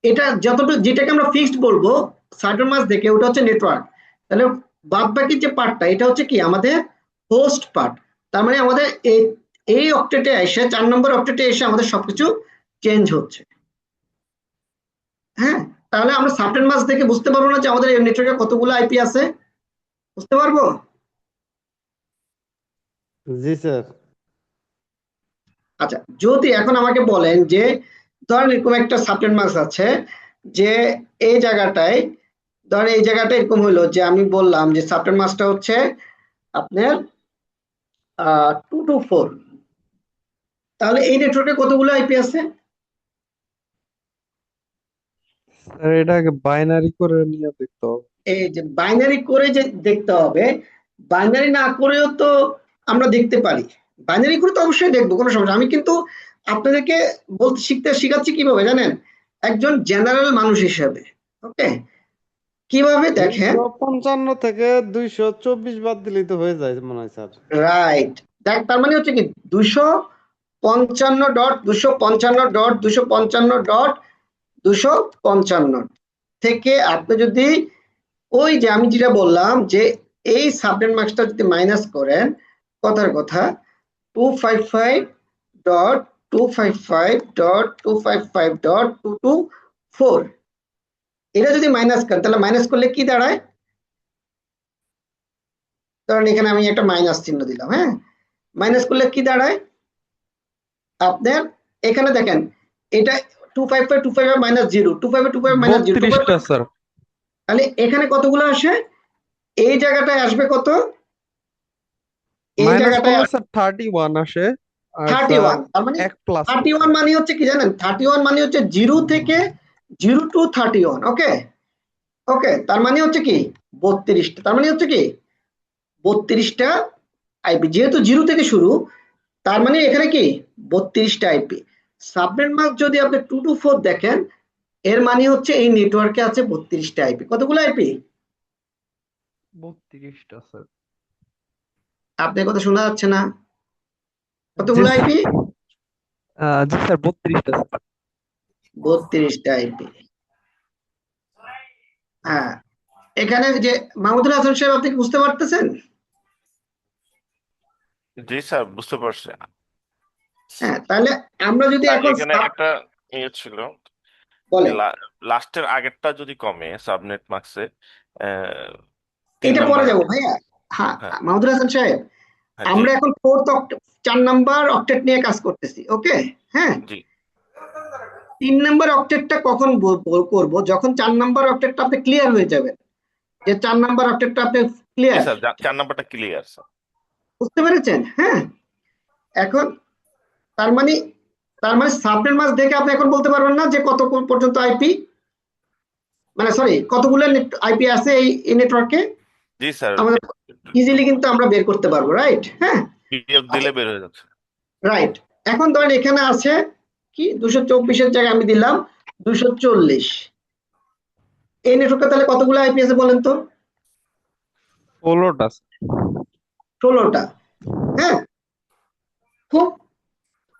এটা যতটুকু যেটাকে আমরা ফিক্সড বলবো সার্টেন মাস দেখে, ওটা হচ্ছে নেটওয়ার্ক। তাহলে বাদ বাকি যে পার্টটা, এটা হচ্ছে কি আমাদের হোস্ট পার্ট। তার মানে আমাদের এই অক্টেটে এসে 4 নম্বর অক্টেটে এসে আমাদের সবকিছু চেঞ্জ হচ্ছে। হ্যাঁ, তাহলে আমরা সার্টেন মাস দেখে বুঝতে পারবো না যে আমাদের এই নেটওয়ার্কে কতগুলো আইপি আছে, বুঝতে পারবো? জি স্যার। আচ্ছা, যদি এখন আমাকে বলেন যে ধরেন এরকম একটা সাবনেট মাস্ক আছে, যে এই জায়গাটায়, ধরেন এই জায়গাটা এরকম হলো যে আমি বললাম যে সাবনেট মাস্কটা হচ্ছে আপনার 224, তাহলে এই নেটওয়ার্কে কতগুলো আইপি আছে? স্যার এটা আগে বাইনারি করে নিয়ে দেখতে হবে। এই যে বাইনারি করে যে দেখতে হবে, বাইনারি না করেও তো আমরা দেখতে পারি, বাইনারি করে তো অবশ্যই দেখবো, কোনো সমস্যা। আমি কিন্তু আপনাদেরকে বলতে শিখাচ্ছি কিভাবে জানেন, একজন জেনারেল মানুষ হিসেবে। ওকে, কিভাবে দেখেন, 255 থেকে 224 বাদ দিলেই তো হয়ে যায় মনে হয় স্যার। রাইট, দেখ তার মানে হচ্ছে কি 255.255.255.255 থেকে আপনি যদি ওই যে আমি যেটা বললাম যে এই সাবনেট মাস্কটা যদি মাইনাস করেন, কথার কথা 255.255.255.224, এটা যদি মাইনাস করেন, তাহলে মাইনাস করলে কি দাঁড়ায়, কারণ এখানে আমি একটা মাইনাস চিহ্ন দিলাম, হ্যাঁ, মাইনাস করলে কি দাঁড়ায় আপনার, এখানে দেখেন এটা 255 মাইনাস 0, 255 মাইনাস 0, 32টা স্যার। তাহলে এখানে কতগুলো আসে, এই জায়গাটায় আসবে কত, এই মাইনাস জায়গাটায় করলে স্যার 31 আসে, আর স্যার 31, তার মানে 1 প্লাস 31 মানে হচ্ছে কি জানেন, 31 মানে হচ্ছে 0 থেকে 0 টু 31। ওকে, ওকে, তার মানে হচ্ছে কি 32টা, তার মানে হচ্ছে কি 32টা আইপি, যেহেতু 0 থেকে শুরু, তার মানে এখানে কি 32টা আইপি। সাবনেট মাস্ক যদি আপনি 224 দেখেন, এর মানে হচ্ছে এই নেটওয়ার্কে আছে 32টা আইপি। কতগুলো আইপি? 32টা স্যার। আপনার কথা শোনা যাচ্ছে না, জি কতগুলো স্যার। আইপি? জি স্যার 32টা স্যার। 32টা আইপি। হ্যাঁ, এখানে যে মাহমুদুল হাসান সাহেব, আপনি কি বুঝতে পারতেছেন? জি স্যার, বুঝতে পারছি। হ্যাঁ, তাহলে আমরা যদি স্যার, এখন এখানে একটা ইয়ে ছিল, বলেন, লাস্টের আগেরটা যদি কমে সাবনেট মার্কসে, 3 এটা পরে নাম্বার। যাবো ভাইয়া। হ্যাঁ, হ্যাঁ, মাহমুদুল হাসান সাহেব, হ্যাঁ জি আমরা এখন 4 নাম্বার অক্টেট নিয়ে কাজ করতেছি, ওকে? হ্যাঁ, জি 3 নাম্বার অক্টেটটা কখন করব? যখন 4 নাম্বার অক্টেটটা আপনি ক্লিয়ার হয়ে যাবেন, যে 4 নাম্বার অক্টেটটা আপনি জি ক্লিয়ার, স্যার 4 নাম্বারটা ক্লিয়ার স্যার। বুঝতে পেরেছেন? হ্যাঁ, এখন তার মানে সাবনেট মাস্ক দেখে আপনি এখন বলতে পারবেন না যে কত পর্যন্ত আইপি, মানে সরি কতগুলো আইপি আছে এই নেটওয়ার্কে। জি স্যার আমাদের ইজিলি কিন্তু আমরা বের করতে পারবো, রাইট? হ্যাঁ, পিডিএফ আচ্ছা, দিলে বের হয়ে যাচ্ছে। রাইট। এখন ধরেন এখানে আছে কি 224 এর জায়গায় আমি দিলাম 240। এই নেটওয়ার্কে তাহলে কতগুলো আইপি আছে বলেন তো? 16টা। 16টা। হ্যাঁ, খুব,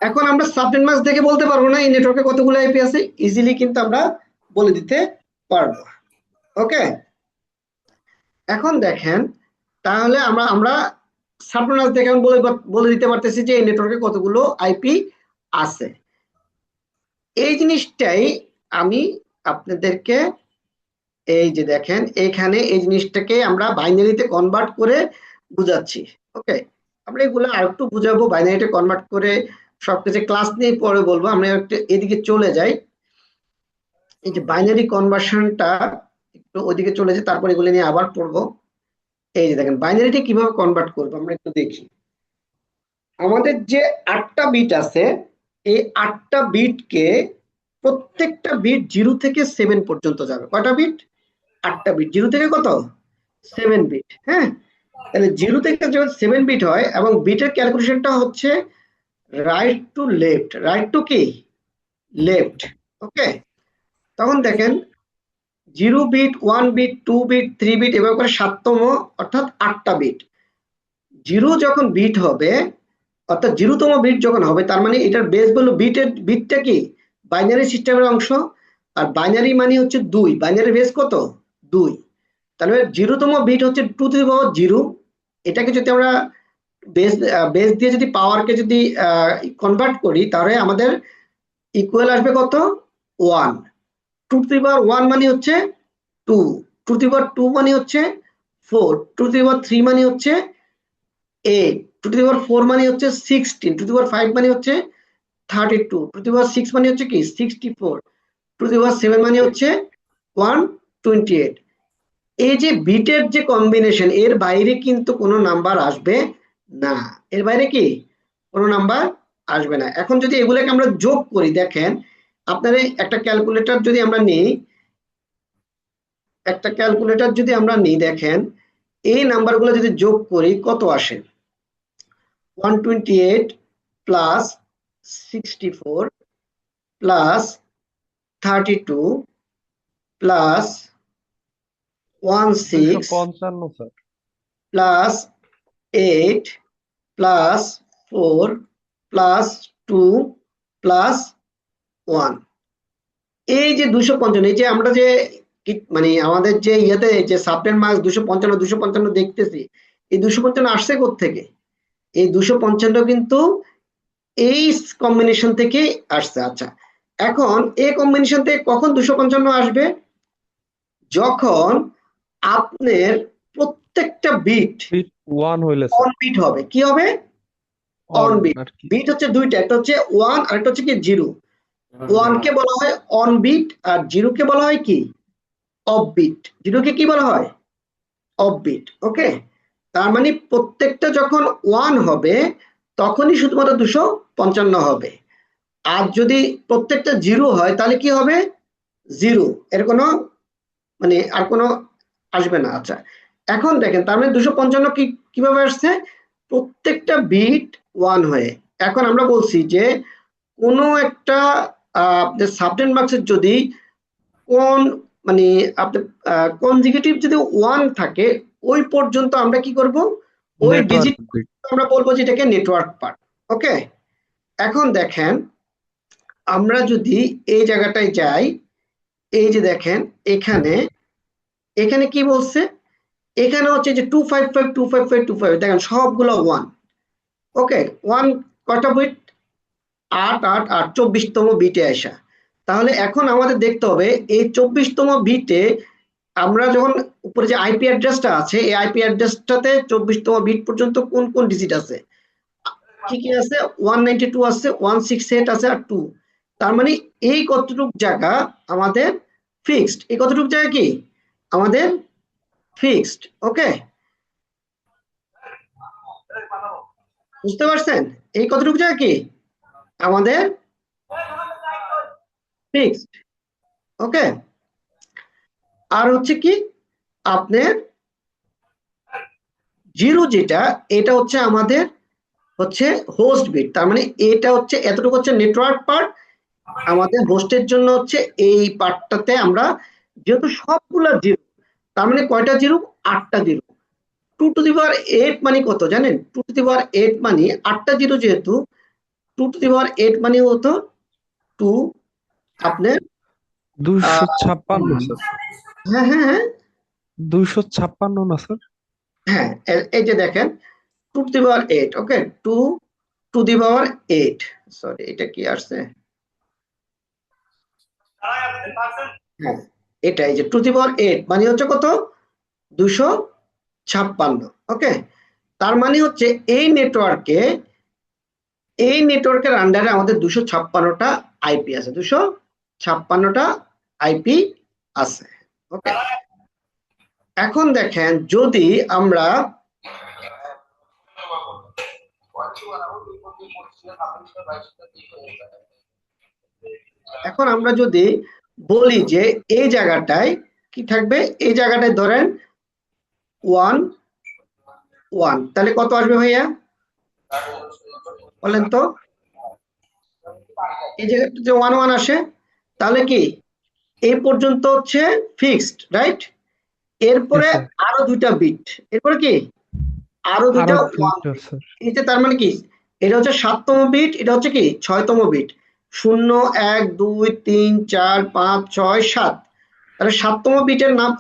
এখন আমরা সাবনেট মাস্ক দেখে বলতে পারবো না এই নেটওয়ার্কে কতগুলো আইপি আছে, ইজিলি কিন্তু আমরা বলে দিতে পারবো, ওকে? এখন দেখেন, তাহলে আমরা সাবনেট মাস্ক দেখে এখন বলে দিতে পারতেছি যে এই নেটওয়ার্কে কতগুলো আইপি আছে। এই জিনিসটাই আমি আপনাদেরকে, এই যে দেখেন এখানে এই জিনিসটাকে আমরা বাইনারিতে কনভার্ট করে বুঝাচ্ছি, ওকে? আমরা এগুলো আর একটু বুঝাবো বাইনারিতে কনভার্ট করে, সবকিছু ক্লাস নিয়ে পরে বলবো। আমরা একটু এদিকে চলে যাই, এই যে বাইনারি কনভার্সনটা একটু ওইদিকে চলে যাই, তারপর এগুলো নিয়ে আবার পড়বো। এই যে দেখেন বাইনারিটা কিভাবে কনভার্ট করবো আমরা একটু দেখি। আমাদের যে 8টা বিট আছে, এই 8টা বিটকে, প্রত্যেকটা বিট 0 থেকে 7 পর্যন্ত যাবে। কয়টা বিট? 8টা বিট। 0 থেকে কত? 7 বিট। হ্যাঁ, তাহলে 0 থেকে যখন 7 বিট হয় এবং বিটের ক্যালকুলেশনটা হচ্ছে right to left, right two কি লেফট, ওকে? তখন দেখেন 0 বিট, 1 বিট, 2 বিট, 3 বিট, এভাবে করে 7তম, অর্থাৎ 8টা বিট। 0 যখন বিট হবে, অর্থাৎ 0তম বিট যখন হবে, তার মানে এটার বেস বলল বিটটা কি বাইনারি সিস্টেমের অংশ, আর বাইনারি মানে হচ্ছে 2, বাইনারি বেস কত? 2। তাহলে 0তম বিট হচ্ছে 2 টু দি পাওয়ার 0। এটাকে যদি আমরা বেস দিয়ে যদি পাওয়ারকে যদি কনভার্ট করি, তাহলে আমাদের ইকুয়াল আসবে কত? 1। 2 টু দি পাওয়ার 1 মানে হচ্ছে 2, 2 টু দি পাওয়ার 2 মানে হচ্ছে 4, 2 টু দি পাওয়ার 3 মানে হচ্ছে 8, 2 টু দি পাওয়ার 4 মানে হচ্ছে 16, 2 টু দি পাওয়ার 5 মানে হচ্ছে 32, 2 টু দি পাওয়ার 6 মানে হচ্ছে কি 64, 2 টু দি পাওয়ার 7 মানে হচ্ছে 128। এই যে বিটের যে কম্বিনেশন, এর বাইরে কিন্তু কোনো নাম্বার আসবে না। এর বাইরে কি কোনো নাম্বার আসবে না। এখন যদি এগুলোকে আমরা যোগ করি, দেখেন আপনার একটা ক্যালকুলেটর যদি আমরা নিই, দেখেন এই নাম্বারগুলো যদি যোগ করি কত আসে? 128 plus 64 plus 32 plus 16 255 sir. Plus 8 plus 4 plus 2 plus 1। এই যে 255, এই যে আমরা যে মানে আমাদের যে ইয়েতে যে সাবনেট মাস্ক 255 দেখতেছি, এই 255 আসছে কোত্থেকে? এই 255 কিন্তু এই কম্বিনেশন থেকে আসছে। আচ্ছা, এখন এই কম্বিনেশন থেকে কখন 255 আসবে? যখন আপনার প্রত্যেকটা বিট বিট 1 হইলে অন স্যার। বিট হবে। কি হবে? On on bit. আর কি। বিট হচ্ছে দুইটা, একটা হচ্ছে 1 আর একটা হচ্ছে কি 0। 1 কে বলা হয় অন বিট আর 0 কে বলা হয় কি অফ বিট। 0 কে কি বলা হয়? অফ বিট, ওকে? তার মানে প্রত্যেকটা যখন 1 হবে তখনই শুধুমাত্র 255 হবে। আর যদি প্রত্যেকটা 0 হয় তাহলে কি হবে? 0, এর কোনো মানে আর কোনো আসবে না। আচ্ছা, এখন দেখেন তার মানে 255 কিভাবে আসছে? প্রত্যেকটা বিট 1 হয়ে। এখন আমরা বলছি যে কোনো একটা আপনার সাবনেট মাস্কের যদি কোন মানে আপনার কনজিকিউটিভ যদি 1 থাকে, ওই পর্যন্ত আমরা কি করব? ওই ডিজিট নেটওয়ার্ক বিট। আমরা বলবো যে এটাকে নেটওয়ার্ক পার্ট, ওকে? এখন দেখেন আমরা যদি এই জায়গাটায় যাই, এই যে দেখেন এখানে কি বলছে? এখানে হচ্ছে যে 255 255 255, দেখেন সবগুলো 1, ওকে? 1 কয়টা বিট? 8 8 8, 24তম বিটে আসা। তাহলে এখন আমাদের দেখতে হবে এই 24তম বিটে আমরা যখন উপরে যে আইপি অ্যাড্রেসটা আছে এই আইপি অ্যাড্রেসটাতে 24তম বিট পর্যন্ত কোন কোন ডিজিট আছে, কি কি আছে, 192 আছে, 168 আছে আর 2। তার মানে এই কতটুক জায়গা আমাদের ফিক্সড, এই কতটুক জায়গা কি আমাদের ফিক্সড। ওকে, বুঝতে পারছেন? এই কতটুক জায়গা কি আমাদের ফিক্সড। ওকে, আর হচ্ছে কি আপনার জিরো যেটা, এটা হচ্ছে আমাদের হচ্ছে হোস্ট বিট। তার মানে এটা হচ্ছে এতটুকু হচ্ছে নেটওয়ার্ক পার্ট, আমাদের হোস্টের জন্য হচ্ছে এই পার্টটাতে আমরা যেহেতু সবগুলা জিরো, তার মানে কয়টা জিরো, 8টা জিরো। 2 টু দি পাওয়ার 8 মানে কত জানেন? 2 টু দি পাওয়ার 8 মানে 8টা জিরো, যেহেতু 2 টু দি পাওয়ার 8 মানে হতো 2 আপনার 256 স্যার, হ্যাঁ হ্যাঁ হ্যাঁ 256 না স্যার? হ্যাঁ, এই যে দেখেন 2 to the power 8। Okay, 2 to the power 8, sorry এটা কি আসছে, হ্যাঁ এটা এই যে 2 টু দি পাওয়ার 8 মানে হচ্ছে কত, 256। ওকে, তার মানে হচ্ছে এই নেটওয়ার্কের আন্ডারে আমাদের 256টা আইপি আছে, 256টা আইপি আছে। ওকে, এখন দেখেন যদি আমরা যদি বলি যে এই জায়গাটায় কি থাকবে, এই জায়গাটায় ধরেন 1 1, তাহলে কত আসবে ভাইয়া বলেন তো? এই জায়গাটা যে 1 1 আসে, তাহলে কি এই পর্যন্ত হচ্ছে ফিক্সড, রাইট? এরপরে Yes, sir. আরো 2টা বিট, এরপরে কি আরো 2টা আরো 1 2টা স্যার। এই যে, তার মানে কি এটা হচ্ছে 7তম বিট, এটা হচ্ছে কি 6তম বিট, 0 1 2 3 4 5 6 7। তাহলে 7তম বিটের নাম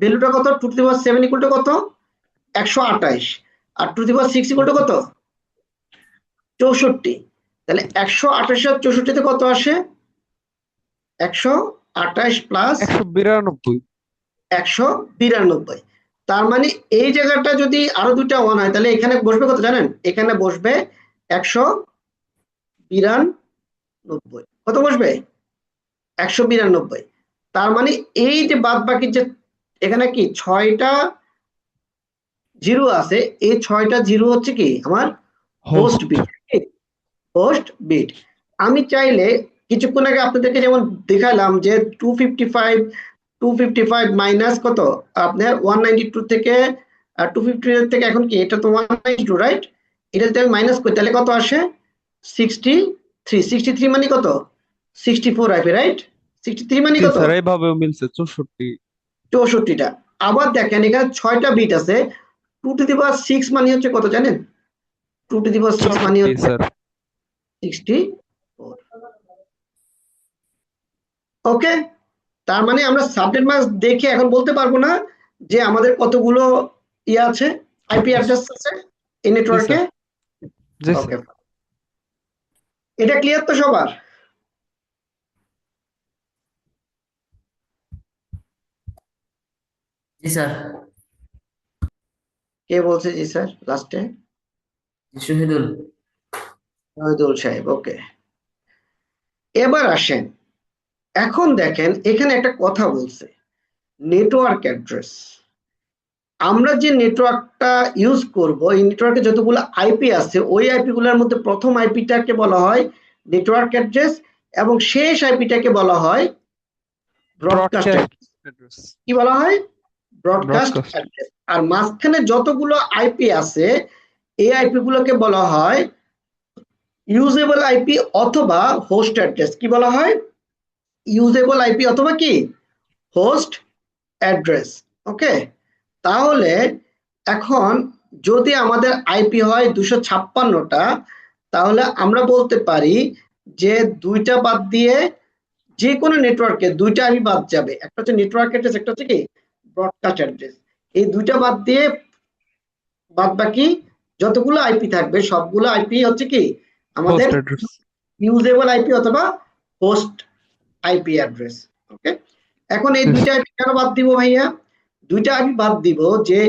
ভ্যালুটা কত, 2 to the power 7 equal to কত, 128। আর 2 to the power 6 equal to কত, 64। তাহলে 128 আর 64তে কত আসে, 128 প্লাস 192। 192। তার মানে এই জায়গাটা যদি আরো 2টা 1 হয়, তাহলে এখানে বসবে কত জানেন, এখানে বসবে 192। কত বসবে, 192। তার মানে এই যে বাদ বাকি যে এখানে কি 6টা জিরো আছে, এই 6টা জিরো হচ্ছে কি আমার host host. Bit, host bit. আমি চাইলে কিছুক্ষণ আগে আপনাদেরকে যেমন দেখালাম যে 255 মাইনাস কত আপনার 192 থেকে 250 থেকে, এখন কি এটা তো 192, রাইট? এটা যদি আমি মাইনাস করি তাহলে কত আসে, 63 মানে কত, 64 আসবে, রাইট? 63 মানে জি কত, স্যার, এইভাবেও মিলছে 64। 64টা। আবার দেখেন এখানে 6টা বিট আছে, 2 টু দি পাওয়ার 6 মানে হচ্ছে কত জানেন, 2 টু দি পাওয়ার 6 মানে 64 হচ্ছে স্যার। 64। ওকে, তার মানে আমরা সাবনেট মাস্ক দেখে এখন বলতে পারবো না যে আমাদের কতগুলো ইয়ে আছে, আইপি অ্যাড্রেস আছে এই নেটওয়ার্কে। জি ওকে, স্যার। এটা ক্লিয়ার তো সবার? জি স্যার। কে বলছে জি স্যার লাস্টে? শহীদুল। শহীদুল সাহেব, ওকে। এবার আসেন, এখন দেখেন এখানে একটা কথা বলছে, নেটওয়ার্ক অ্যাড্রেস। আমরা যে নেটওয়ার্কটা ইউজ করব, এই নেটওয়ার্কে যতগুলো আইপি আছে, ওই আইপি গুলোর মধ্যে প্রথম আইপিটাকে বলা হয় নেটওয়ার্ক অ্যাড্রেস, এবং শেষ আইপিটাকে বলা হয় ব্রডকাস্ট অ্যাড্রেস। অ্যাড্রেস। কি বলা হয়, ব্রডকাস্ট Broadcast. অ্যাড্রেস। আর মাঝখানে যতগুলো আইপি আছে, এই আইপি গুলোকে বলা হয় ইউজেবল আইপি অথবা হোস্ট অ্যাড্রেস। কি বলা হয়, ইউজেবল আইপি অথবা কি হোস্ট অ্যাড্রেস। ওকে, তাহলে এখন যদি আমাদের আইপি হয় 256টা, তাহলে আমরা বলতে পারি যে 2টা বাদ দিয়ে যে কোনো নেটওয়ার্কে 2টা আইপি বাদ যাবে, একটা হচ্ছে নেটওয়ার্ক অ্যাড্রেস, একটা হচ্ছে কি ব্রডকাস্ট অ্যাড্রেস। এই 2টা বাদ দিয়ে বাদ বাকি যতগুলো আইপি থাকবে সবগুলো আইপি হচ্ছে কি আমাদের হোস্ট অ্যাড্রেস। ইউজেবল আইপি অথবা হোস্ট আইপি অ্যাড্রেস। ওকে, এখন এই দুইটা আইপি কেন বাদ দিব ভাইয়া? দুইটা আইপি বাদ দিব যে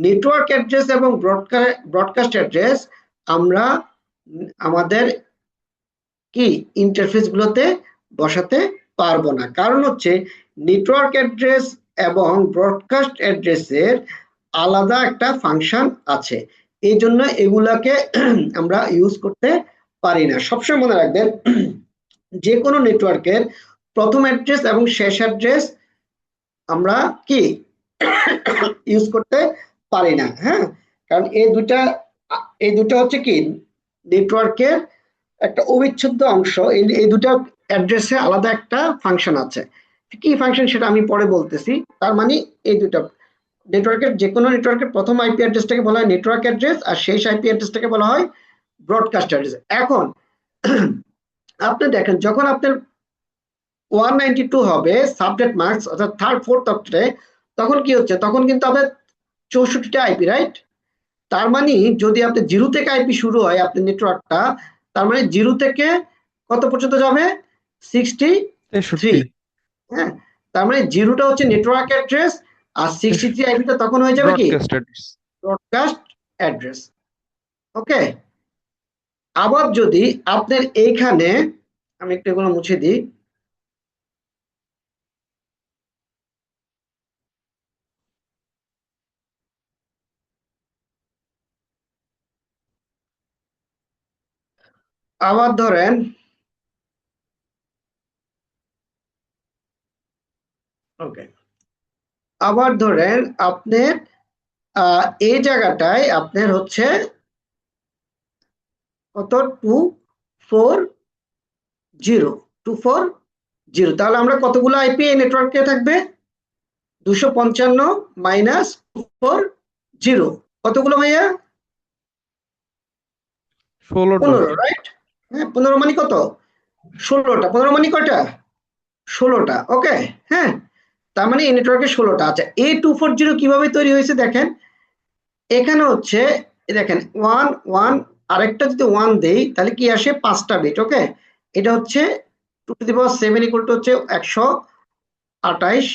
নেটওয়ার্ক অ্যাড্রেস এবং ব্রডকাস্ট অ্যাড্রেস আমরা আমাদের কি ইন্টারফেস গুলোতে বসাতে পারবো না। কারণ হচ্ছে নেটওয়ার্ক অ্যাড্রেস এবং ব্রডকাস্ট অ্যাড্রেসের আলাদা একটা ফাংশন আছে, এই জন্য এগুলাকে আমরা ইউজ করতে পারি না। সবসময় মনে রাখবেন যে কোনো নেটওয়ার্কের প্রথম অ্যাড্রেস এবং শেষ অ্যাড্রেস আমরা কি ইউজ করতে পারি না। হ্যাঁ, কারণ এই দুটা হচ্ছে কি নেটওয়ার্কের একটা অবিচ্ছেদ্য অংশ। এই দুটো অ্যাড্রেসে আলাদা একটা ফাংশন আছে, কি ফাংশন সেটা আমি পরে বলতেছি। তার মানে এই দুটো নেটওয়ার্কের যে কোনো নেটওয়ার্কের প্রথম আইপি অ্যাড্রেসটাকে বলা হয় নেটওয়ার্ক অ্যাড্রেস আর শেষ আইপি অ্যাড্রেসটাকে বলা হয় ব্রডকাস্ট অ্যাড্রেস। এখন আপনি দেখেন যখন আপনার 192 হবে সাবনেট মাস্ক অর্থাৎ থার্ড ফোর্থ অক্টেটে, তখন কি হচ্ছে, তখন কিন্তু আপনার 64টা আইপি, রাইট? তার মানে যদি আপনি 0 থেকে আইপি শুরু হয় আপনার নেটওয়ার্কটা, তার মানে 0 থেকে কত পর্যন্ত যাবে? 63। হ্যাঁ, তার মানে 0টা হচ্ছে নেটওয়ার্ক অ্যাড্রেস আর 63 আইপিটা তখন হয়ে যাবে কি broadcast address. Broadcast address. Okay, আবার যদি আপনার এইখানে আমি একটু এগুলো মুছে দিই, আবার ধরেন ওকে, আবার ধরেন আপনার এই জায়গাটায় আপনার হচ্ছে কত 240, তাহলে আমরা কতগুলো আইপি এই নেটওয়ার্কে থাকবে? 255 মাইনাস 240 কতগুলো ভাইয়া? 16টা। 15, রাইট? হ্যাঁ, 15 মানে কত? 16টা। 15 মানে কয়টা? 16টা। ওকে, হ্যাঁ, তার মানে এই নেটওয়ার্কে 16টা। আচ্ছা, এই 240 কিভাবে তৈরি হয়েছে দেখেন, এখানে হচ্ছে দেখেন 1 1 আরেকটা যদি 1 দেই তাহলে কি আসে? 5টা বিট। ওকে, এটা হচ্ছে 2 to the power 7 equal to হচ্ছে 128,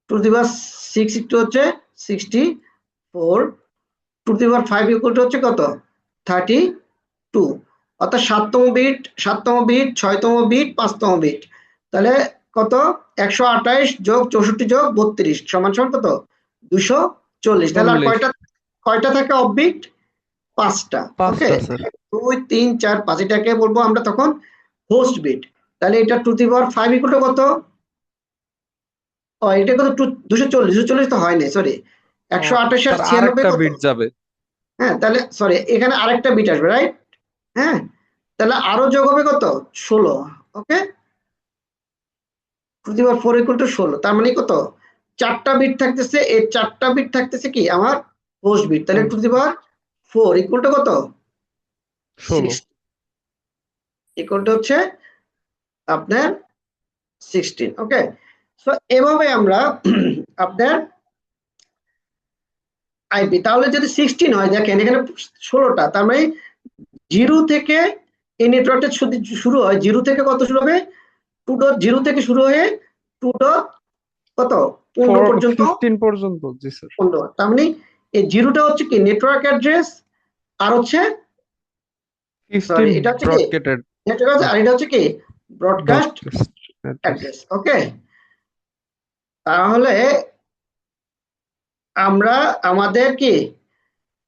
2 টু দি পাওয়ার 6 ইকুয়াল হচ্ছে 64, 2 to the power 5 equal to হচ্ছে কত? 32। অর্থাৎ 7তম বিট, 7তম বিট, 6তম বিট, 5তম বিট, তাহলে কত? 128 যোগ 64 যোগ 32 সমান সমান কত? 240। তাহলে আর কয়টা থাকে অফ বিট? 5টা। ওকে, 5টা স্যার। 2 3 4 5, এটাকে বলবো আমরা তখন হোস্ট বিট। তাহলে এটা 2 to the power 5 equal to কত? এটা কত? 240 তো হয় না, সরি, 128 আর স্যার 96 আরেকটা কত? বিট যাবে। হ্যাঁ, তাহলে সরি এখানে আরেকটা বিট আসবে, রাইট? হ্যাঁ, তাহলে আরো যোগ হবে কত? 16। ওকে, 2 to the power 4 equal two 16, তার মানে কত? 4টা বিট থাকতেছে, এই 4টা বিট থাকতেছে কি আমার হোস্ট বিট। তাহলে 2 to the power 4 equal to কত? 16। 6 ইকুয়াল টু হচ্ছে আপনার 16। ওকে, সো এভাবে আমরা আপনার আইপি, তাহলে যদি 16 হয়, দেখেন এখানে 16টা, তার মানে 0 থেকে এই নেটওয়ার্কটা শুরু হয়, 0 থেকে কত শুরু হবে? 2.0 থেকে শুরু হয়ে 2. কত 15 পর্যন্ত? 15 পর্যন্ত, জি স্যার। 15। তার মানে এই 0টা হচ্ছে কি নেটওয়ার্ক অ্যাড্রেস, আর হচ্ছে সরি 15 এটা হচ্ছে কি ব্রডকাস্ট নেটওয়ার্ক, আর এটা হচ্ছে কি ব্রডকাস্ট অ্যাড্রেস। অ্যাড্রেস। ওকে, তাহলে আমরা আমাদের কি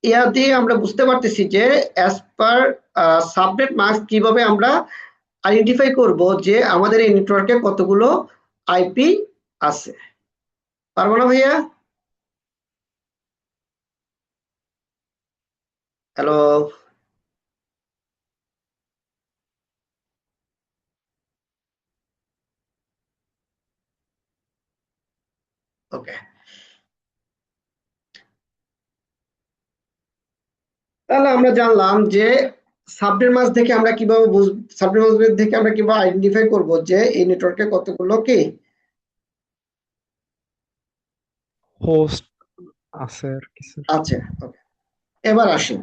ইয়া দিয়ে আমরা বুঝতে পারতেছি যে অ্যাজ পার সাবনেট মাস্ক কিভাবে আমরা আইডেন্টিফাই করব যে আমাদের এই নেটওয়ার্কে কতগুলো আইপি আছে। পারবো না ভাইয়া? হ্যালো, ওকে, তাহলে আমরা জানলাম যে সাবনেট মাস্ক থেকে আমরা কিভাবে সাবনেট মাস্ক থেকে আমরা কিভাবে আইডেন্টিফাই করব যে এই নেটওয়ার্কে কতগুলো কি হোস্ট আছে আর কি স্যার। আছে। ওকে, এবার আসুন,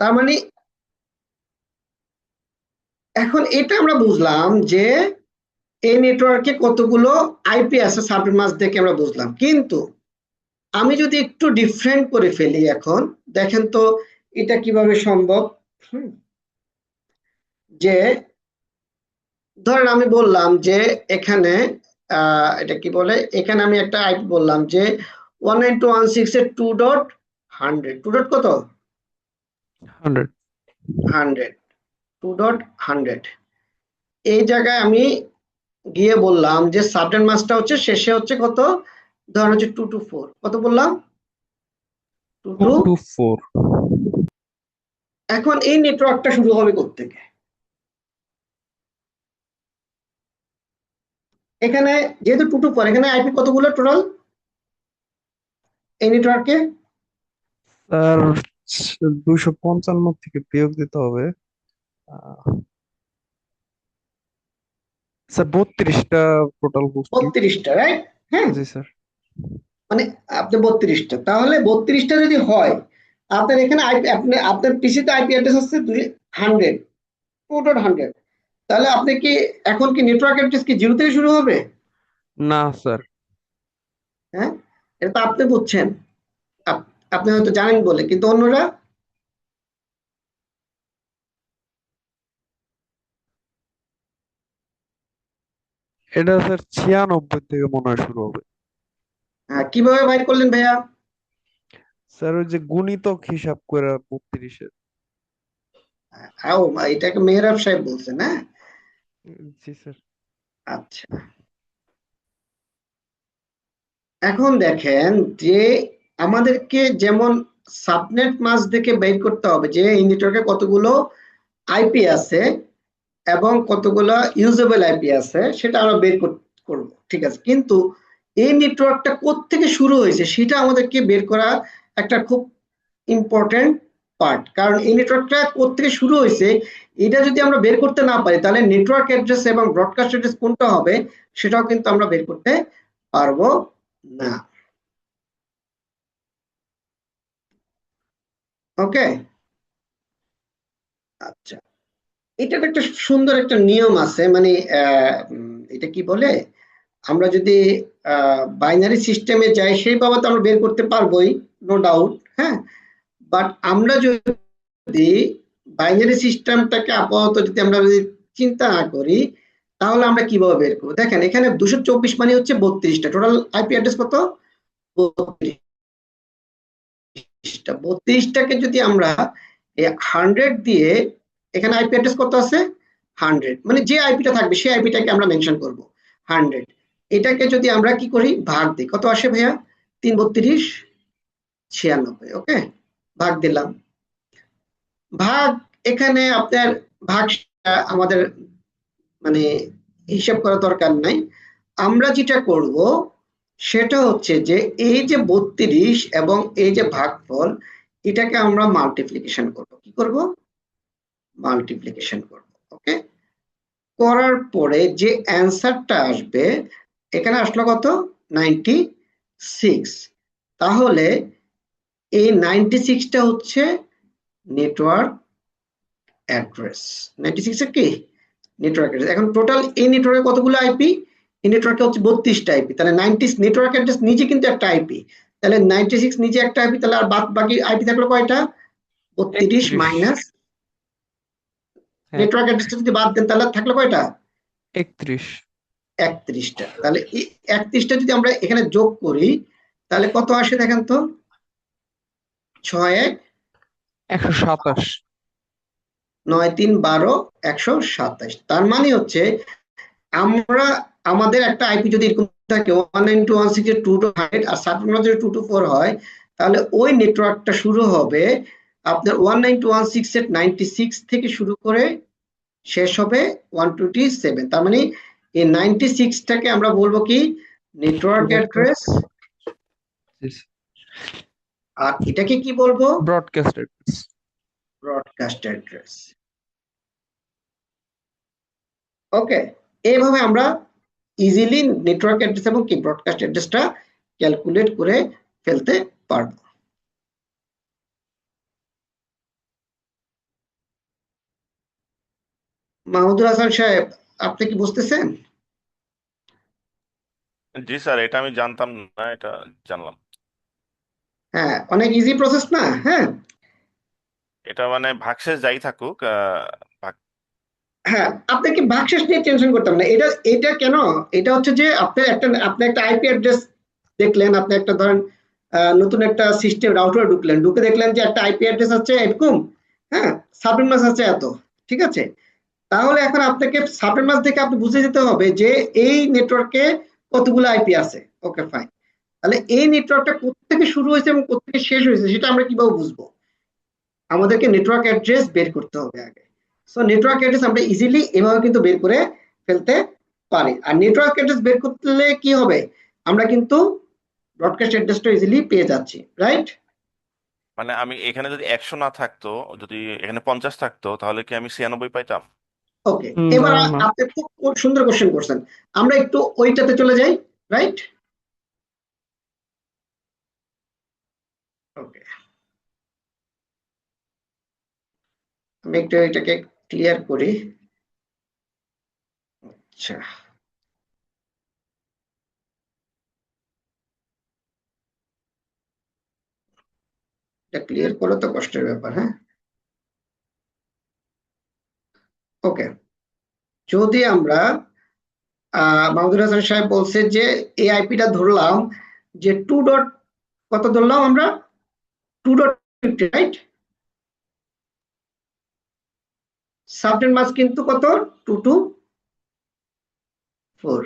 তার মানে এখন এটা আমরা বুঝলাম যে এই নেটওয়ার্কে কতগুলো আইপি আছে সাবনেট মাস্ক দেখে আমরা বুঝলাম, কিন্তু আমি যদি একটু ডিফারেন্ট করে ফেলি এখন, দেখেন তো এটা কিভাবে সম্ভব। হুম, যে ধরেন আমি বললাম যে এখানে এটা কি বলে, এখানে আমি একটা আইপি বললাম যে 192.168 এর 2.100, 2 ডট কত, 100। 100, 2.100। এই জায়গায় আমি গিয়ে বললাম যে সাবনেট মাস্কটা হচ্ছে শেষে হচ্ছে কত, ধরেন হচ্ছে 224, কত বললাম, 22। 224। এখন এই নেটওয়ার্কটা শুরু হবে কোত্থেকে, এখানে যেহেতু 224, এখানে আইপি কতগুলো টোটাল এই নেটওয়ার্কে, স্যার 255 থেকে বিয়োগ দিতে হবে। আহ, স্যার 32টা টোটাল হোস্ট। 32টা, রাইট? হ্যাঁ, জি স্যার। মানে আপনি 32টা, তাহলে 32টা যদি হয়, আপনার এখানে আইপি, আপনি আপনার পিসিতে আইপি অ্যাড্রেস হচ্ছে 100, 2.100, তাহলে আপনি কি এখন কি নেটওয়ার্ক অ্যাড্রেস কি জিরো থেকে শুরু হবে? না স্যার। হ্যাঁ, এটা তো আপনি বুঝছেন, আপনি হয়তো জানেন বলে, কিন্তু অন্যরা এটা স্যার 96 থেকে মনে হয় শুরু হবে। কিভাবে বাইর করলেন ভাইয়া? স্যার ওই যে গুণিতক হিসাব করে 32-এর। ও, এটাকে মেহরাব সাহেব বলছেন, হ্যাঁ? জি স্যার। আচ্ছা, এখন দেখেন যে আমাদেরকে যেমন সাবনেট মাস্ক দেখে বের করতে হবে যে এই নেটওয়ার্কে কতগুলো আইপি আছে এবং কতগুলো ইউজেবল আইপি আছে, সেটা আমরা বের করব, ঠিক আছে, কিন্তু এই নেটওয়ার্কটা কোত্থেকে শুরু হয়েছে সেটা আমাদেরকে বের করা একটা খুব ইম্পর্টেন্ট পার্ট, কারণ এই নেটওয়ার্কটা কোত্থেকে শুরু হয়েছে এটা যদি আমরা বের করতে না পারি, তাহলে নেটওয়ার্ক অ্যাড্রেস এবং ব্রডকাস্ট অ্যাড্রেস কোনটা হবে সেটাও কিন্তু আমরা বের করতে পারবো না। ওকে, আচ্ছা, এটার একটা সুন্দর একটা নিয়ম আছে, মানে এটা কি বলে, আমরা যদি বাইনারি সিস্টেমে যাই সেই বাবদ আমরা বের করতে পারবোই, নো ডাউট, হ্যাঁ, বাট আমরা যদি বাইনারি সিস্টেমটাকে আপাতত যদি আমরা যদি চিন্তা না করি, তাহলে আমরা কিভাবে বের করবো? দেখেন এখানে 224 মানে হচ্ছে 32টা, টোটাল আইপি অ্যাড্রেস কত, 32টা। 32টাকে যদি আমরা 100 দিয়ে, এখানে আইপি অ্যাড্রেস কত আছে, 100, মানে যে আইপিটা থাকবে সেই আইপিটাকে আমরা মেনশন করব 100। এটাকে যদি আমরা কি করি, ভাগ দিই, কত আসে ভাইয়া, 3 32 96। ওকে, ভাগ দিলাম, ভাগ, এখানে আপনার ভাগ আমাদের মানে হিসাব করা দরকার নাই, আমরা যেটা করব সেটা হচ্ছে যে এই যে 32 এবং এই যে ভাগফল, এটাকে আমরা মাল্টিপ্লিকেশন করব, কি করব, মাল্টিপ্লিকেশন করব। ওকে, করার পরে যে অ্যান্সারটা আসবে, এখানে আসলো কত, 96। তাহলে এই 96টা হচ্ছে নেটওয়ার্ক অ্যাড্রেস, 96 এর কি নেটওয়ার্ক অ্যাড্রেস। এখন টোটাল এই নেটওয়ার্কে কতগুলো আইপি, এই নেটওয়ার্কে হচ্ছে 32টা আইপি, তাহলে 90 নেটওয়ার্ক অ্যাড্রেস নিজে কিন্তু একটা আইপি, তাহলে 96 নিজে একটা আইপি, তাহলে আর বাদ বাকি আইপি থাকলো কয়টা, 32 31। মাইনাস হ্যাঁ, নেটওয়ার্ক অ্যাড্রেসটা যদি বাদ দেন তাহলে থাকলো কয়টা, 31। 31টা। তাহলে এই 31টা যদি আমরা এখানে যোগ করি তাহলে কত আসে দেখেন তো, 6 1 127। 9 3 12 127। তার মানে হচ্ছে আমরা আমাদের একটা আইপি যদি এরকম থাকে 192.168.2.100 আর সাবনেট যদি 224 হয়, তাহলে ওই নেটওয়ার্কটা শুরু হবে আপনার 192.168.96 থেকে শুরু করে শেষ হবে 127। তার মানে এই 96টাকে আমরা বলবো কি, নেটওয়ার্ক অ্যাড্রেস, আর এটাকে কি বলবো, broadcast address. Broadcast address. Okay, এইভাবে আমরা ইজিলি নেটওয়ার্ক অ্যাড্রেস এবং কি ব্রডকাস্ট অ্যাড্রেসটা ক্যালকুলেট করে ফেলতে পারবো। মাহমুদুল হাসান সাহেব, আপনি কি বুঝতেছেন? জি স্যার, এটা আমি জানতাম না, এটা জানলাম। হ্যাঁ, অনেক ইজি প্রসেস না? হ্যাঁ, এটা মানে ভাগশেষ যাই থাকুক, ভাগ। হ্যাঁ, আপনাকে ভাগশেষ নিয়ে টেনশন করতে হবে না। এটা এটা কেন, এটা হচ্ছে যে আপনি একটা আইপি অ্যাড্রেস দেখলেন, আপনি একটা ধরেন নতুন একটা সিস্টেম রাউটারে ঢুকলেন, ঢুকে দেখলেন যে একটা আইপি অ্যাড্রেস আছে এরকম, হ্যাঁ, সাবনেট মাস্ক আছে এত, ঠিক আছে? তাহলে এখন আপনাকে সাবনেট মাস্ক থেকে আপনি বুঝে যেতে হবে যে এই নেটওয়ার্কে কতগুলো আইপি আছে। ওকে, ফাইন। তাহলে এই নেটওয়ার্কটা কোত্থেকে শুরু হয়েছে এবং কোত্থেকে শেষ হয়েছে সেটা আমরা কিভাবে বুঝবো? আমাদেরকে নেটওয়ার্ক অ্যাড্রেস বের করতে হবে আগে। সো নেটওয়ার্ক অ্যাড্রেস আমরা ইজিলি এভাবে কিন্তু বের করে ফেলতে পারি। আর নেটওয়ার্ক অ্যাড্রেস বের করতে কি হবে, আমরা কিন্তু ব্রডকাস্ট অ্যাড্রেসটা ইজিলি পেয়ে যাচ্ছি, রাইট? মানে আমি এখানে যদি 100 না থাকতো, যদি এখানে 50 থাকতো, তাহলে কি আমি 96 পাইতাম? ওকে, না এবার না, আপনি খুব সুন্দর কোশ্চেন করছেন। আমরা একটু ওইটাতে চলে যাই, রাইট? ওকে, আমি একটু এটাকে ক্লিয়ার করি। আচ্ছা, এটা ক্লিয়ার করা তো কষ্টের ব্যাপার। হ্যাঁ, ওকে। যদি আমরা মাহমুদুল হাসান সাহেব বলছে যে এই আইপিটা ধরলাম যে 2 ডট, কত ধরলাম আমরা? 2.50, রাইট? সাবনেট মাস্ক কিন্তু কত? 224,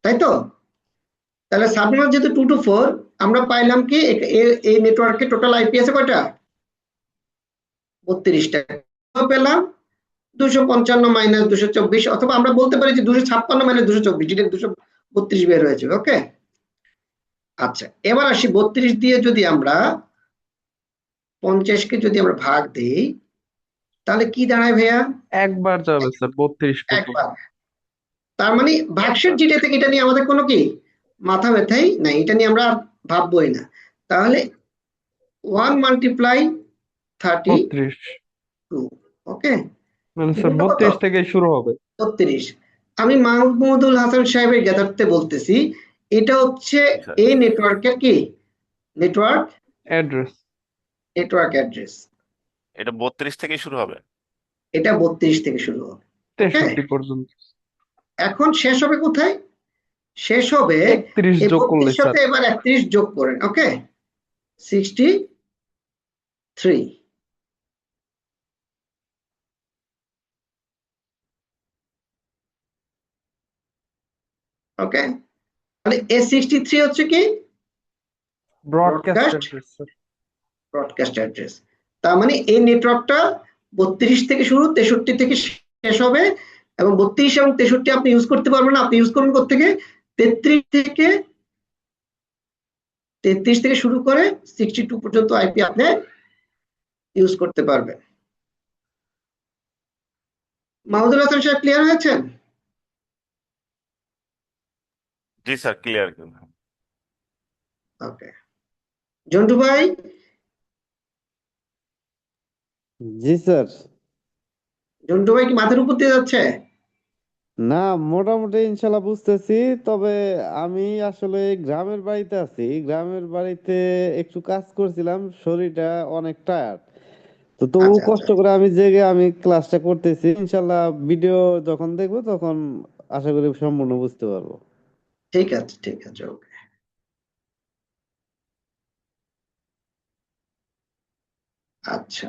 তাই তো? তাহলে সাবনেট মাস্ক যেহেতু 224, আমরা পাইলাম কি এই নেটওয়ার্কে টোটাল আইপি আছে কয়টা? 32টা। পেলাম 255 মাইনাস 224, অথবা আমরা বলতে পারি যে 256 মাইনাস 224, যেটা 232 বের হয়েছে। ওকে, আচ্ছা, এবার আসি 32 দিয়ে যদি আমরা 50 কে যদি আমরা ভাগ দিই, তাহলে কি দাঁড়ায় ভাইয়া? একবার যাবে স্যার 32 টুকু। একবার। তার মানে ভাগশেষ যেটা থেকে, এটা নিয়ে আমাদের কোনো কি মাথা ব্যথাই নাই, এটা নিয়ে আমরা আর ভাববোই না। তাহলে 1 মাল্টিপ্লাই 32, 32 ওকে, মানে স্যার গুণটা কত? 32 থেকে শুরু হবে। 32। আমি মাহমুদুল হাসান সাহেবের জ্ঞাতার্থে বলতেছি, এটা হচ্ছে জি স্যার। এই নেটওয়ার্কের কি নেটওয়ার্ক অ্যাড্রেস অ্যাড্রেস। এটা 32 থেকে শুরু হবে। এটা 32 থেকে শুরু হবে। ওকে, 63 পর্যন্ত। এখন শেষ হবে কোথায়? শেষ হবে 31 এই যোগ করলে 32 স্যার। সাথে এবার 31 যোগ করেন। ওকে, 63। ওকে, তাহলে এই 63 হচ্ছে কি broadcast broadcast address sir. Address. তার মানে এই নেটওয়ার্কটা 32 থেকে শুরু, 63 থেকে শেষ হবে। এবং 32 এবং 63 আপনি ইউজ করতে পারবেন না, আপনি ইউজ করবেন কোত্থেকে? 33 থেকে, 33 থেকে শুরু করে 62 পর্যন্ত আইপি আপনি ইউজ করতে পারবেন। মাহমুদুল হাসান সাহেব ক্লিয়ার হয়েছেন? জি স্যার, ক্লিয়ার। ওকে, জন্টু ভাই, জি স্যার। জন্টু ভাই কি মাথার উপর দিয়ে যাচ্ছে? না, মোটামুটি ইনশাল্লাহ বুঝতেছি। তবে আমি আসলে গ্রামের বাড়িতে আছি, গ্রামের বাড়িতে একটু কাজ করছিলাম, শরীরটা অনেক টায়ার্ড। তো তবু আচ্ছা, আচ্ছা, কষ্ট করে আমি জেগে আমি ক্লাসটা করতেছি। ইনশাল্লাহ ভিডিও যখন দেখবো তখন আশা করি সম্পূর্ণ বুঝতে পারবো। ঠিক আছে, ঠিক আছে, ওকে। আচ্ছা,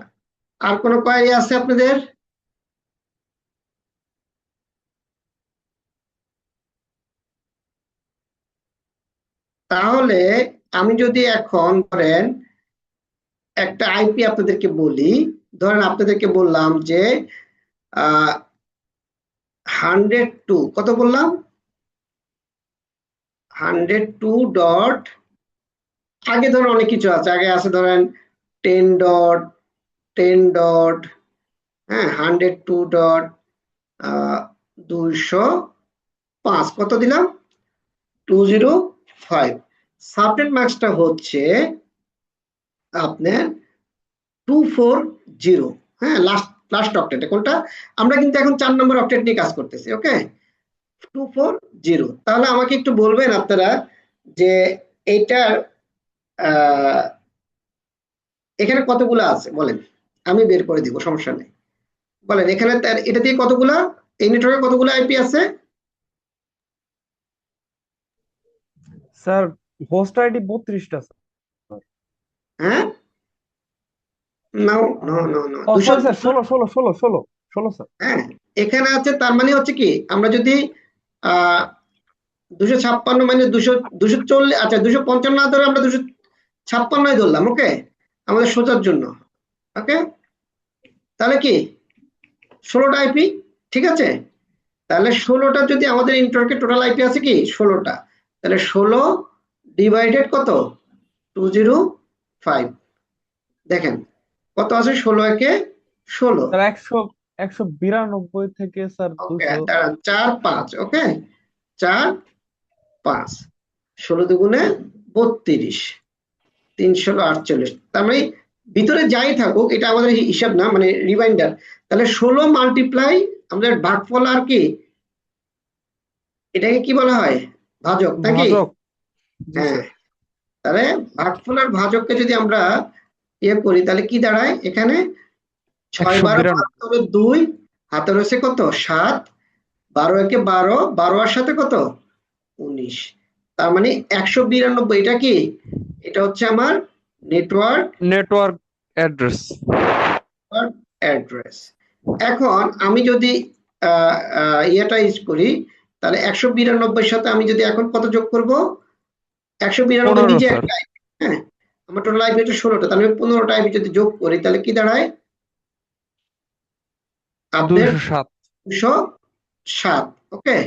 আর কোনো কোয়েরি আছে আপনাদের? তাহলে আমি যদি এখন ধরেন একটা আইপি আপনাদেরকে বলি, ধরেন আপনাদেরকে বললাম যে 102, কত বললাম? 102 ডট, আগে ধরেন অনেক কিছু আছে, আগে আছে ধরেন 10 ডট, 10 ডট, হ্যাঁ, 102 ডট 205, কত দিলাম? 205। সাবনেট মাস্কটা হচ্ছে আপনার 240। হ্যাঁ, লাস্ট লাস্ট অক্টেট কোনটা? আমরা কিন্তু এখন 4 নম্বর অক্টেট নিয়ে কাজ করতেছি। ওকে, 240। তাহলে আমাকে একটু বলবেন আপনারা যে এটার এখানে কতগুলো আছে বলেন, আমি বের করে দিব, সমস্যা নেই। বলেন এখানে এটা দিয়ে কতগুলা, এই নেটওয়ার্কে কতগুলো আইপি আছে? স্যার হোস্ট আইডি 32টা স্যার। হ্যাঁ, নো নো নো নো, ও 200। Sorry sir, 16 sir. হ্যাঁ, এখানে আছে, তার মানে হচ্ছে কি আমরা যদি 256 মানে 240, আচ্ছা 255 না ধরে আমরা 256 ধরলাম, ওকে, আমাদের সোজার জন্য। ওকে, তাহলে কি 16টা আইপি, ঠিক আছে। তাহলে 16টা যদি আমাদের নেটওয়ার্কে টোটাল আইপি আছে কি 16টা, তাহলে 16 ডিভাইডেড কত 205, দেখেন কত আছে, 16 একে 16। স্যার 192 থেকে স্যার ওকে, 200। 4 5, ওকে, 4 5, 16 দুগুণে 32, 348। তার মানে ভিতরে যাই থাকুক এটা আমাদের হিসাব না, মানে রিমাইন্ডার। তাহলে 16 মাল্টিপ্লাই আমাদের ভাগফল আর কি, এটাকে কি বলা হয়, ভাজক নাকি? ভাজক। জি হ্যাঁ, স্যার। তাহলে ভাগফল আর ভাজককে যদি আমরা ইয়ে করি তাহলে কি দাঁড়ায়, এখানে 6 12 192। 2, হাতে রয়েছে কত 7, 12 একে 12, 12 আর সাথে কত 19, তার মানে 192। এটা কি, এটা হচ্ছে আমার নেটওয়ার্ক নেটওয়ার্ক অ্যাড্রেস। অ্যাড্রেস। এখন আমি যদি ইয়েটা ইউজ করি, তাহলে 192 সাথে আমি যদি এখন কত যোগ করব, 192 15 নিজে স্যার। একটা IP, হ্যাঁ, আমার টোটাল আইপি হচ্ছে 16টা, তাহলে আমি 15টা আইপি যদি যোগ করি তাহলে কি দাঁড়ায়, আপনাদের 207। 207। ওকে,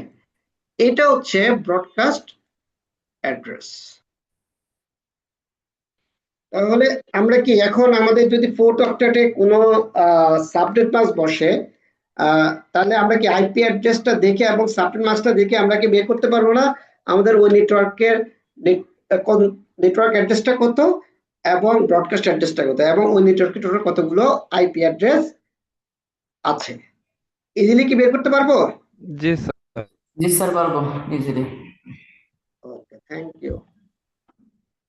এটা হচ্ছে ব্রডকাস্ট অ্যাড্রেস। তাহলে আমরা কি এখন আমাদের যদি ফোর্থ অক্টেটে কোনো সাবনেট মাস্ক বসে, তাহলে আমরা কি আইপি অ্যাড্রেসটা দেখে এবং সাবনেট মাস্কটা দেখে আমরা কি বের করতে পারবো না আমাদের ওই নেটওয়ার্কের নেটওয়ার্ক অ্যাড্রেসটা কত এবং ব্রডকাস্ট অ্যাড্রেসটা কত এবং ওই নেটওয়ার্কের টোটাল কতগুলো আইপি অ্যাড্রেস আছে, ইজিলি কি বের করতে পারবো? জি স্যার। জি স্যার, পারবো ইজিলি। Okay, thank you.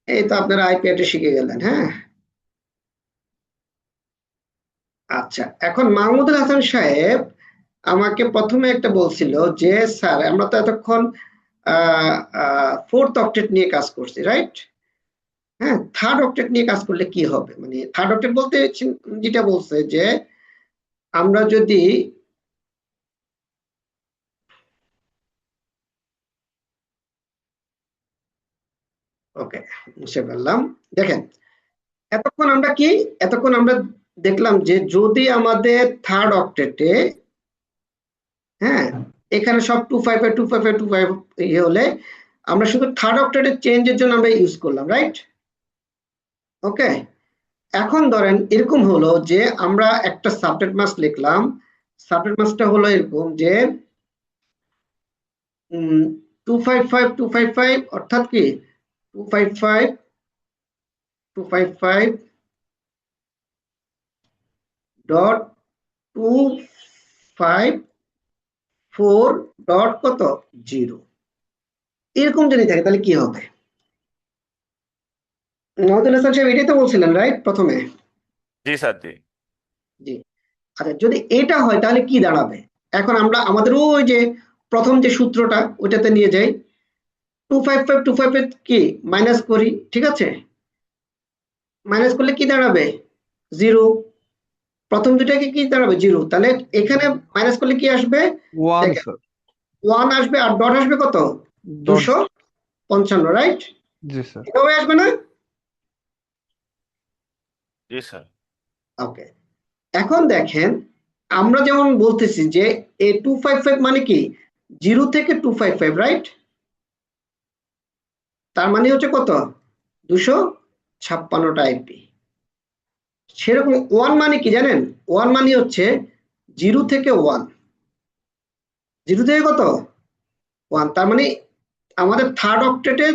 এই তো আপনারা আইপি অ্যাড্রেস শিখে গেলেন। হ্যাঁ, আচ্ছা, এখন মাহমুদুল হাসান সাহেব আমাকে প্রথমে একটা বলছিল যে স্যার আমরা তো এতক্ষণ ফোর্থ অক্টেট নিয়ে কাজ করছি, রাইট? হ্যাঁ, থার্ড অক্টেট নিয়ে কাজ করলে কি হবে, মানে থার্ড অক্টেট বলতে যেটা বলছে যে আমরা যদি ওকে বুঝতে পারলাম। দেখেন এতক্ষণ আমরা দেখলাম যে যদি আমাদের থার্ড অক্টেটে, হ্যাঁ, এখানে সব 255 ইয়ে হলে আমরা শুধু থার্ড অক্টেটের চেঞ্জের জন্য আমরা ইউজ করলাম, রাইট? ওকে, এখন ধরেন এরকম হলো যে আমরা একটা সাবনেট মাস্ক লিখলাম, সাবনেট মাস্কটা হলো এরকম যে 255 অর্থাৎ কি 255 ডট 254 ডট কত 0, এরকম যদি থাকে তাহলে কি হবে? মোহাম্মদ হাসান সাহেব এটাই তো বলছিলেন, রাইট, প্রথমে? জি স্যার, জি। জি, আচ্ছা, যদি এটা হয় তাহলে কি দাঁড়াবে? এখন আমরা আমাদের ওই যে প্রথম যে সূত্রটা ওইটাতে নিয়ে যাই, 255 কি মাইনাস করি, ঠিক আছে, মাইনাস করলে কি দাঁড়াবে 0, প্রথম দুটাকে কি দাঁড়াবে 0, তাহলে এখানে মাইনাস করলে কি আসবে, 1 স্যার। 1 আসবে আর ডট আসবে কত 255, রাইট? জি স্যার। এভাবে আসবে না? জি স্যার। ওকে, এখন দেখেন আমরা যেমন বলতেছি যে এই 255 মানে কি 0 থেকে 255, রাইট? তার মানে হচ্ছে কত 256টা আইপি। সেরকম 1 মানে কি জানেন, 1 মানে হচ্ছে 0 থেকে 1, 0 থেকে কত 1, তার মানে আমাদের থার্ড অক্টেটে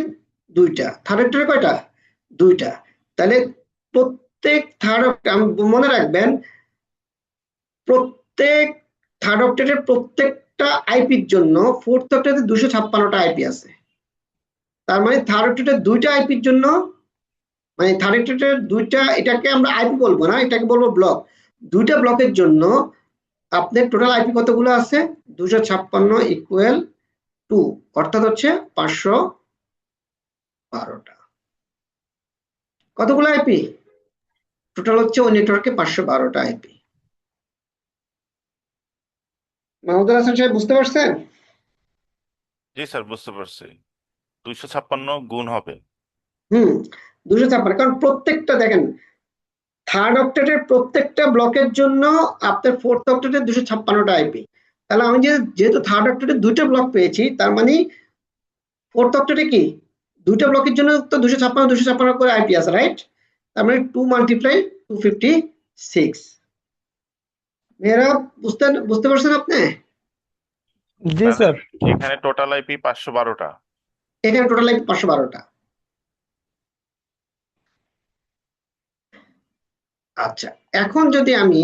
দুইটা, থার্ড অক্টেটে কয়টা দুইটা, তাহলে প্রত্যেক থার্ড মনে রাখবেন প্রত্যেক থার্ড অক্টেটের প্রত্যেকটা প্রত্যেকটা আইপির জন্য ফোর্থ অক্টেটে 256টা আইপি আছে। তার মানে থার্ড অক্টেটের দুইটা আইপির জন্য, মানে থার্ড অক্টেটের দুইটা, এটাকে আমরা আইপি বলবো না, এটাকে বলবো ব্লক। দুইটা ব্লকের জন্য আপনার টোটাল আইপি কতগুলো আছে? 256 ইকুয়াল টু, অর্থাৎ হচ্ছে 512টা। কতগুলো আইপি? টোটাল হচ্ছে ওই নেটওয়ার্কে 512টা আইপি। মাহমুদুল হাসান সাহেব বুঝতে পারছেন? জি স্যার, বুঝতে পারছি। 256 গুণ হবে। 256, কারণ প্রত্যেকটা দেখেন থার্ড অক্টেটের প্রত্যেকটা ব্লকের জন্য আপনার ফোর্থ অক্টেটের 256টা আইপি। তাহলে আমি যেহেতু থার্ড অক্টেটের দুইটা ব্লক পেয়েছি, তার মানে ফোর্থ অক্টেটে কি দুইটা ব্লকের জন্য তো 256 করে আইপি আছে, রাইট? তার মানে 2 মাল্টিপ্লাই 256। মেয়েরা বুঝতে পারছেন আপনি? জি তাহলে স্যার। এখানে টোটাল আইপি 512টা। এখানে টোটাল আইপি 512টা। আচ্ছা, এখন যদি আমি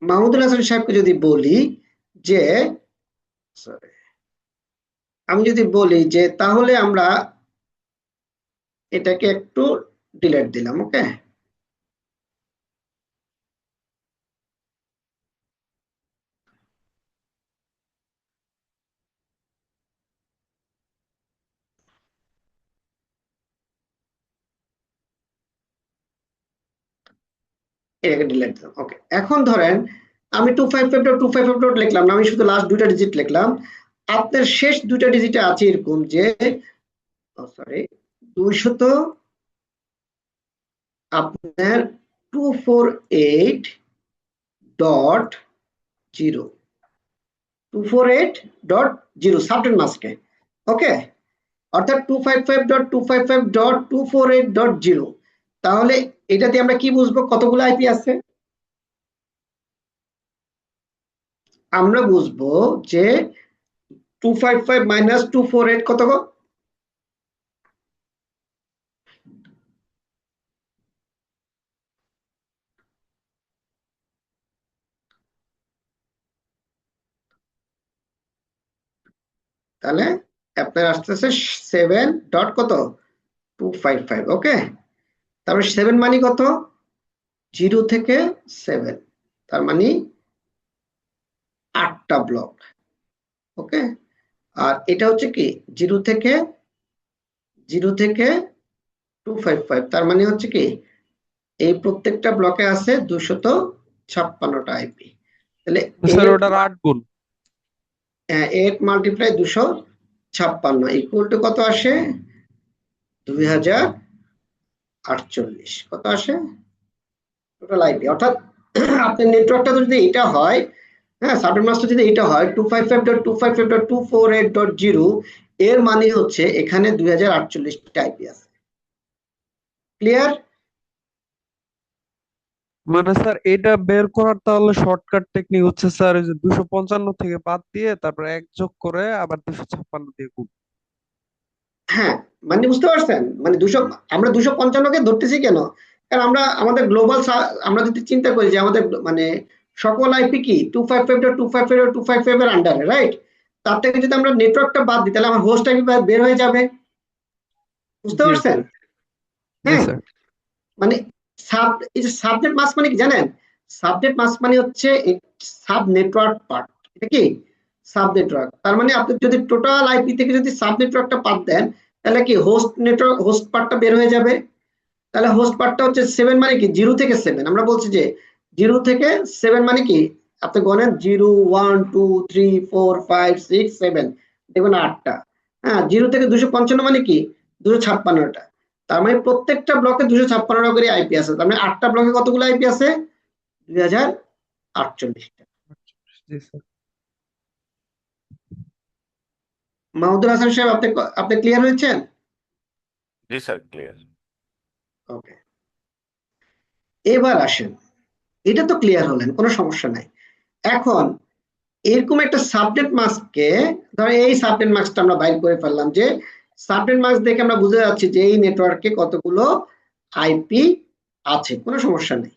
মাহমুদুল হাসান সাহেবকে যদি বলি যে, সরি, আমি যদি বলি যে তাহলে আমরা এটাকে একটু ডিলিট দিলাম, ওকে? এটাকে ডিলিট দিলাম, ওকে। এখন ধরেন আমি 255.255 লিখলাম না, আমি শুধু লাস্ট দুইটা ডিজিট লিখলাম। আপনার শেষ দুইটা ডিজিটে আছে এরকম যে, সরি, 200 আপনার 248.0 248.0 সাবনেট মাস্কে, ওকে? অর্থাৎ 255.255.248.0। তাহলে এটাতে আমরা কি বুঝবো কতগুলো আইপি আছে? আমরা বুঝবো যে 255 মাইনাস 248 কত গো? তাহলে আপনার আসতেছে 7 ডট কত 255, ওকে? তারপরে 7 মানে কত? 0 থেকে 7, তার মানে 8টা ব্লক, ওকে? আর এটা হচ্ছে কি 0 থেকে 255, তার মানে হচ্ছে কি এই প্রত্যেকটা ব্লকে আছে 256টা আইপি। তাহলে স্যার ওটার 8 গুণ। 8 মাল্টিপ্লাই 256 ইকুয়াল টু কত আসে? 2048। কত আসে টোটাল আইপি? অর্থাৎ আপনার নেটওয়ার্কটা যদি এটা হয়, হ্যাঁ, সাবনেট মাস্কটা যদি এটা হয় 255.255.248.0, এর মানে হচ্ছে এখানে 2048টা আইপি আছে। ক্লিয়ার? মানে স্যার এটা বের করার তাহলে শর্টকাট টেকনিক হচ্ছে স্যার ওই যে 255 থেকে বাদ দিয়ে তারপর 1 যোগ করে আবার 256 দিয়ে গুণ। হ্যাঁ, মানে বুঝতে পারছেন? মানে 200, আমরা 255কে ধরতেছি কেন? কারণ আমরা আমাদের গ্লোবাল, আমরা যদি চিন্তা করি যে আমাদের মানে সকল আইপি কি 255.255.255 এর আন্ডারে, রাইট? তার থেকে যদি আমরা নেটওয়ার্কটা বাদ দিই তাহলে আমার হোস্ট আইপি বের হয়ে যাবে। বুঝতে জি পারছেন? স্যার। জি হ্যাঁ, স্যার। মানে এই যে সাবনেট মাস্ক মানে কি জানেন? সাবনেট মাস্ক মানে হচ্ছে সাব নেটওয়ার্ক পার্ট। এটা কি সাব নেটওয়ার্ক? তার মানে আপনি যদি টোটাল আইপি থেকে যদি সাব নেটওয়ার্কটা বাদ দেন তাহলে কি হোস্ট নেটওয়ার্ক, হোস্ট পার্টটা বের হয়ে যাবে। তাহলে হোস্ট পার্টটা হচ্ছে 7 মানে কি 0 থেকে 7। আমরা বলছি যে 0 থেকে 7 মানে কি আপনি গণেন 0 1 2 3 4 5 6 7, দেখুন 8টা। হ্যাঁ, 0 থেকে 255 মানে কি 256টা। তার মানে প্রত্যেকটা ব্লকে 256টা করে আইপি আছে। তার মানে 8টা ব্লকে কতগুলো আইপি আছে? 2048টা। জি স্যার। মাহমুদুল হাসান সাহেব, আপনি ক্লিয়ার হয়েছেন? জি স্যার, ক্লিয়ার। ওকে, এবার আসেন, এটা তো ক্লিয়ার হলেন, কোনো সমস্যা নাই। এখন এরকম একটা সাবনেট মাস্ককে, ধরো এই সাবনেট মাস্কটা আমরা বাইর করে ফেললাম, যে সাবনেট মাস্ক দেখে আমরা বুঝে যাচ্ছি যে এই নেটওয়ার্কে কতগুলো আইপি আছে, কোনো সমস্যা নেই।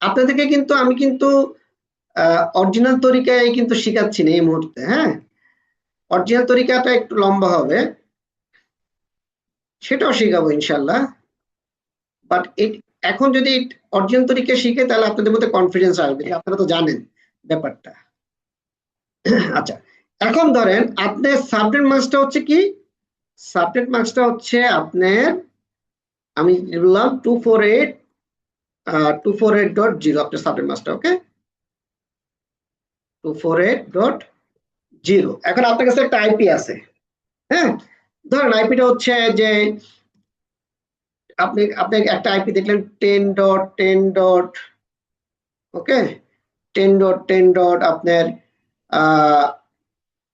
আপনাদেরকে কিন্তু আমি কিন্তু অরিজিনাল তরিকায় কিন্তু শিখাচ্ছি না এই মুহূর্তে, হ্যাঁ। অরিজিনাল তরিকাটা একটু লম্বা হবে, সেটাও শিখাবো ইনশাল্লাহ। বাট এখন যদি অরিজিনাল তরিকা শিখে তাহলে আপনাদের মধ্যে কনফিডেন্স আসবে যে আপনারা তো জানেন ব্যাপারটা। আচ্ছা, এখন ধরেন আপনার সাবজেক্ট মার্কসটা হচ্ছে কি, সাবজেক্ট মার্কসটা হচ্ছে আপনার, আমি বললাম 248.0 আপনার সাবজেক্ট মার্কসটা, ওকে, 248.0। এখন আপনার কাছে একটা আইপি আছে, হ্যাঁ। ধরেন আইপিটা হচ্ছে যে আপনি আপনি একটা আইপি দেখলেন 10.10. ওকে, 10.10. আপনার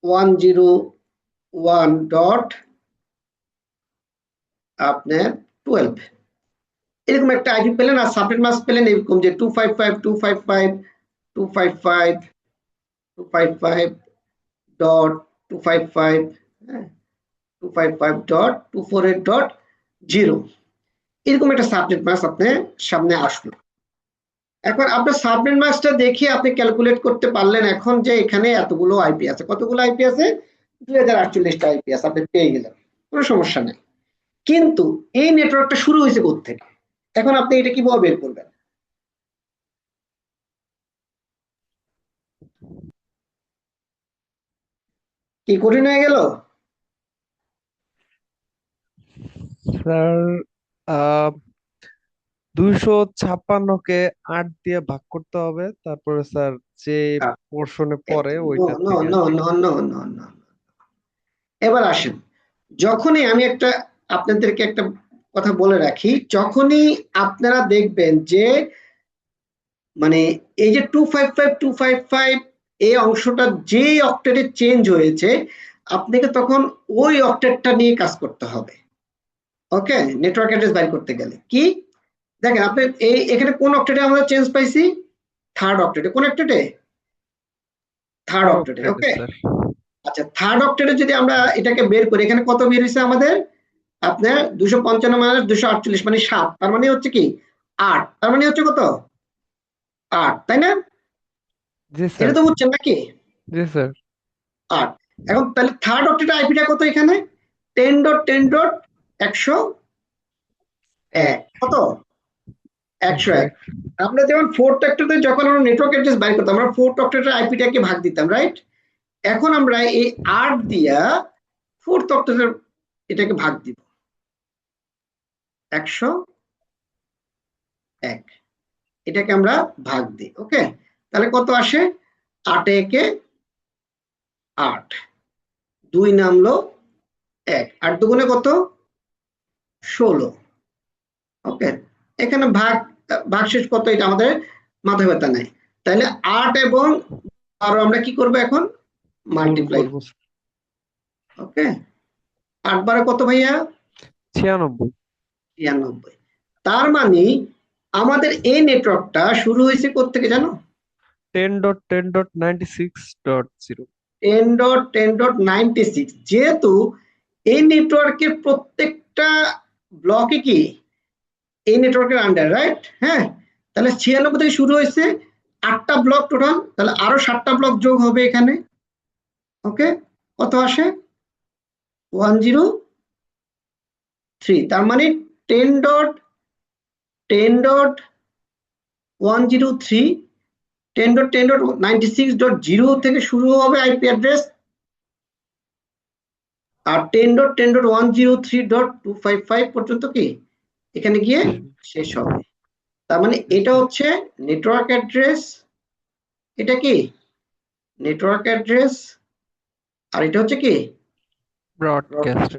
101. আপনার 12 এরকম একটা আইপি পেলেন, আর সাবজেক্ট মার্কস পেলেন এরকম যে 255, 255, 255, 255.255, হ্যাঁ, 255.248.0 এরকম একটা সাবজেক্ট মার্কস আপনার সামনে আসলো। এখন আপনার সাবজেক্ট মার্কসটা দেখে আপনি ক্যালকুলেট করতে পারলেন এখন যে এখানে এতগুলো আইপি আছে। কতগুলো আইপি আছে? 2048টা আইপি আছে, আপনি পেয়ে গেলেন, কোনো সমস্যা নেই। কিন্তু এই নেটওয়ার্কটা শুরু হয়েছে কোত্থেকে? এখন আপনি এটা কিভাবে বের করবেন? কি কঠিন হয়ে গেল? স্যার 256কে 8 দিয়ে ভাগ করতে হবে, তারপরে স্যার যে পোর্শনে পড়ে নো ওইটা নো থেকে no no no no no. এবার আসেন, যখনই আমি আপনাদেরকে একটা কথা বলে রাখি, যখনই আপনারা দেখবেন যে মানে এই যে 255 এই অংশটা যে অক্টেটে চেঞ্জ হয়েছে, আপনাকে তখন ওই অক্টেটটা নিয়ে কাজ করতে হবে। ওকে, নেটওয়ার্ক অ্যাড্রেস বাইর করতে গেলে কি দেখেন, আপনি এখানে কোন অক্টেটে আমরা চেঞ্জ পাইছি? থার্ড অক্টেটে। কোন অক্টেটে? থার্ড অক্টেটে। ওকে, স্যার। আচ্ছা, থার্ড অক্টেটে যদি আমরা এটাকে বের করি, এখানে কত বের হয়েছে আমাদের? আপনার 255 - 248 মানে 7, তার মানে হচ্ছে কি 8, তার মানে হচ্ছে কত? 8, তাই না? জি এটা স্যার। তো বুঝছেন নাকি? জি স্যার। 8। এখন তাহলে থার্ড অক্টেট আইপিটা কত এখানে? 10.10.101। কত? 101। আমরা যেমন ফোর্থ অক্টেটে যখন আমরা নেটওয়ার্ক অ্যাড্রেস বাইর করতাম, আমরা ফোর্থ অক্টেটের আইপিটাকে ভাগ দিতাম, রাইট? এখন আমরা এই 8 দিয়া ফোর্থ অক্টেটের এটাকে ভাগ দিব 101, এটাকে আমরা ভাগ দিই। ওকে, তাহলে কত আসে? 8 একে 8, 2 নামলো 1, 8 দুগুণে কত? 16। ওকে, এখানে ভাগশেষ কত এটা আমাদের মাথায় ব্যথা নাই। তাহলে 8 এবং 12 আমরা কি করব এখন? মাল্টিপ্লাই। ওকে, 8 12 কত ভাইয়া? 96। 96। তার মানে আমাদের এই নেটওয়ার্কটা শুরু হয়েছে কোত্থেকে জানো? 10.10.96.0। 10.10.96। যেহেতু এই নেটওয়ার্কের প্রত্যেকটা ব্লকে কি এই নেটওয়ার্কের আন্ডার, রাইট? হ্যাঁ, তাহলে 96 থেকে শুরু হয়েছে, 8টা ব্লক টোটাল, তাহলে আরো 7টা ব্লক যোগ হবে এখানে। ওকে, কত আসে? 103। তার মানে 10.10.103, 10.10.96.0 থেকে শুরু হবে আইপি অ্যাড্রেস, আর 10.10.103.255 পর্যন্ত কি এখানে গিয়ে শেষ হবে। তার মানে এটা হচ্ছে নেটওয়ার্ক অ্যাড্রেস, এটা কি নেটওয়ার্ক অ্যাড্রেস, আর এটা হচ্ছে কি broadcast.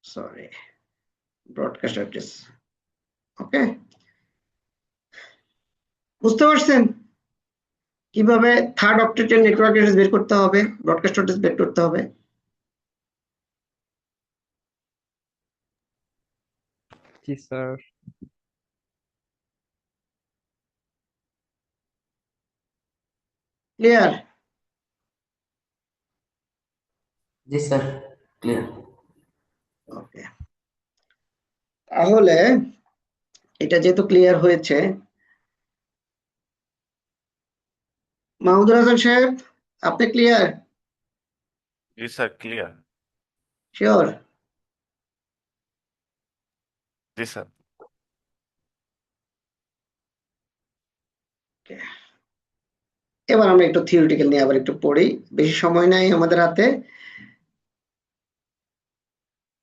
Sorry, broadcast address. Okay, বুঝতে পারছেন কিভাবে থার্ড অক্টেটের নেটওয়ার্ক অ্যাড্রেস বের করতে হবে, ব্রডকাস্ট অ্যাড্রেস বের করতে হবে? জি স্যার। ক্লিয়ার? জি স্যার, ক্লিয়ার। ওকে, তাহলে এটা যেহেতু ক্লিয়ার হয়েছে, মাহমুদুল হাসান সাহেব, আপনি ক্লিয়ার? জি স্যার, ক্লিয়ার। শিওর? জি স্যার। এবার আমরা একটু থিওরিটিক্যাল নিয়ে আবার একটু পড়ি, বেশি সময় নাই আমাদের হাতে।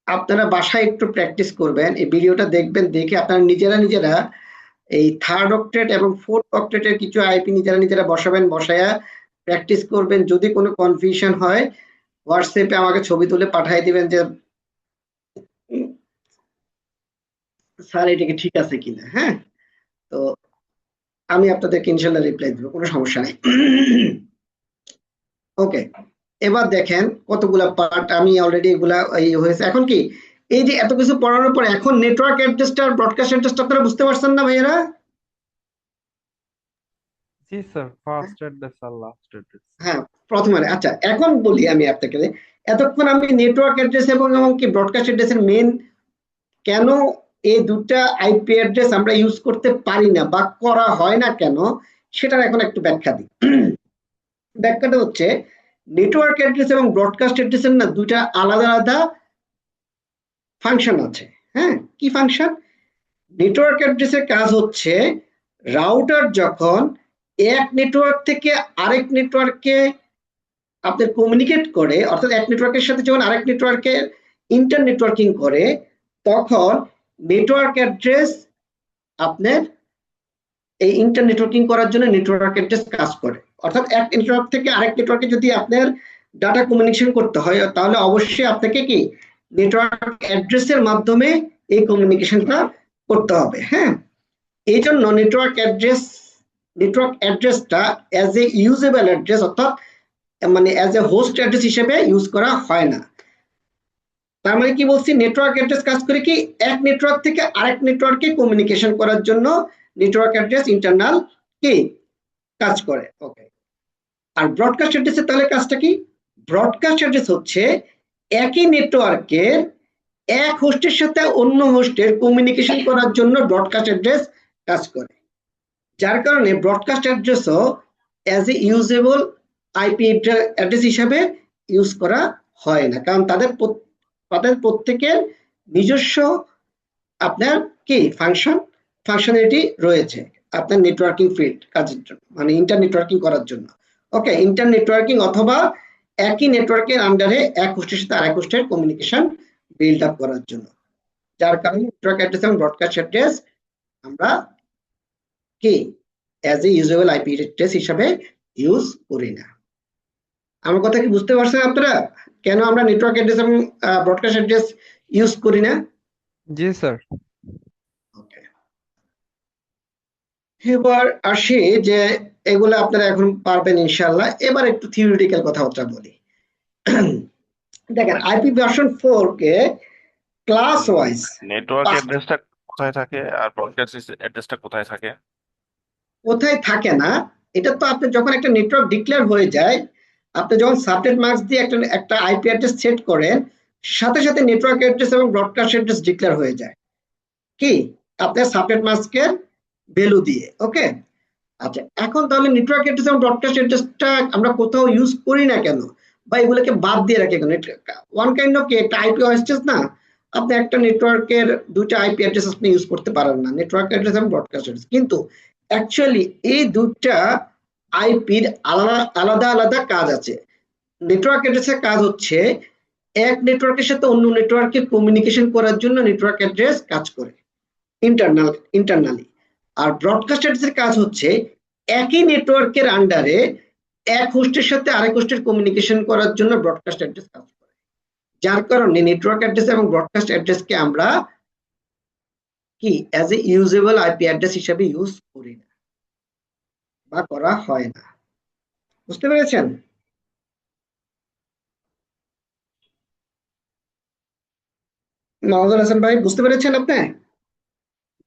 আপনারা বাসায় একটু প্র্যাকটিস করবেন, এই ভিডিওটা দেখবেন, দেখে আপনারা নিজেরা এই থার্ড অক্টেট এবং ফোর্থ অক্টেটের কিছু আইপি নিজেরা বসাবেন, বসায়া প্র্যাকটিস করবেন। যদি কোনো কনফিউশন হয় হোয়াটসঅ্যাপে আমাকে ছবি তুলে পাঠিয়ে দিবেন যে স্যার এটা কি ঠিক আছে কিনা। হ্যাঁ, তো আমি আপনাদেরকে ইনশাল্লাহ রিপ্লাই দেবো, কোনো সমস্যা নেই। ওকে, এবার দেখেন কতগুলা পার্ট আমি অলরেডি এগুলা হয়েছে। এখন কি এই যে এত কিছু পড়ানোর পর এখন নেটওয়ার্ক অ্যাড্রেসটা আর ব্রডকাস্ট অ্যাড্রেসটা আপনারা বুঝতে পারছেন না ভাইয়েরা? জি স্যার, ফার্স্ট অ্যাড্রেস আর লাস্ট অ্যাড্রেস। হ্যাঁ, প্রথমে আচ্ছা এখন বলি আমি আপনাকে, এতক্ষণ আমি নেটওয়ার্ক অ্যাড্রেস এবং কি ব্রডকাস্ট অ্যাড্রেসের মেন কেন এই দুটা আইপি অ্যাড্রেস আমরা ইউজ করতে পারি না বা করা হয় না কেন, সেটার এখন একটু ব্যাখ্যা দিই। ব্যাখ্যাটা হচ্ছে নেটওয়ার্ক অ্যাড্রেস এবং ব্রডকাস্ট অ্যাড্রেসের না দুইটা আলাদা আলাদা ফাংশন আছে। হ্যাঁ, কি ফাংশন? নেটওয়ার্ক অ্যাড্রেসের কাজ হচ্ছে রাউটার যখন এক নেটওয়ার্ক থেকে আরেক নেটওয়ার্কে আপনার কমিউনিকেট করে, অর্থাৎ এক নেটওয়ার্কের সাথে যখন আরেক নেটওয়ার্কে ইন্টার নেটওয়ার্কিং করে, তখন নেটওয়ার্ক অ্যাড্রেস আপনার এই ইন্টার নেটওয়ার্কিং করার জন্য নেটওয়ার্ক অ্যাড্রেস কাজ করে। অর্থাৎ এক নেটওয়ার্ক থেকে আরেক নেটওয়ার্কে যদি আপনার ডাটা কমিউনিকেশন করতে হয়, তাহলে অবশ্যই আপনাকে কি নেটওয়ার্ক অ্যাড্রেসের মাধ্যমে এই কমিউনিকেশনটা করতে হবে। হ্যাঁ, এই জন্য নেটওয়ার্ক অ্যাড্রেসটা অ্যাজ এ ইউজেবল অ্যাড্রেস, অর্থাৎ মানে অ্যাজ এ হোস্ট অ্যাড্রেস হিসেবে ইউজ করা হয় না। তার মানে কি বলছি, নেটওয়ার্ক অ্যাড্রেস কাজ করে কি এক নেটওয়ার্ক থেকে আরেক নেটওয়ার্কে কমিউনিকেশন করার জন্য নেটওয়ার্ক অ্যাড্রেস ইন্টারনাল কি কাজ করে। ওকে, আর ব্রডকাস্ট অ্যাড্রেসের তাহলে কাজটা কি? ব্রডকাস্ট অ্যাড্রেস হচ্ছে একই নেটওয়ার্কের এক হোস্টের সাথে অন্য হোস্টের কমিউনিকেশন করার জন্য ব্রডকাস্ট অ্যাড্রেস কাজ করে। যার কারণে ব্রডকাস্ট অ্যাড্রেসও as a usable IP address হিসাবে ইউজ করা হয় না, কারণ তাদের প্রত্যেকের নিজস্ব আপনার কি ফাংশনালিটি রয়েছে আপনার নেটওয়ার্কিং ফিল্ড কাজের জন্য, মানে ইন্টার নেটওয়ার্কিং করার জন্য। ওকে, ইন্টার নেটওয়ার্কিং অথবা একই নেটওয়ার্কের আন্ডারে এক হোস্টের সাথে আরেক হোস্টের কমিউনিকেশন বিল্ড আপ করার জন্য। যার কারণে নেটওয়ার্ক অ্যাড্রেস এবং ব্রডকাস্ট অ্যাড্রেস আমরা কি as a usable IP address হিসাবে ইউজ করি না। আমার কথা কি বুঝতে পারছেন আপনারা, কেন আমরা নেটওয়ার্ক অ্যাড্রেস এবং ব্রডকাস্ট অ্যাড্রেস ইউজ করি না? জি স্যার। ওকে, এবার আসি যে এগুলো আপনারা এখন পারবেন ইনশাল্লাহ। এবার একটু থিওরিটিক্যাল কথাবার্তা বলি। দেখেন আইপি ভার্সন 4 কে ক্লাস ওয়াইজ নেটওয়ার্ক অ্যাড্রেসটা কোথায় থাকে আর ব্রডকাস্ট অ্যাড্রেসটা কোথায় থাকে? কোথায় থাকে না, এটা তো আপনি যখন একটা নেটওয়ার্ক ডিক্লেয়ার হয়ে যায়, আপনি যখন সাবনেট মাস্ক দিয়ে একটা আইপি অ্যাড্রেস সেট করেন, সাথে সাথে নেটওয়ার্ক অ্যাড্রেস এবং ব্রডকাস্ট অ্যাড্রেস ডিক্লেয়ার হয়ে যায় কি আপনার সাবনেট মাস্কের ভ্যালু দিয়ে। ওকে, আচ্ছা এখন তাহলে নেটওয়ার্ক অ্যাড্রেস এবং ব্রডকাস্ট অ্যাড্রেসটা আমরা কোথাও ইউজ করি না কেন, বা এগুলোকে বাদ দিয়ে রাখি কেন? ওয়ান কাইন্ড অফ কি একটা আইপি অ্যাড্রেস না, আপনি একটা নেটওয়ার্কের দুইটা আইপি অ্যাড্রেস আপনি ইউজ করতে পারেন না, নেটওয়ার্ক অ্যাড্রেস এবং ব্রডকাস্ট অ্যাড্রেস। কিন্তু অ্যাকচুয়ালি এই দুইটা আইপির আলাদা আলাদা আলাদা কাজ আছে। নেটওয়ার্ক অ্যাড্রেসের কাজ হচ্ছে এক নেটওয়ার্কের সাথে অন্য নেটওয়ার্কে কমিউনিকেশন করার জন্য নেটওয়ার্ক অ্যাড্রেস কাজ করে ইন্টারনালি। আর ব্রডকাস্ট অ্যাড্রেসের কাজ হচ্ছে একই নেটওয়ার্কের আন্ডারে এক হোস্টের সাথে আরেক হোস্টের কমিউনিকেশন করার জন্য ব্রডকাস্ট অ্যাড্রেস কাজ করে। যার কারণে নেটওয়ার্ক অ্যাড্রেস এবং ব্রডকাস্ট অ্যাড্রেসকে আমরা কি as a usable IP address হিসেবে ইউজ করি না বা করা হয় না। বুঝতে পেরেছেন? মাহমুদুল হাসান ভাই, বুঝতে পেরেছেন আপনি?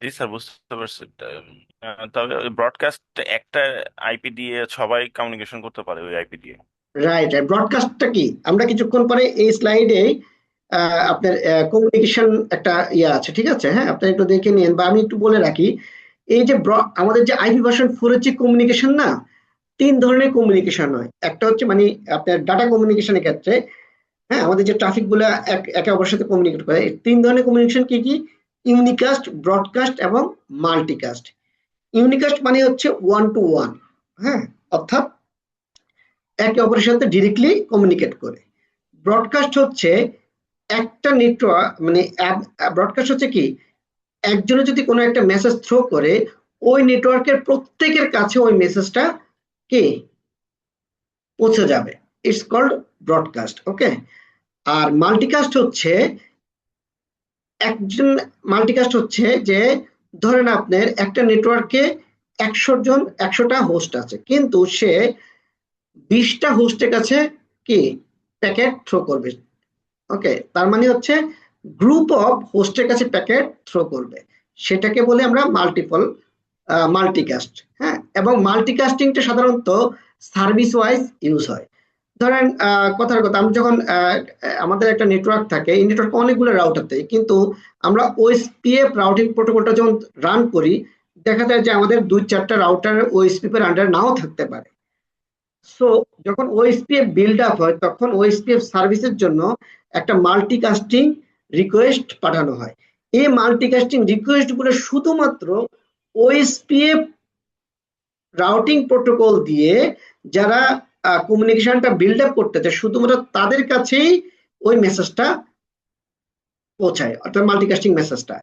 জি স্যার, বুঝতে পারছি। তবে ব্রডকাস্ট একটা আইপি দিয়ে সবাই কমিউনিকেশন করতে পারে ওই আইপি দিয়ে। রাইট রাইট, ব্রডকাস্টটা কি আমরা কিছুক্ষণ পরে এই স্লাইডে আপনার কমিউনিকেশন একটা ইয়ে আছে, ঠিক আছে? হ্যাঁ, আপনি একটু দেখে নিন, বা আমি একটু বলে রাখি, এই যে আমাদের যে আইপি ভার্সন 4 এর যে কমিউনিকেশন না, 3 ধরনের কমিউনিকেশন হয়। একটা হচ্ছে মানে আপনার ডাটা কমিউনিকেশনের ক্ষেত্রে, হ্যাঁ, আমাদের যে ট্রাফিক গুলো একে অপরের সাথে কমিউনিকেট করে, এই 3 ধরনের কমিউনিকেশন কি কি? ইউনিকাস্ট, ব্রডকাস্ট এবং মাল্টিকাস্ট। ইউনিকাস্ট মানে হচ্ছে ওয়ান টু ওয়ান, হ্যাঁ, অর্থাৎ একে অপরের সাথে ডিরেক্টলি কমিউনিকেট করে। ব্রডকাস্ট হচ্ছে একটা নেটওয়ার্ক মানে ব্রডকাস্ট হচ্ছে কি, একজনে যদি কোনো একটা মেসেজ থ্রো করে, ওই নেটওয়ার্কের প্রত্যেকের কাছে ওই মেসেজটা কি পৌঁছে যাবে। It's called broadcast, okay. আর মাল্টিকাস্ট হচ্ছে যে, ধরেন আপনার একটা নেটওয়ার্কে 100টা হোস্ট আছে, কিন্তু সে 20টা হোস্টের কাছে কি প্যাকেট থ্রো করবে। ওকে, তার মানে হচ্ছে গ্রুপ অফ হোস্টের কাছে প্যাকেট থ্রো করবে, সেটাকে বলে আমরা মাল্টিকাস্ট। হ্যাঁ, এবং মাল্টিকাস্টিংটা সাধারণত সার্ভিস ওয়াইজ ইউজ হয়। ধরেন কথার কথা, আমি যখন আমাদের একটা নেটওয়ার্ক থাকে, এই নেটওয়ার্কে অনেকগুলো রাউটার থাকে, কিন্তু আমরা ওএসপিএফ রাউটিং প্রোটোকলটা যখন রান করি, দেখা যায় যে আমাদের 2-4টা রাউটার ওএসপিএফ এর আন্ডারে নাও থাকতে পারে। সো যখন ওএসপিএফ বিল্ড আপ হয়, তখন ওএসপিএফ সার্ভিসের জন্য একটা মাল্টিকাস্টিং রিকোয়েস্ট পাঠানো হয়। এই মাল্টিকাস্টিং রিকোয়েস্ট গুলো শুধুমাত্র ওএসপিএফ রাউটিং প্রোটোকল দিয়ে যারা কমিউনিকেশনটা বিল্ড আপ করতেছে, শুধুমাত্র তাদের কাছেই ওই মেসেজটা পৌঁছায়, অর্থাৎ মাল্টিকাস্টিং মেসেজটা।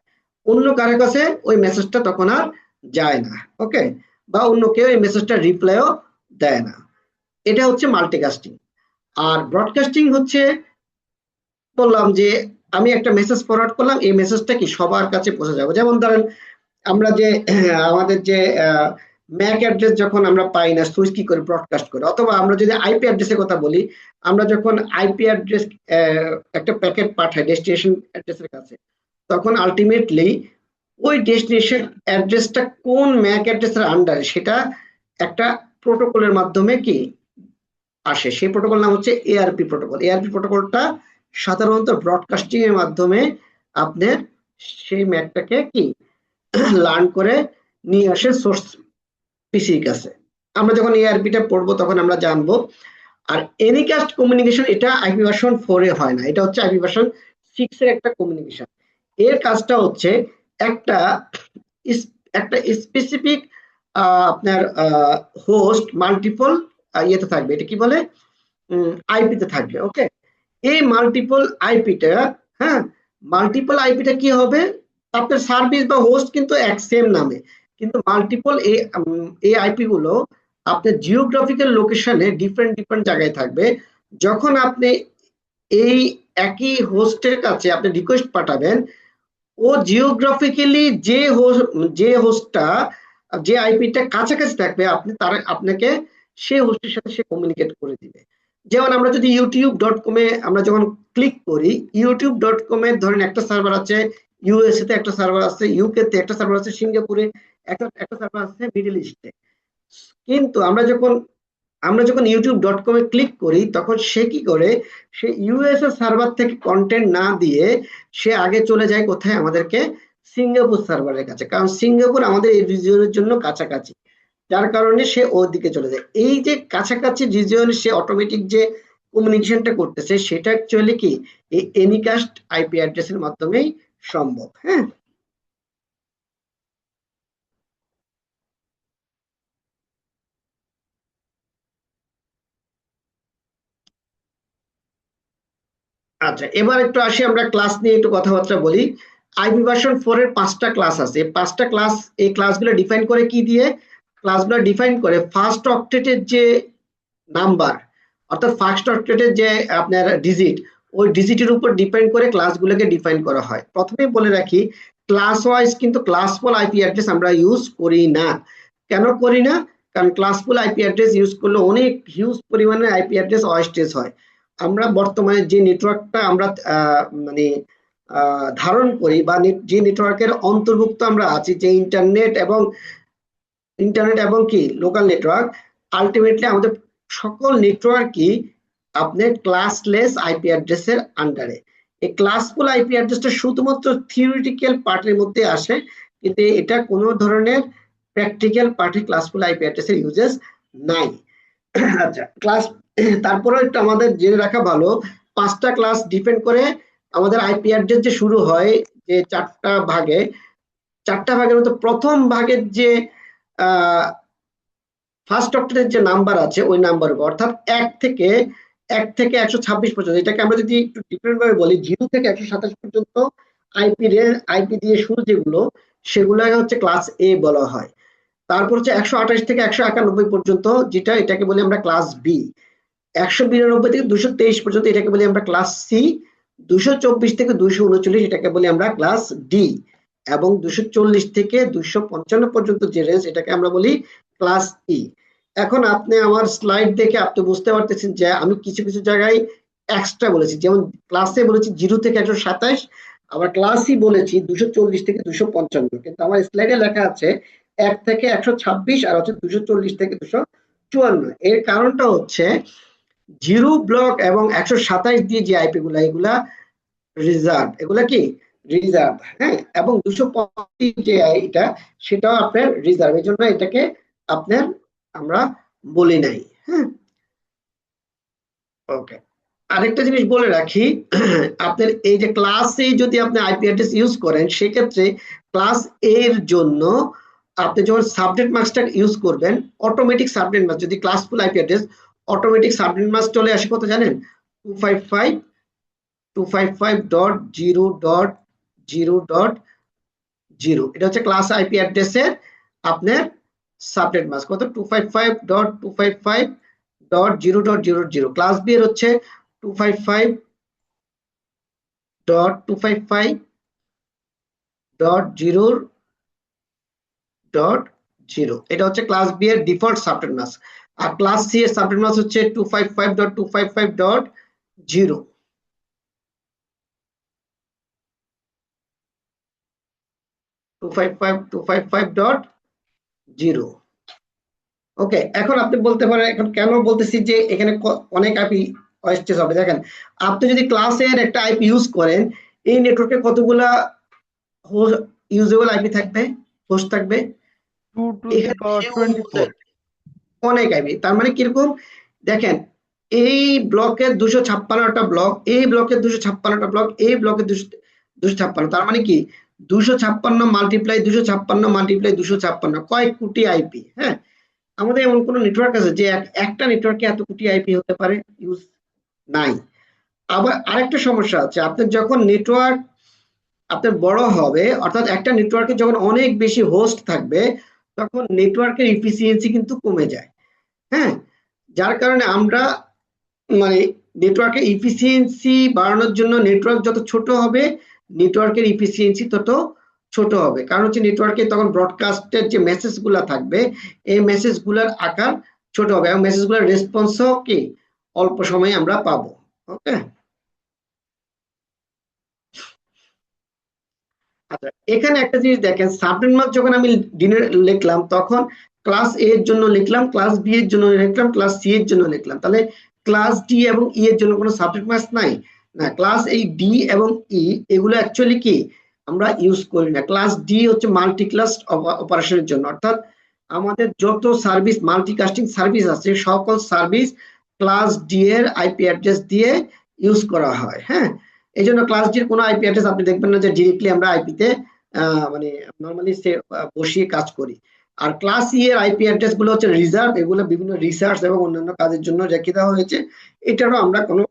অন্য কারো কাছে ওই মেসেজটা তখন আর যায় না, ওকে, বা অন্য কেউ এই মেসেজটা রিপ্লাইও দেয় না। এটা হচ্ছে মাল্টিকাস্টিং। আর ব্রডকাস্টিং হচ্ছে, বললাম যে আমি একটা মেসেজ ফরওয়ার্ড করলাম, এই মেসেজটা কি সবার কাছে পৌঁছে যাবে। যেমন ধরেন আমরা যে আমাদের যে ম্যাক অ্যাড্রেস যখন আমরা পাই না, সুইচ কি করে ব্রডকাস্ট করে, অথবা আমরা যদি আইপি অ্যাড্রেসের কথা বলি, আমরা যখন আইপি অ্যাড্রেস একটা প্যাকেট পাঠাই ডেস্টিনেশন অ্যাড্রেসের কাছে, তখন আলটিমেটলি ওই ডেস্টিনেশন অ্যাড্রেসটা কোন ম্যাক অ্যাড্রেসের আন্ডারে, সেটা একটা প্রোটোকলের মাধ্যমে কি আসে। সেই প্রোটোকল নাম হচ্ছে এআরপি প্রোটোকল। এআরপি প্রোটোকলটা সাধারণত ব্রডকাস্টিং এর মাধ্যমে আপনার সেই ম্যাকটাকে কি লার্ন করে নিয়ে আসে সোর্স পিসির কাছে। আমরা যখন এআরপিটা পড়বো তখন আমরা জানবো। আর এনিকাস্ট কমিউনিকেশন, এটা আইপি ভার্সন 4 এ হয় না, এটা হচ্ছে আইপি ভার্সন 6 এর একটা কমিউনিকেশন। এর কাজটা হচ্ছে একটা একটা স্পেসিফিক আপনার হোস্ট মাল্টিপল ইয়েতে থাকবে, এটা কি বলে আইপিতে থাকবে, ওকে। এই মাল্টিপল আইপিটা, হ্যাঁ, মাল্টিপল আইপিটা কি হবে, আপনার সার্ভিস বা হোস্ট কিন্তু এক সেম নামে, কিন্তু মাল্টিপল এই আইপি গুলো আপনার জিওগ্রাফিক্যাল লোকেশনে ডিফারেন্ট ডিফারেন্ট জায়গায় থাকবে। যখন আপনি এই একই হোস্টের কাছে আপনি রিকোয়েস্ট পাঠাবেন, ও জিওগ্রাফিক্যালি যে হোস্টটা যে আইপিটা কাছাকাছি থাকবে, আপনাকে সেই হোস্টের সাথে সে কমিউনিকেট করে দিবে। যেমন আমরা যদি youtube.com এ আমরা যখন ক্লিক করি, youtube.com এর ধরেন একটা সার্ভার আছে ইউএসএ তে, একটা সার্ভার আছে ইউকে তে, একটা সার্ভার আছে সিঙ্গাপুরে, একটা সার্ভার আছে মিডল ইস্টে। কিন্তু আমরা যখন youtube.com এ ক্লিক করি, তখন সে কি করে, সে ইউএসএ সার্ভার থেকে কন্টেন্ট না দিয়ে সে আগে চলে যায় কোথায়, আমাদেরকে সিঙ্গাপুর সার্ভারের কাছে, কারণ সিঙ্গাপুর আমাদের এই রিজিয়নের জন্য কাছাকাছি, যার কারণে সে ওদিকে চলে যায়। এই যে কাছাকাছি রিজিয়নে সে অটোমেটিক যে কমিউনিকেশনটা করতেছে, সেটা অ্যাকচুয়ালি কি এই এনিকাস্ট আইপি অ্যাড্রেসের মাধ্যমেই সম্ভব। হ্যাঁ, আচ্ছা, এবার একটু আসি আমরা ক্লাস নিয়ে একটু কথাবার্তা বলি। আইপি ভার্সন 4 এর 5টা ক্লাস আছে। এই 5টা ক্লাস, এই ক্লাসগুলো ডিফাইন করে কি দিয়ে, ক্লাসগুলো ডিফাইন করে ফার্স্ট অক্টেটের যে নাম্বার, অর্থাৎ ফার্স্ট অক্টেটের যে আপনার ডিজিট, ওই ডিজিটের উপর ডিপেন্ড করে ক্লাসগুলোকে ডিফাইন করা হয়। প্রথমেই বলে রাখি, ক্লাস ওয়াইজ কিন্তু ক্লাসফুল আইপি অ্যাড্রেস আমরা ইউজ করি না। কেন করি না? কারণ ক্লাসফুল আইপি অ্যাড্রেস ইউজ করলে অনেক হিউজ পরিমাণে আইপি অ্যাড্রেস ওয়াস্টেজ হয়। আমরা বর্তমানে যে নেটওয়ার্কটা আমরা মানে ধারণ করি, বা যে নেটওয়ার্কের অন্তর্ভুক্ত আমরা আছি, যে ইন্টারনেট এবং কি লোকাল নেটওয়ার্ক, আলটিমেটলি আমাদের সকল নেটওয়ার্কই আপনার ক্লাসলেস আইপি অ্যাড্রেসের আন্ডারে। এই ক্লাসফুল আইপি অ্যাড্রেসটা শুধুমাত্র থিওরিটিক্যাল পার্টের মধ্যে আসে, কিন্তু এটা কোনো ধরনের প্র্যাকটিক্যাল পার্টে ক্লাসফুল আইপি অ্যাড্রেসের ইউজেস নাই। আচ্ছা, ক্লাস তারপরেও একটু আমাদের জেনে রাখা ভালো, 5টা ক্লাস ডিপেন্ড করে আমাদের আইপি অ্যাড্রেস যে শুরু হয় যে 4টা ভাগের মধ্যে প্রথম ভাগের যে ফার্স্ট অক্টেটের যে নাম্বার আছে ওই নাম্বার, অর্থাৎ 1 থেকে 126 পর্যন্ত, এটাকে আমরা যদি একটু ডিফারেন্ট ভাবে বলি 0 থেকে 127 পর্যন্ত আইপি দিয়ে শুরু যেগুলো, সেগুলো হচ্ছে ক্লাস এ বলা হয়। তারপর হচ্ছে 128 থেকে 191 পর্যন্ত, যেটা এটাকে বলি আমরা ক্লাস বি। 192 থেকে 223 পর্যন্ত এটাকে বলি আমরা ক্লাস সি। 224 থেকে 239 এটাকে বলি আমরা ক্লাস ডি, এবং 240 থেকে 255 পর্যন্ত যে রেঞ্জ এটাকে আমরা বলি ক্লাস ই। এখন আপনি আমার স্লাইড দেখে আপনি বুঝতে পারতেছেন যে আমি কিছু কিছু জায়গায় এক্সট্রা বলেছি, যেমন ক্লাসে বলেছি 0 থেকে 127, আবার ক্লাসই বলেছি 240 থেকে 255, কিন্তু আমার স্লাইডে লেখা আছে 1 থেকে 126 আর হচ্ছে 240 থেকে 254। এর কারণটা হচ্ছে 0 ব্লক এবং 127 দিয়ে যে আইপি গুলা, এগুলা রিজার্ভ, এগুলা কি রিজার্ভ, হ্যাঁ, এবং 235 যে এটা সেটাও আপনার রিজার্ভ, এই জন্য এটাকে আপনার আমরা বলি নাই। হ্যাঁ, ওকে। আরেকটা জিনিস বলে রাখি, আপনার এই যে ক্লাস এ যদি আপনি আইপি অ্যাড্রেস ইউজ করেন, সেক্ষেত্রে ক্লাস এর জন্য আপনি যখন সাবনেট মাস্কটা ইউজ করবেন, অটোমেটিক সাবনেট মাস্ক, যদি classful IP address, automatic subnet mask চলে আসে কত জানেন? 255.0.0.0, এটা হচ্ছে ক্লাস আইপি অ্যাড্রেসের আপনার সাবনেট মাস্ক কত? 255.255.0.0.0। ক্লাস বি এর হচ্ছে 255.255.0.0, এটা হচ্ছে ক্লাস বি এর ডিফল্ট সাবনেট মাস্ক। আর ক্লাস সি এর সাবনেট মাস্ক হচ্ছে 255.255.0। ওকে, এখন আপনি বলতে পারেন, এখন কেন বলতেছি যে এখানে অনেক আইপি অ্যাড্রেস হবে। দেখেন, আপনি যদি ক্লাসের একটা আইপি ইউজ করেন, এই নেটওয়ার্কে কতগুলা ইউজেবল আইপি থাকবে, হোস্ট থাকবে? 2 to the power 24। অনেক আইপি। তার মানে কিরকম? দেখেন, এই ব্লকের 256টা ব্লক, এই ব্লকের 256টা ব্লক, এই ব্লকের 256, তার মানে কি 256 মাল্টিপ্লাই 256 মাল্টিপ্লাই 256, কয়েক কোটি আইপি। হ্যাঁ, আমাদের এমন কোন নেটওয়ার্ক আছে যে একটা নেটওয়ার্কে এত কোটি আইপি হতে পারে? ইউজ নাই। আবার আরেকটা সমস্যা আছে, আপনার যখন নেটওয়ার্ক আপনার বড় হবে, অর্থাৎ একটা নেটওয়ার্কে যখন অনেক বেশি হোস্ট থাকবে, তখন নেটওয়ার্কের ইফিসিয়েন্সি কিন্তু কমে যায়। হ্যাঁ, যার কারণে আমরা মানে নেটওয়ার্কের ইফিসিয়েন্সি বাড়ানোর জন্য নেটওয়ার্ক যত ছোট হবে, নেটওয়ার্কের ইফিসিয়েন্সি তত ছোট হবে। কারণ হচ্ছে নেটওয়ার্কে তখন ব্রডকাস্টের যে মেসেজ গুলা থাকবে, এই মেসেজ গুলার আকার ছোট হবে এবং মেসেজ গুলার রেসপন্সও কি অল্প সময়ে আমরা পাবো। ওকে, আচ্ছা, এখানে একটা জিনিস দেখেন, সাবনেট মাস্ক যখন আমি ডিনে লিখলাম, তখন ক্লাস এ এর জন্য লিখলাম, ক্লাস বি এর জন্য লিখলাম, ক্লাস সি এর জন্য লিখলাম, তাহলে ক্লাস ডি এবং ই এর জন্য কোনো সাবনেট মাস্ক নাই না। ক্লাস এই ডি এবং ই এগুলো অ্যাকচুয়ালি কি আমরা ইউজ করি না। ক্লাস ডি হচ্ছে মাল্টি ক্লাস অপারেশনের জন্য, অর্থাৎ আমাদের যত সার্ভিস মাল্টিকাস্টিং সার্ভিস আছে, সকল সার্ভিস ক্লাস ডি এর আইপি অ্যাড্রেস দিয়ে ইউজ করা হয়। হ্যাঁ, এই জন্য ক্লাস ডি এর কোনো আইপি অ্যাড্রেস আপনি দেখবেন না যে ডিরেক্টলি আমরা আইপিতে মানে নর্মালি বসিয়ে কাজ করি। আর ক্লাস ই এর আইপি অ্যাড্রেস গুলো হচ্ছে রিজার্ভ, এগুলো বিভিন্ন রিসার্চ এবং অন্যান্য কাজের জন্য রেখে দেওয়া হয়েছে। এটারও আমরা কোনো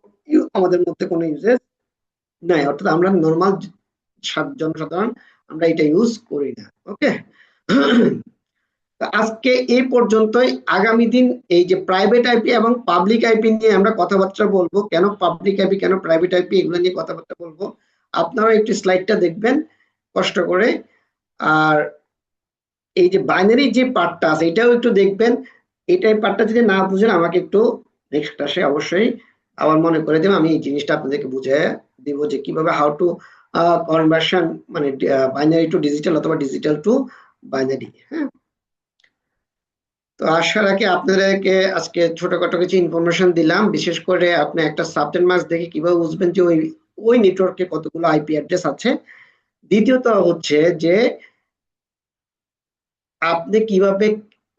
আমাদের মধ্যে কোনো ইউজেস নাই, অর্থাৎ আমরা নর্মাল জনসাধারণ আমরা এটা ইউজ করি না। ওকে, আজকে এই পর্যন্তই। আগামী দিন এই যে প্রাইভেট আইপি এবং পাবলিক আইপি নিয়ে আমরা কথাবার্তা বলবো, কেন পাবলিক আইপি কেন প্রাইভেট আইপি, এগুলো নিয়ে কথাবার্তা বলবো। আপনারা একটু স্লাইডটা দেখবেন কষ্ট করে, আর এই যে বাইনারি যে পার্টটা আছে এটাও একটু দেখবেন। এটাই পার্টটা যদি না বুঝেন আমাকে একটু নেক্সট ক্লাসে অবশ্যই আবার মনে করে দেবেন, আমি এই জিনিসটা আপনাদেরকে বুঝিয়ে দিব যে কিভাবে হাউ টু কনভার্সন, মানে বাইনারি টু ডিজিটাল অথবা ডিজিটাল টু বাইনারি। হ্যাঁ, তো আশা রাখি আপনাদেরকে আজকে ছোটখাটো কিছু ইনফরমেশন দিলাম। বিশেষ করে আপনি একটা সাবনেট মাস্ক দেখে কিভাবে বুঝবেন যে ওই ওই নেটওয়ার্কে কতগুলো আইপি অ্যাড্রেস আছে। দ্বিতীয়ত হচ্ছে যে আপনি কিভাবে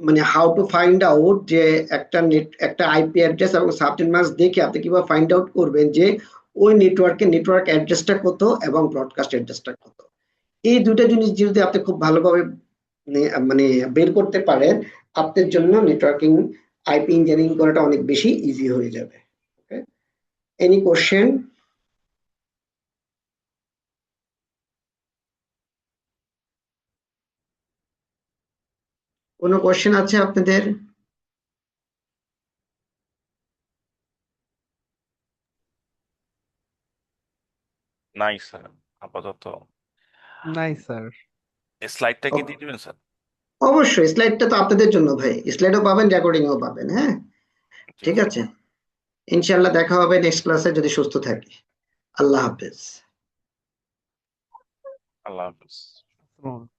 মানে হাউ টু ফাইন্ড আউট যে একটা আইপি অ্যাড্রেস এবং সাবনেট মাস্ক দেখে আপনি কিভাবে ফাইন্ড আউট করবেন যে ওই নেটওয়ার্ক অ্যাড্রেসটা কত এবং ব্রডকাস্ট অ্যাড্রেসটা কত। এই দুটো জিনিস যদি আপনি খুব ভালোভাবে মানে বের করতে পারেন, আপনার জন্য নেটওয়ার্কিং আইপি ইঞ্জিনিয়ারিং করাটা অনেক বেশি ইজি হয়ে যাবে। ওকে, এনি কোশ্চেন? কোনো কোশ্চেন আছে আপনাদের? নাই স্যার, আপাতত। নাই স্যার। স্লাইডটা কি দিয়ে দিবেন স্যার? অবশ্যই, স্লাইডটা তো আপনাদের জন্য ভাই, স্লাইডও পাবেন, রেকর্ডিংও পাবেন। হ্যাঁ, জি ঠিক স্যার। আছে, ইনশাল্লাহ দেখা হবে নেক্সট ক্লাসে যদি সুস্থ থাকি। আল্লাহ হাফেজ। আল্লাহ হাফিজ। আসসালামু আলাইকুম।